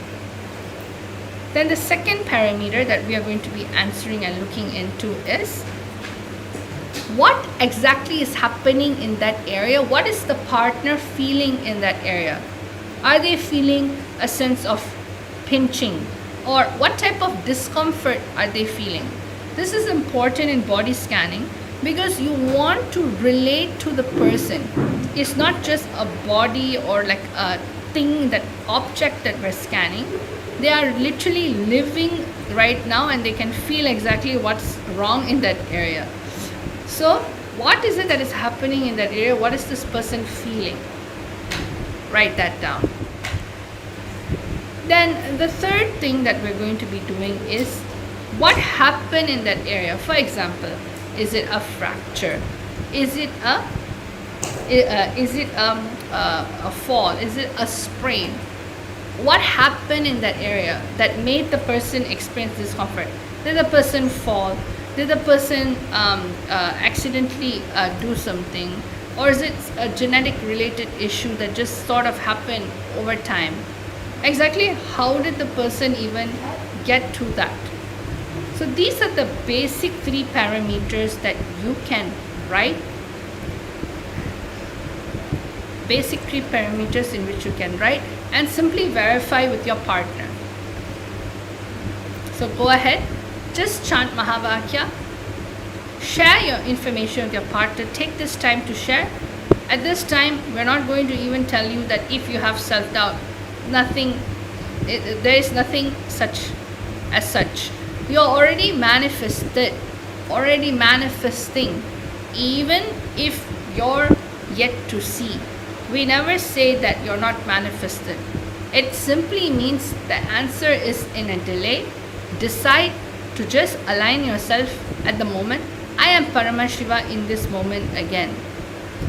Then the second parameter that we are going to be answering and looking into is, what exactly is happening in that area? What is the partner feeling in that area? Are they feeling a sense of pinching, or what type of discomfort are they feeling? This is important in body scanning because you want to relate to the person. It's not just a body or like a thing, that object that we're scanning. They are literally living right now and they can feel exactly what's wrong in that area. So what is it that is happening in that area? What is this person feeling? Write that down. Then the third thing that we're going to be doing is, what happened in that area? For example, is it a fracture? Is it a fall? Is it a sprain? What happened in that area that made the person experience discomfort? Did the person fall? Did the person accidentally do something? Or is it a genetic related issue that just sort of happened over time? Exactly how did the person even get to that? So these are the basic 3 parameters that you can write. Basic 3 parameters in which you can write and simply verify with your partner. So go ahead, just chant Mahavakya, share your information with your partner, take this time to share. At this time, we're not going to even tell you that if you have self-doubt, there is nothing such as such. You're already manifested, already manifesting, even if you're yet to see. We never say that you're not manifested. It simply means the answer is in a delay. Decide to just align yourself at the moment. I am Paramashiva in this moment again.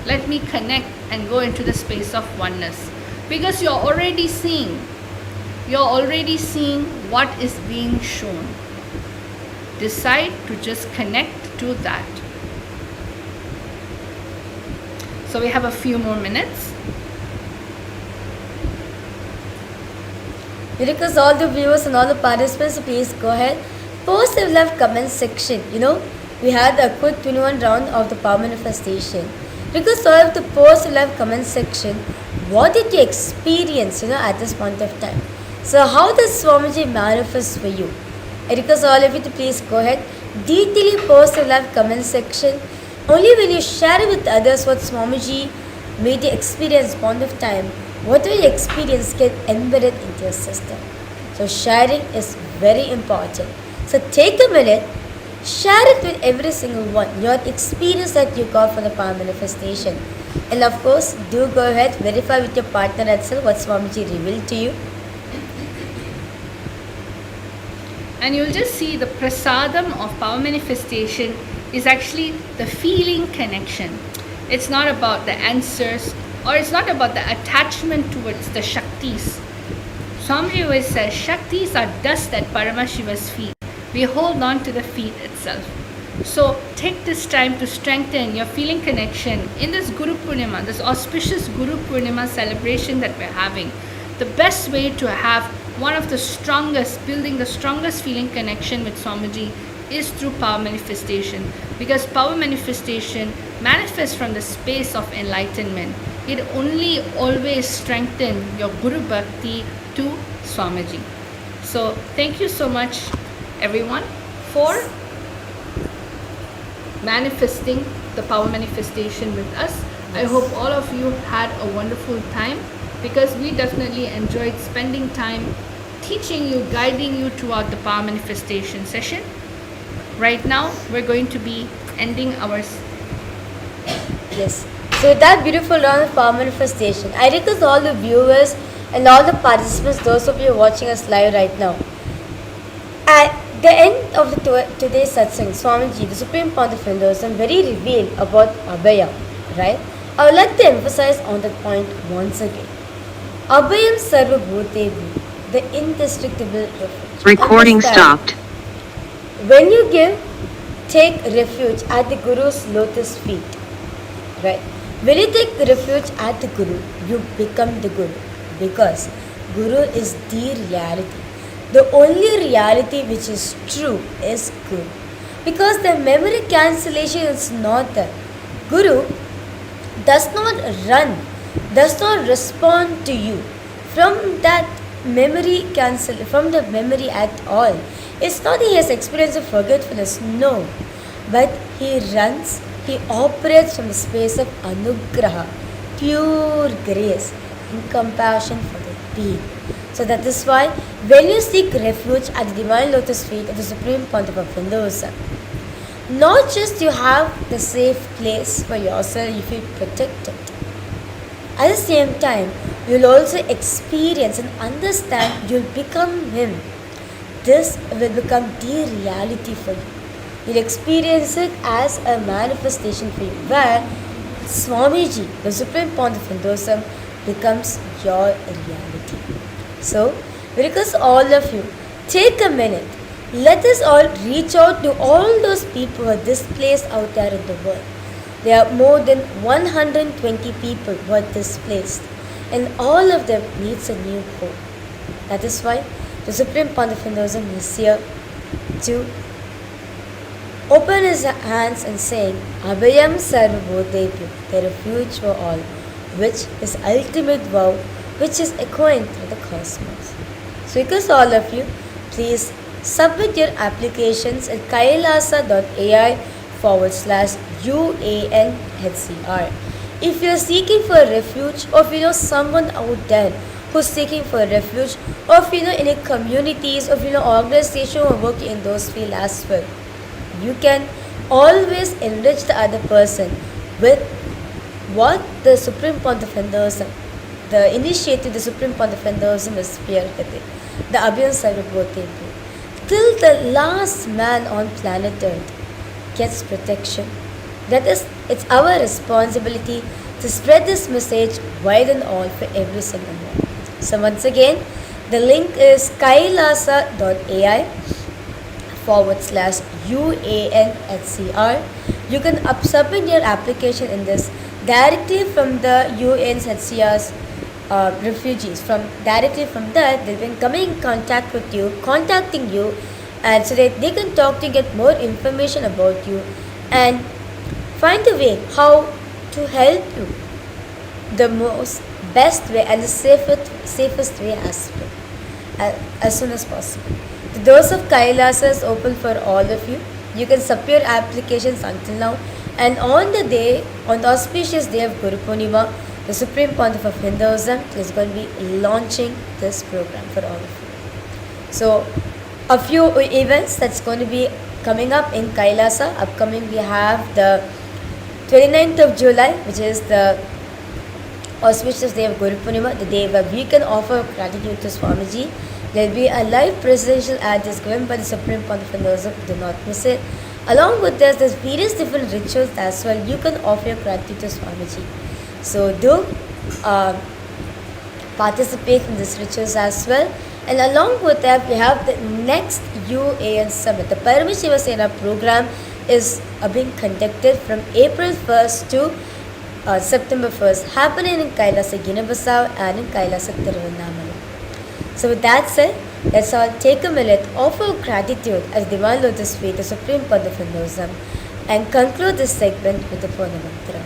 Let me connect and go into the space of oneness. Because you're already seeing what is being shown. Decide to just connect to that. So we have a few more minutes. Request all the viewers and all the participants, please go ahead, post the love comment section. We had a quick 21 round of the power manifestation. Because all of the post the love comment section, what did you experience, at this point of time? So how does Swamiji manifest for you? I request all of you to please go ahead, detail post the love comment section. Only when you share with others what Swamiji made you experience point of time, whatever you experience get embedded into your system. So sharing is very important. So take a minute, share it with every single one, your experience that you got from the power manifestation. And of course, do go ahead, verify with your partner itself what Swamiji revealed to you. And you'll just see the prasadam of power manifestation is actually the feeling connection. It's not about the answers, or it's not about the attachment towards the Shaktis. Swamiji always says Shaktis are dust at Paramashiva's feet. We hold on to the feet itself. So take this time to strengthen your feeling connection in this Guru Purnima, this auspicious Guru Purnima celebration that we're having. The best way to have one of the strongest, building the strongest feeling connection with Swamiji is through power manifestation, because power manifestation manifests from the space of enlightenment. It only always strengthens your Guru Bhakti to Swamiji. So thank you so much everyone for manifesting the power manifestation with us. I hope all of you had a wonderful time, because we definitely enjoyed spending time teaching you, guiding you throughout the power manifestation session. Right now, we're going to be ending our... Yes. So with that beautiful round of power manifestation, I request all the viewers and all the participants, those of you watching us live right now, at the end of today's satsang, Swamiji, the Supreme Pontiff Hinduism, very revealed about Abhaya, right? I would like to emphasize on that point once again. Abhayam Sarvabhutebhyo, the indestructible refuge. Recording Understand, stopped. when you give, take refuge at the Guru's lotus feet, right? When you take refuge at the Guru, you become the Guru, because Guru is the reality. The only reality which is true is Guru, because the memory cancellation is not there. Guru does not run, does not respond to you from that memory from the memory at all. It's not that he has experience of forgetfulness, no, but he runs, he operates from the space of anugraha, pure grace and compassion for the being. So that is why when you seek refuge at the divine lotus feet of the Supreme Pontiff of Hinduism, not just you have the safe place for yourself, you feel protected. At the same time, you'll also experience and understand, you'll become him. This will become the reality for you. You'll experience it as a manifestation for you, where Swamiji, the Supreme Pontiff of Hinduism, becomes your reality. So, we request all of you, take a minute. Let us all reach out to all those people who are displaced out there in the world. There are more than 120 people who are displaced, and all of them needs a new home. That is why the Supreme Pontiff of Hinduism is here to open his hands and saying, Abhayam Sarvabhutebhyo, the refuge for all, which is ultimate vow, which is echoing through the cosmos. So because all of you, please submit your applications at kailasa.ai/UANHCR. If you are seeking for a refuge, or if you know someone out there who's seeking for a refuge, or if you know any communities, or if you know organizations who are working in those fields as well, you can always enrich the other person with what the Supreme Pontiff Hinduism, the initiative the Supreme Pontiff Hinduism is spearheading, the Abhayam Sarvabhutebhyo. Till the last man on planet Earth gets protection. That is, it's our responsibility to spread this message wide and all for every single one. So once again, the link is kailasa.ai/UANHCR. You can submit your application in this directly from the UNHCR's refugees. Directly from that, they've been coming in contact with you, contacting you, and so that they can talk to you, get more information about you, and find a way how to help you the most best way and the safest way as soon as possible. The doors of Kailasa is open for all of you. You can submit your applications until now, and on the auspicious day of Guru Purnima, the Supreme Pontiff of Hinduism is going to be launching this program for all of you. So, a few events that's going to be coming up in Kailasa. Upcoming, we have the 29th of July, which is the auspicious day of Guru Purnima, the day where we can offer gratitude to Swamiji. There will be a live presidential address given by the Supreme Pontiff of Hinduism. Do not miss it. Along with this, there's various different rituals as well. You can offer your gratitude to Swamiji. So do participate in these rituals as well. And along with that, we have the next UAN Summit. The Paramashiva Sena program is being conducted from April 1st to September 1st, happening in Kailasa Guinea-Bissau and in Kailasa Tiruvannamala. So with that said, let's all take a minute, offer gratitude as Divine Lotus Feet, the Supreme Pontiff of Hinduism, and conclude this segment with the Purna Mantra.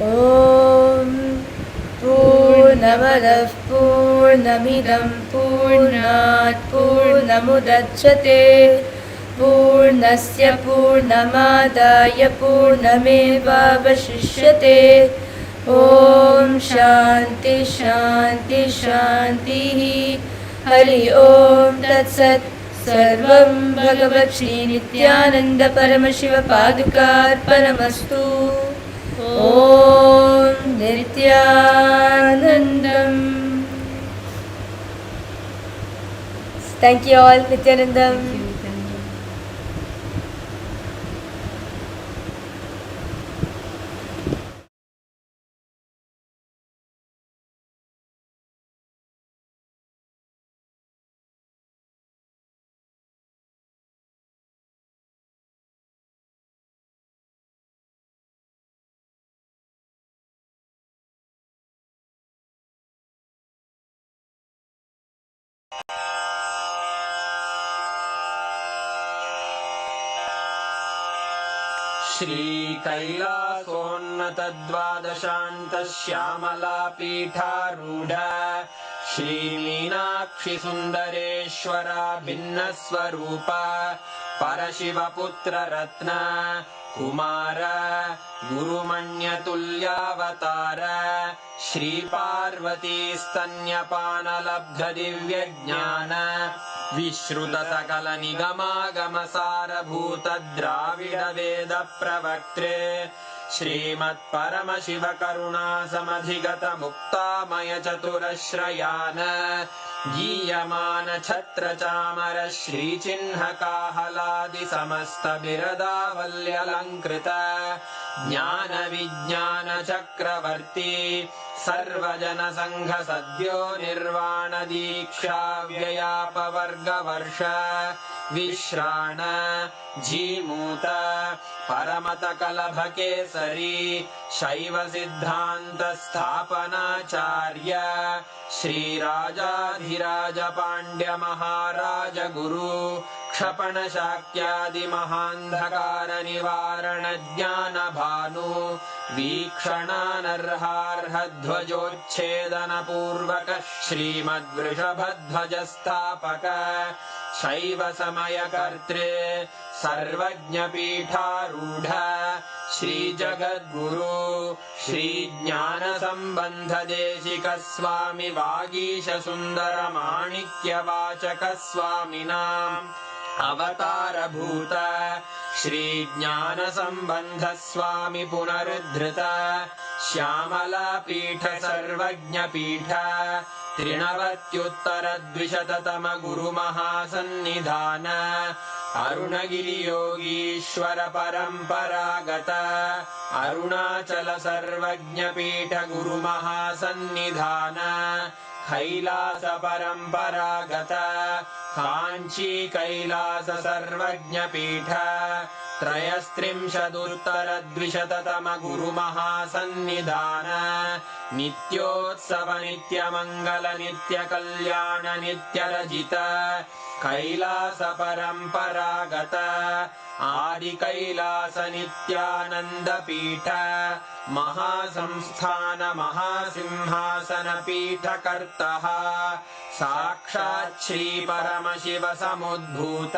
Om Purnamadav Purnamidam Purnat Purnamudachyate Purnasya Purnamadaya Purnameva Vashishyate. Om Shanti Shanti Shanti Hari Om Tat Sat. Sarvam Bhagavat Shri Nithyananda Paramashiva Padukar Paramastu. Om Nithyanandam. Thank you all, Nithyanandam. श्रीकैलासोन्नतद्वादशान्तश्यामलापीठारूढ श्रीमीनाक्षिसुन्दरेश्वरा भिन्नस्वरूप परशिवपुत्ररत्न Kumar गुरुमण्यतुल्यावतार श्रीपार्वतीस्तन्यपानलब्धदिव्यज्ञान विश्रुतसकलनिगमागमसारभूतद्राविडवेदप्रवक्त्रे श्रीमत्परमशिवकरुणासमधिगतमुक्तामयचतुरश्रयान् गीयमान छत्रचामर श्रीचिह्नकाहलादिसमस्तबिरदावल्यलङ्कृत ज्ञानविज्ञानचक्रवर्ती सर्वजनसङ्घसद्यो निर्वाणदीक्षा व्ययापवर्गवर्ष विश्राण Jimuta परमतकलभकेसरी शैवसिद्धान्तस्थापनाचार्य श्रीराजाधिराजपाण्ड्यमहाराजगुरु क्षपणशाक्यादिमहान्धकारनिवारणज्ञानभानु वीक्षणानर्हार्हध्वजोच्छेदनपूर्वक श्रीमद्वृषभध्वजस्थापक शैवसमयकर्त्रे सर्वज्ञपीठारूढ श्रीजगद्गुरु श्रीज्ञानसम्बन्धदेशिकस्वामि वागीशसुन्दरमाणिक्यवाचकस्वामिनाम् अवतारभूत श्रीज्ञानसम्बन्धस्वामि पुनरुद्धृत श्यामलापीठ सर्वज्ञपीठ त्रिनवत्युत्तरद्विशततम गुरुमहासन्निधान अरुणगिरियोगीश्वर परम्परागत अरुणाचल सर्वज्ञपीठ गुरुमहासन्निधान कैलास परम्परागत काञ्ची कैलास सर्वज्ञपीठ त्रयस्त्रिंशदुत्तरद्विशततम गुरुमहासन्निधान नित्योत्सव नित्यमङ्गल नित्यकल्याण नित्यरजित कैलास परम्परागत आदिकैलास नित्यानन्दपीठ महासंस्थान महासिंहासन पीठकर्तः साक्षात् श्री परमशिव समुद्भूत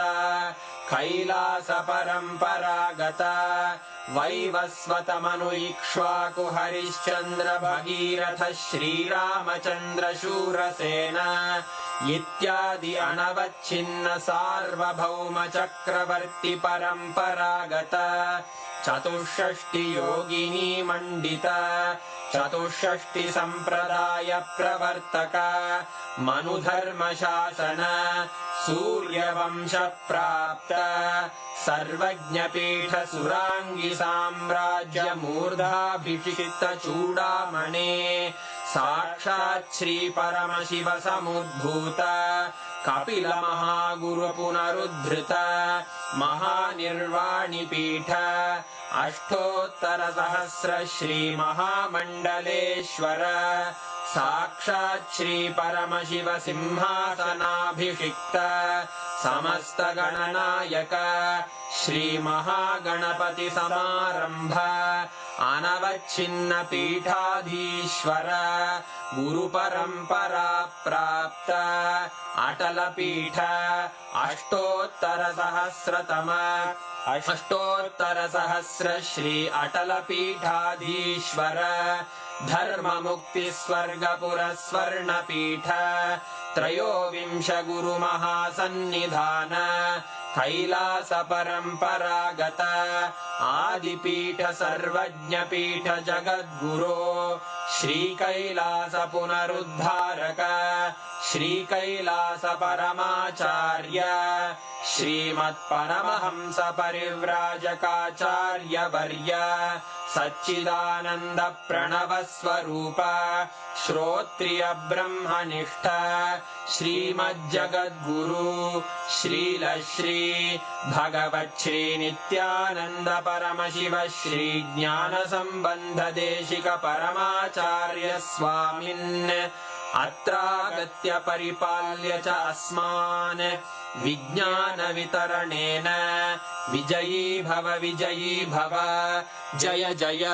कैलास परम्परागत वैवस्वतमनु इक्ष्वाकु हरिश्चन्द्र भगीरथ श्रीरामचन्द्र शूरसेन इत्यादि अनवच्छिन्न सार्वभौम चक्रवर्ति परम्परागत चतुष्षष्टि योगिनी मंडित चतुष्षष्टि संप्रदाय प्रवर्तक मनुधर्म शासन सूर्यवंश प्राप्त सर्वज्ञपीठ सुरांगी साम्राज्य मूर्धाभिषिक्त चूडामणे साक्षात् श्री परमशिव समुद्भूत कपिल महागुरु पुनरुद्धृत महानिर्वाणि पीठ अष्टोत्तर सहस्र श्री महामंडलेश्वर साक्षात् श्री परमशिव सिंहासनाभिषिक्त समस्त गणनायक श्री महागणपति समारंभ अनवच्छिन्न पीठाधीश्वर गुरु परंपरा प्राप्त अटल पीठ अष्टोत्तर सहस्र श्री अटल पीठाधीश्वर धर्म मुक्ति स्वर्गपुर स्वर्ण पीठ त्रयोविंश गुरु महासन्निधान कैलास परंपरागत आदिपीठ सर्वज्ञ पीठ जगद्गुरो श्री कैलास पुनरुद्धारक श्री कैलास परमाचार्य श्रीमत् परमहंस परिव्राजकाचार्य वर्य सच्चिदानंद प्रणव स्वरूप श्रोत्रिय ब्रह्मनिष्ठ श्रीमज्जगद्गुरु श्रील श्री भगवत् श्री नित्यानंद परमशिव श्री ज्ञान संबंध देशिक परमाचार्य स्वामिन् अत्रागत्य परिपाल्य च अस्मान् विज्ञान वितरणेन विजयी भव जय जय।